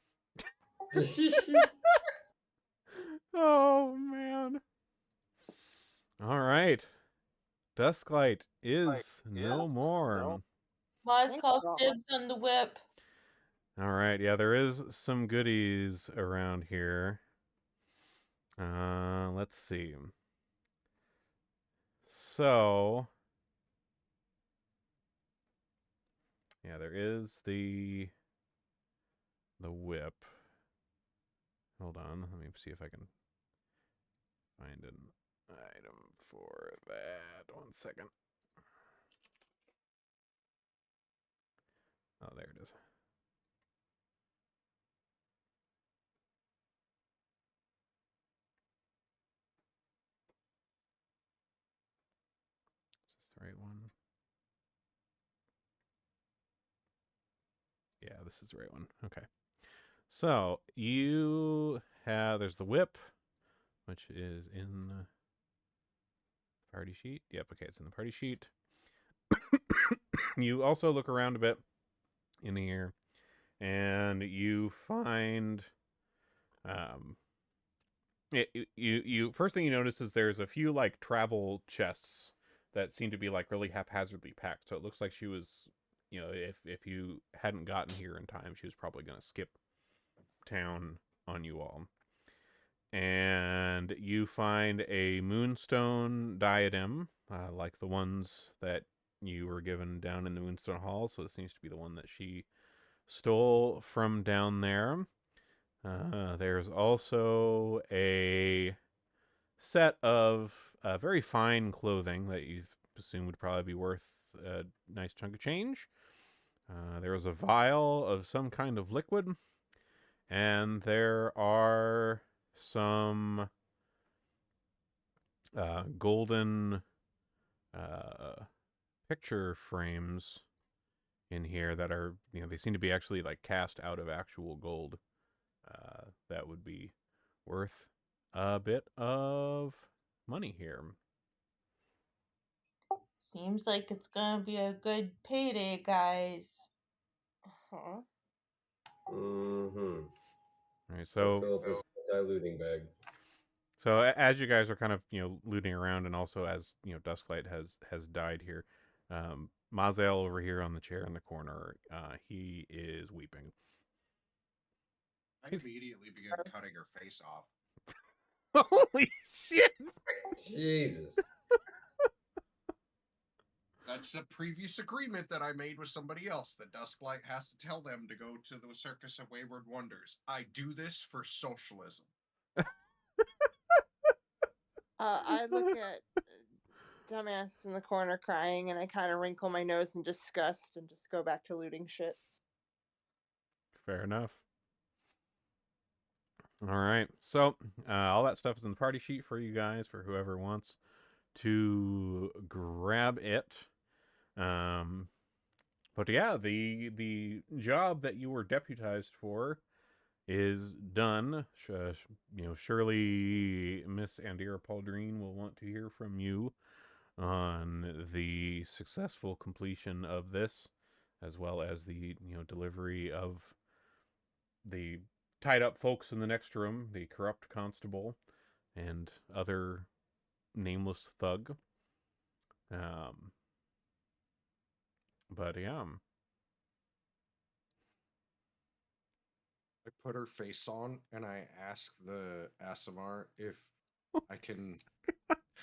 Oh, man. All right. Dusklight is no more. Maz Thank calls God. dibs on the whip. All right. Yeah, there is some goodies around here. Let's see. So, yeah, there is the whip. Hold on. Let me see if I can find an item for that. 1 second. Oh, there it is. Is this the right one? Yeah, this is the right one. Okay. So, there's the whip, which is in the party sheet. Yep, okay, it's in the party sheet. You also look around a bit in here, and you find, you first thing you notice is there's a few like travel chests that seem to be like really haphazardly packed. So it looks like she was, if you hadn't gotten here in time, she was probably going to skip town on you all. And you find a moonstone diadem, like the ones that you were given down in the Moonstone Hall. So it seems to be the one that she stole from down there. There's also a set of very fine clothing that you assume would probably be worth a nice chunk of change. There is a vial of some kind of liquid, and there are some golden picture frames in here that are, they seem to be actually like cast out of actual gold. That would be worth a bit of money here. Seems like it's gonna be a good payday, guys. Huh? Mm-hmm. All right, I'll so fill up this diluting bag. as you guys are kind of looting around, and also as Dusklight has died here, Mazel over here on the chair in the corner, he is weeping. I immediately began cutting her face off. Holy shit! Jesus. That's a previous agreement that I made with somebody else. That Dusklight has to tell them to go to the Circus of Wayward Wonders. I do this for socialism. I look at dumbass in the corner crying, and I kind of wrinkle my nose in disgust and just go back to looting shit. Fair enough. All right, so all that stuff is in the party sheet for you guys, for whoever wants to grab it. But yeah, the job that you were deputized for is done. Surely Miss Andira Pauldreen will want to hear from you on the successful completion of this, as well as the delivery of the tied up folks in the next room, the corrupt constable, and other nameless thug. But yeah. I put her face on and I ask the Asimar if I can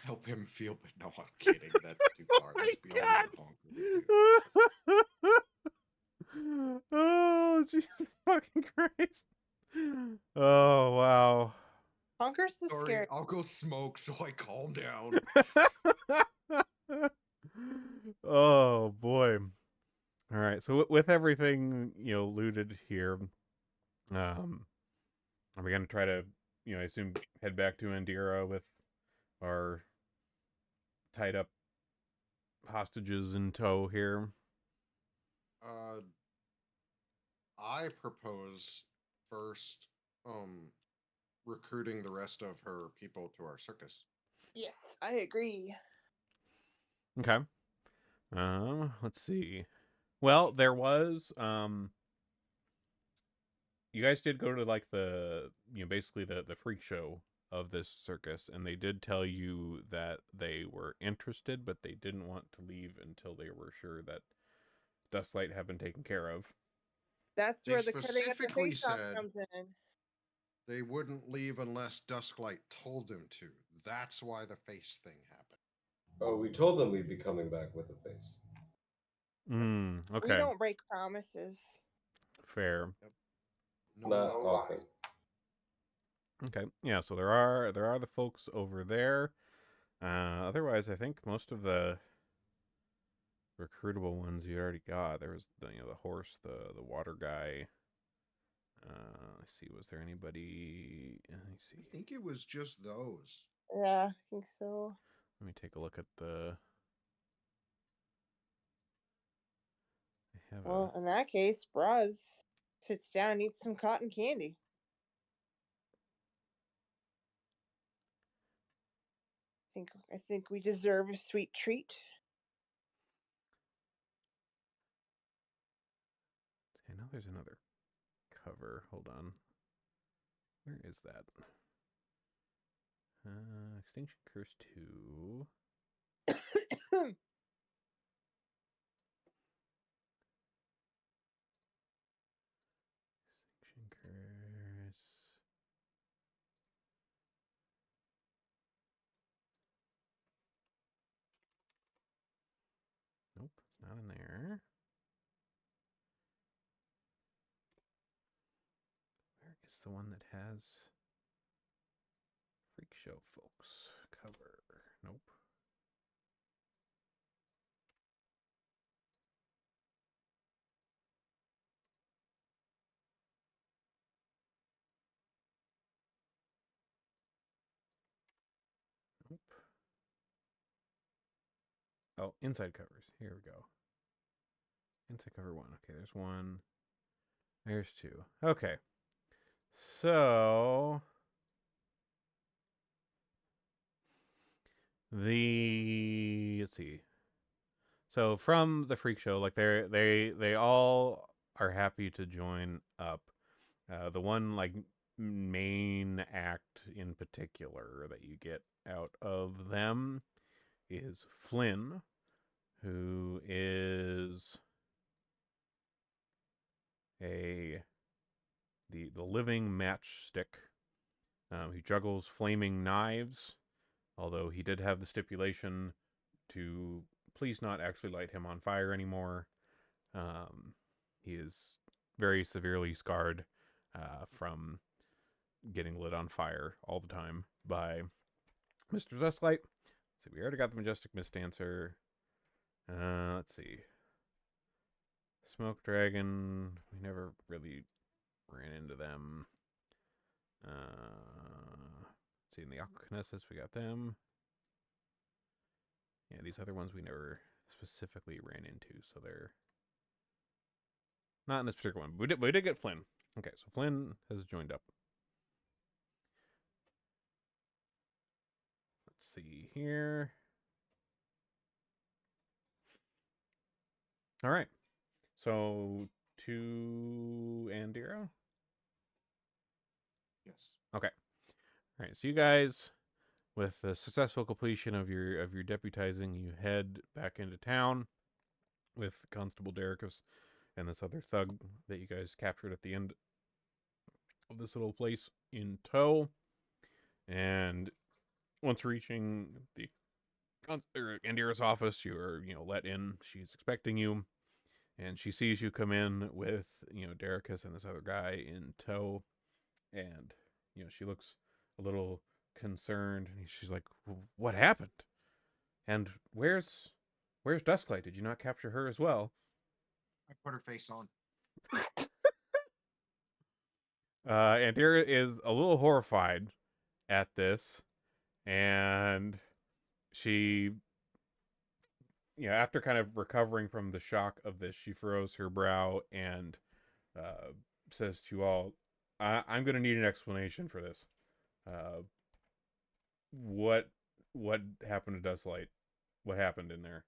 help him feel. But no, I'm kidding. That's too far. That's beyond what Honker would do. Oh, Jesus fucking Christ. Oh, wow. I'll go smoke so I calm down. Oh boy. All right. So with everything looted here, are we gonna try to I assume head back to Indira with our tied up hostages in tow here? I propose first recruiting the rest of her people to our circus. Yes, I agree. Okay. Let's see. Well, there was you guys did go to like the basically the freak show of this circus, and they did tell you that they were interested, but they didn't want to leave until they were sure that Dustlight had been taken care of. That's They where the cutting up the specifically face off said comes in. they wouldn't leave unless Dusklight told them to. That's why the face thing happened. Oh, we told them we'd be coming back with a face. We Okay. don't break promises. Fair. No Not lie. often. Okay. Yeah, so there are the folks over there. Otherwise, I think most of the recruitable ones you already got. There was the horse, the water guy. Let's see, was there anybody? Let me see. I think it was just those. Yeah, I think so. Let me take a look at the. I have Well, in that case, Braz sits down and eats some cotton candy. I think we deserve a sweet treat. I know there's another cover. Hold on. Where is that? Extinction Curse 2. Extinction Curse. Nope, it's not in there. Where is the one that has Freak Show folks cover? Nope. Nope. Oh, inside covers. Here we go. Inside cover 1. Okay, there's 1. There's 2. Okay. So let's see. So from the freak show, like they all are happy to join up. The one like main act in particular that you get out of them is Flynn, who is the living matchstick. He juggles flaming knives, although he did have the stipulation to please not actually light him on fire anymore. He is very severely scarred from getting lit on fire all the time by Mr. Dustlight. So we already got the Majestic Mist Dancer. Let's see. Smoke Dragon. We never really ran into them. Let's see, in the Aquakinesis, we got them. Yeah, these other ones we never specifically ran into, so they're not in this particular one. But we did get Flynn. Okay, so Flynn has joined up. Let's see here. All right. So to Andira. Yes. Okay. All right. So you guys, with the successful completion of your deputizing, you head back into town with Constable Derricus and this other thug that you guys captured at the end of this little place in tow. And once reaching the Andira's office, you are let in. She's expecting you, and she sees you come in with Derricus and this other guy in tow, and she looks a little concerned. And she's like, "What happened? And where's Dusklight? Did you not capture her as well?" I put her face on. Andira is a little horrified at this, and she, after kind of recovering from the shock of this, she furrows her brow and says to you all, I'm going to need an explanation for this. What happened to Dustlight? What happened in there?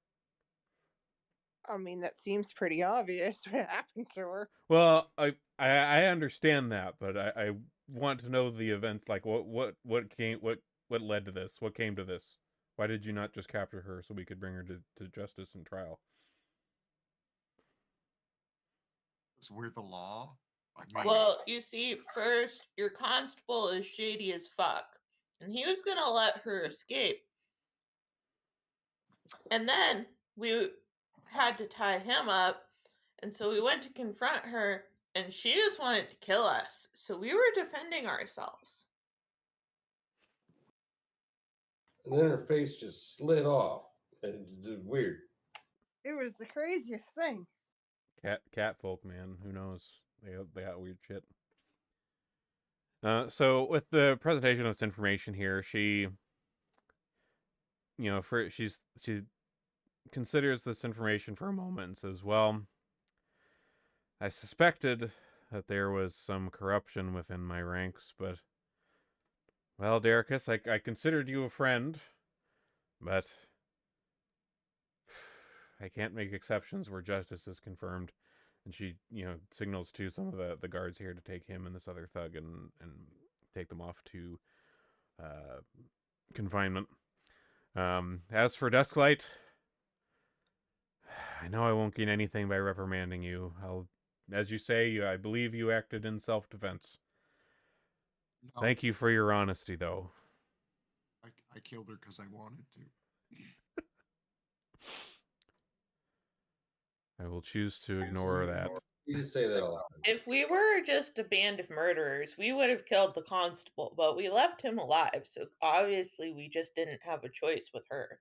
I mean, that seems pretty obvious what happened to her. Well, I understand that, but I want to know the events. Like what led to this? What came to this? Why did you not just capture her so we could bring her to justice and trial? It's we're the law. I mean, Well, you see, first, your constable is shady as fuck, and he was gonna let her escape. And then we had to tie him up, and so we went to confront her, and she just wanted to kill us. So we were defending ourselves. And then her face just slid off. It's weird. It was the craziest thing. Cat folk, man. Who knows? They got weird shit. So with the presentation of this information here, she, she considers this information for a moment and says, "Well, I suspected that there was some corruption within my ranks, but well, Derricus, I considered you a friend, but I can't make exceptions where justice is confirmed." And she, signals to some of the guards here to take him and this other thug and take them off to confinement. As for Dusklight, I know I won't gain anything by reprimanding you. As you say, I believe you acted in self-defense. no, Thank you for your honesty, though. I killed her because I wanted to. I will choose to ignore that. You just say that all the time. If we were just a band of murderers, we would have killed the constable, but we left him alive, so obviously we just didn't have a choice with her.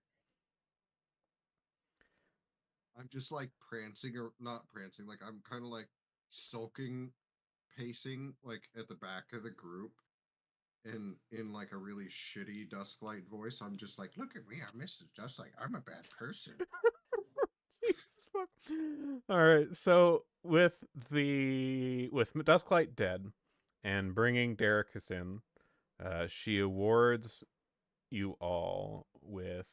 I'm just like prancing or not prancing. Like I'm kind of like sulking, pacing like at the back of the group, and in like a really shitty Dusklight voice. I'm just like, look at me, I'm Mrs. Dusklight. I'm a bad person. All right, so with Dusklight dead and bringing Derricus in, she awards you all with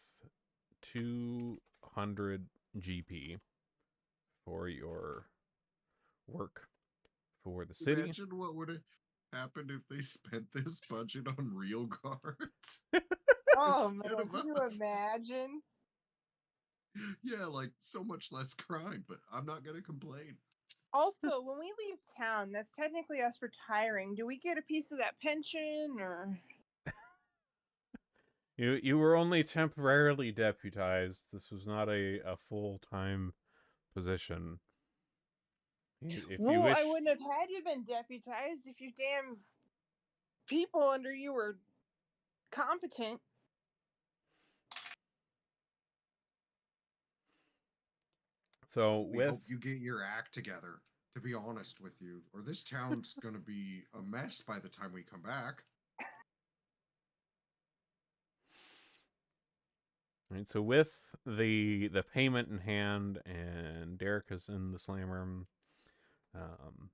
200 GP for your work for the city. Imagine what would have happened if they spent this budget on real guards. Oh Instead man, of can you us. imagine? Yeah, like so much less crime, but I'm not gonna complain. Also, when we leave town, that's technically us retiring. Do we get a piece of that pension or? You were only temporarily deputized. This was not a full-time position. If you Well, wish, I wouldn't have had you been deputized if you damn people under you were competent. so We with hope you get your act together, to be honest with you, or this town's gonna be a mess by the time we come back. right, so with the payment in hand and Derek is in the slam room,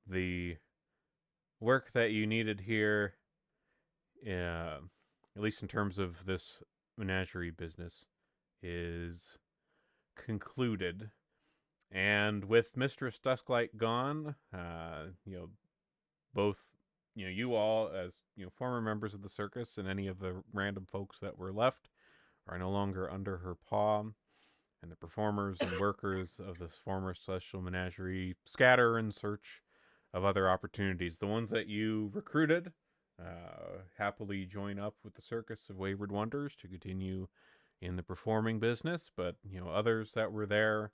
the work that you needed here, at least in terms of this menagerie business, is concluded. And with Mistress Dusklight gone, both you all as former members of the circus and any of the random folks that were left are no longer under her paw, and the performers and workers of this former celestial menagerie scatter in search of other opportunities. The ones that you recruited happily join up with the Circus of Wayward Wonders to continue in the performing business, but others that were there,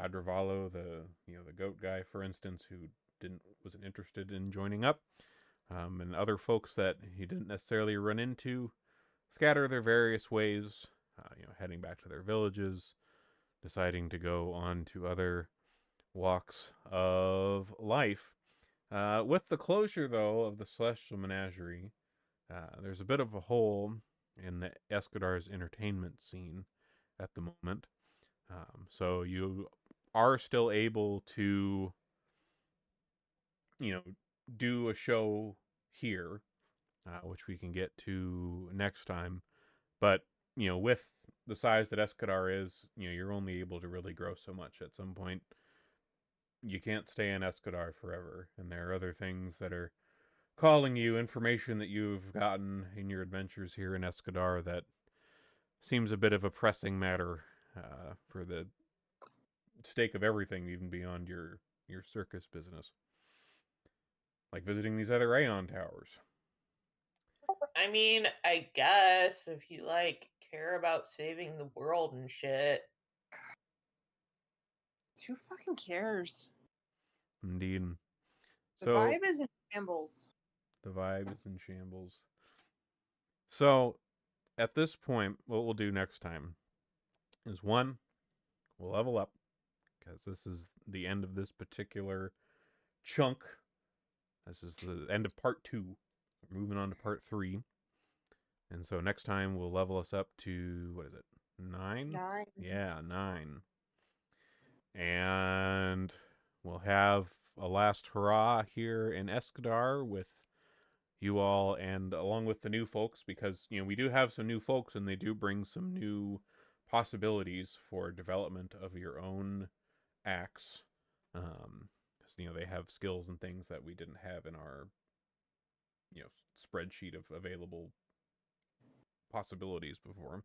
Adravalo, the goat guy, for instance, who wasn't interested in joining up, and other folks that he didn't necessarily run into scatter their various ways, heading back to their villages, deciding to go on to other walks of life. With the closure, though, of the Celestial Menagerie, there's a bit of a hole in the Escadar's entertainment scene at the moment. So you are still able to, do a show here, which we can get to next time. But, with the size that Escadar is, you're only able to really grow so much. At some point, you can't stay in Escadar forever, and there are other things that are calling you, information that you've gotten in your adventures here in Escadar that seems a bit of a pressing matter for the stake of everything, even beyond your circus business. Like visiting these other Aeon towers. I mean, I guess if you care about saving the world and shit. Who fucking cares? Indeed. The So vibe is in shambles. the vibe is in shambles. So at this point, what we'll do next time is one, we'll level up, because this is the end of this particular chunk. This is the end of part 2. We're moving on to part 3. And so next time we'll level us up to, what is it, 9? 9. Yeah, 9. And we'll have a last hurrah here in Escadar with you all, and along with the new folks, because, we do have some new folks, and they do bring some new possibilities for development of your own acts. Because, they have skills and things that we didn't have in our, spreadsheet of available possibilities before.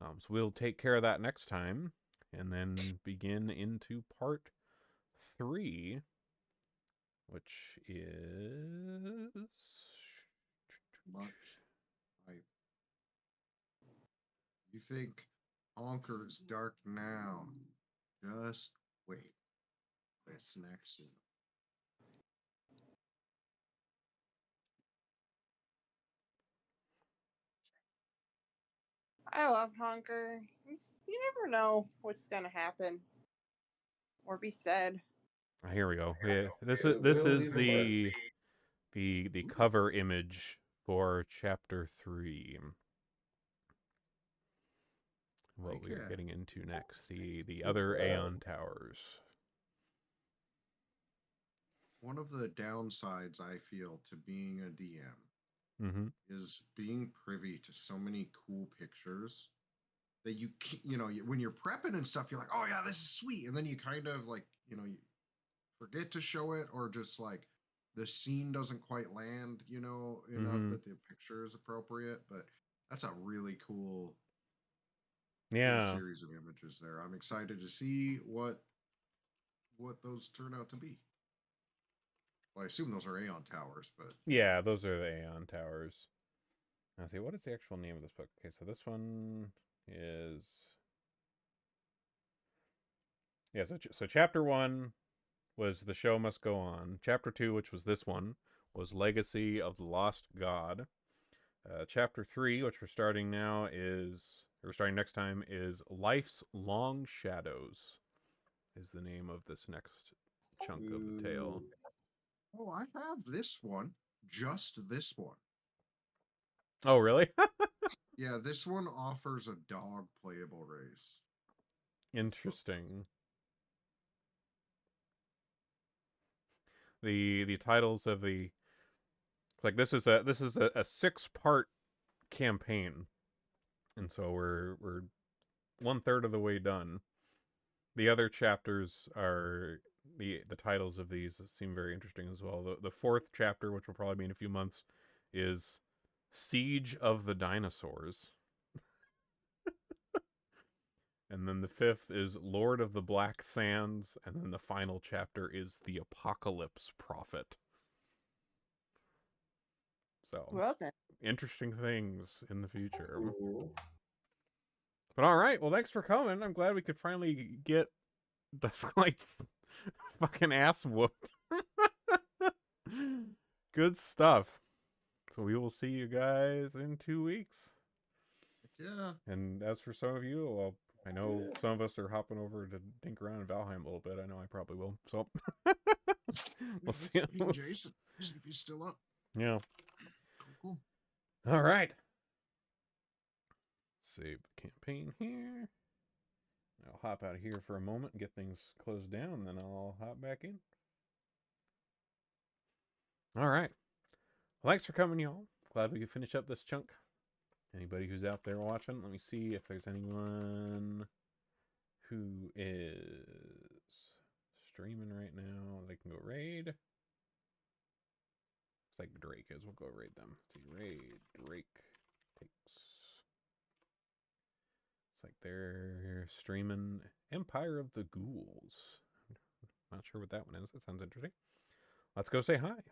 So we'll take care of that next time, and then begin into part 3, which is Much hype. You think Honker's dark now? Just wait. It's next. I love Honker. You never know what's gonna happen or be said. here we go. Yeah, this It is will leave a mark. the cover image for chapter 3. What we're getting into next, the other Aeon towers. One of the downsides I feel to being a DM Mm-hmm. is being privy to so many cool pictures that when you're prepping and stuff, you're like, oh yeah, this is sweet, and then you kind of you forget to show it, or just the scene doesn't quite land, enough that the picture is appropriate. But that's a really cool series of images there. I'm excited to see what those turn out to be. Well, I assume those are Aeon towers, but yeah, those are the Aeon towers. Now, see, what is the actual name of this book? Okay, so this one is so chapter 1 was The Show Must Go On. Chapter 2, which was this one, was Legacy of the Lost God. Chapter 3, which we're starting next time, is Life's Long Shadows, is the name of this next chunk of the tale. Oh, I have this one. Just this one. Oh, really? Yeah, this one offers a dog playable race. Interesting. The titles of the this is a 6-part campaign, and so we're 1/3 of the way done. The other chapters are the titles of these seem very interesting as well. The 4th chapter, which will probably be in a few months, is Siege of the Dinosaurs. And then the 5th is Lord of the Black Sands, and then the final chapter is The Apocalypse Prophet. So, Well then. interesting things in the future. But all right, well, thanks for coming. I'm glad we could finally get Dusklight's fucking ass whooped. Good stuff. So we will see you guys in 2 weeks. yeah. And as for some of you, well, I know some of us are hopping over to dink around in Valheim a little bit. I know I probably will. So we'll Let's see. ping Jason. See if he's still up. Yeah. Cool. All right. Save the campaign here. I'll hop out of here for a moment and get things closed down, then I'll hop back in. All right. Well, thanks for coming, y'all. Glad we could finish up this chunk. Anybody who's out there watching, let me see if there's anyone who is streaming right now. They can go raid. Looks like Drake is. We'll go raid them. Let's see, raid Drake takes. It's like they're streaming Empire of the Ghouls. Not sure what that one is. That sounds interesting. Let's go say hi.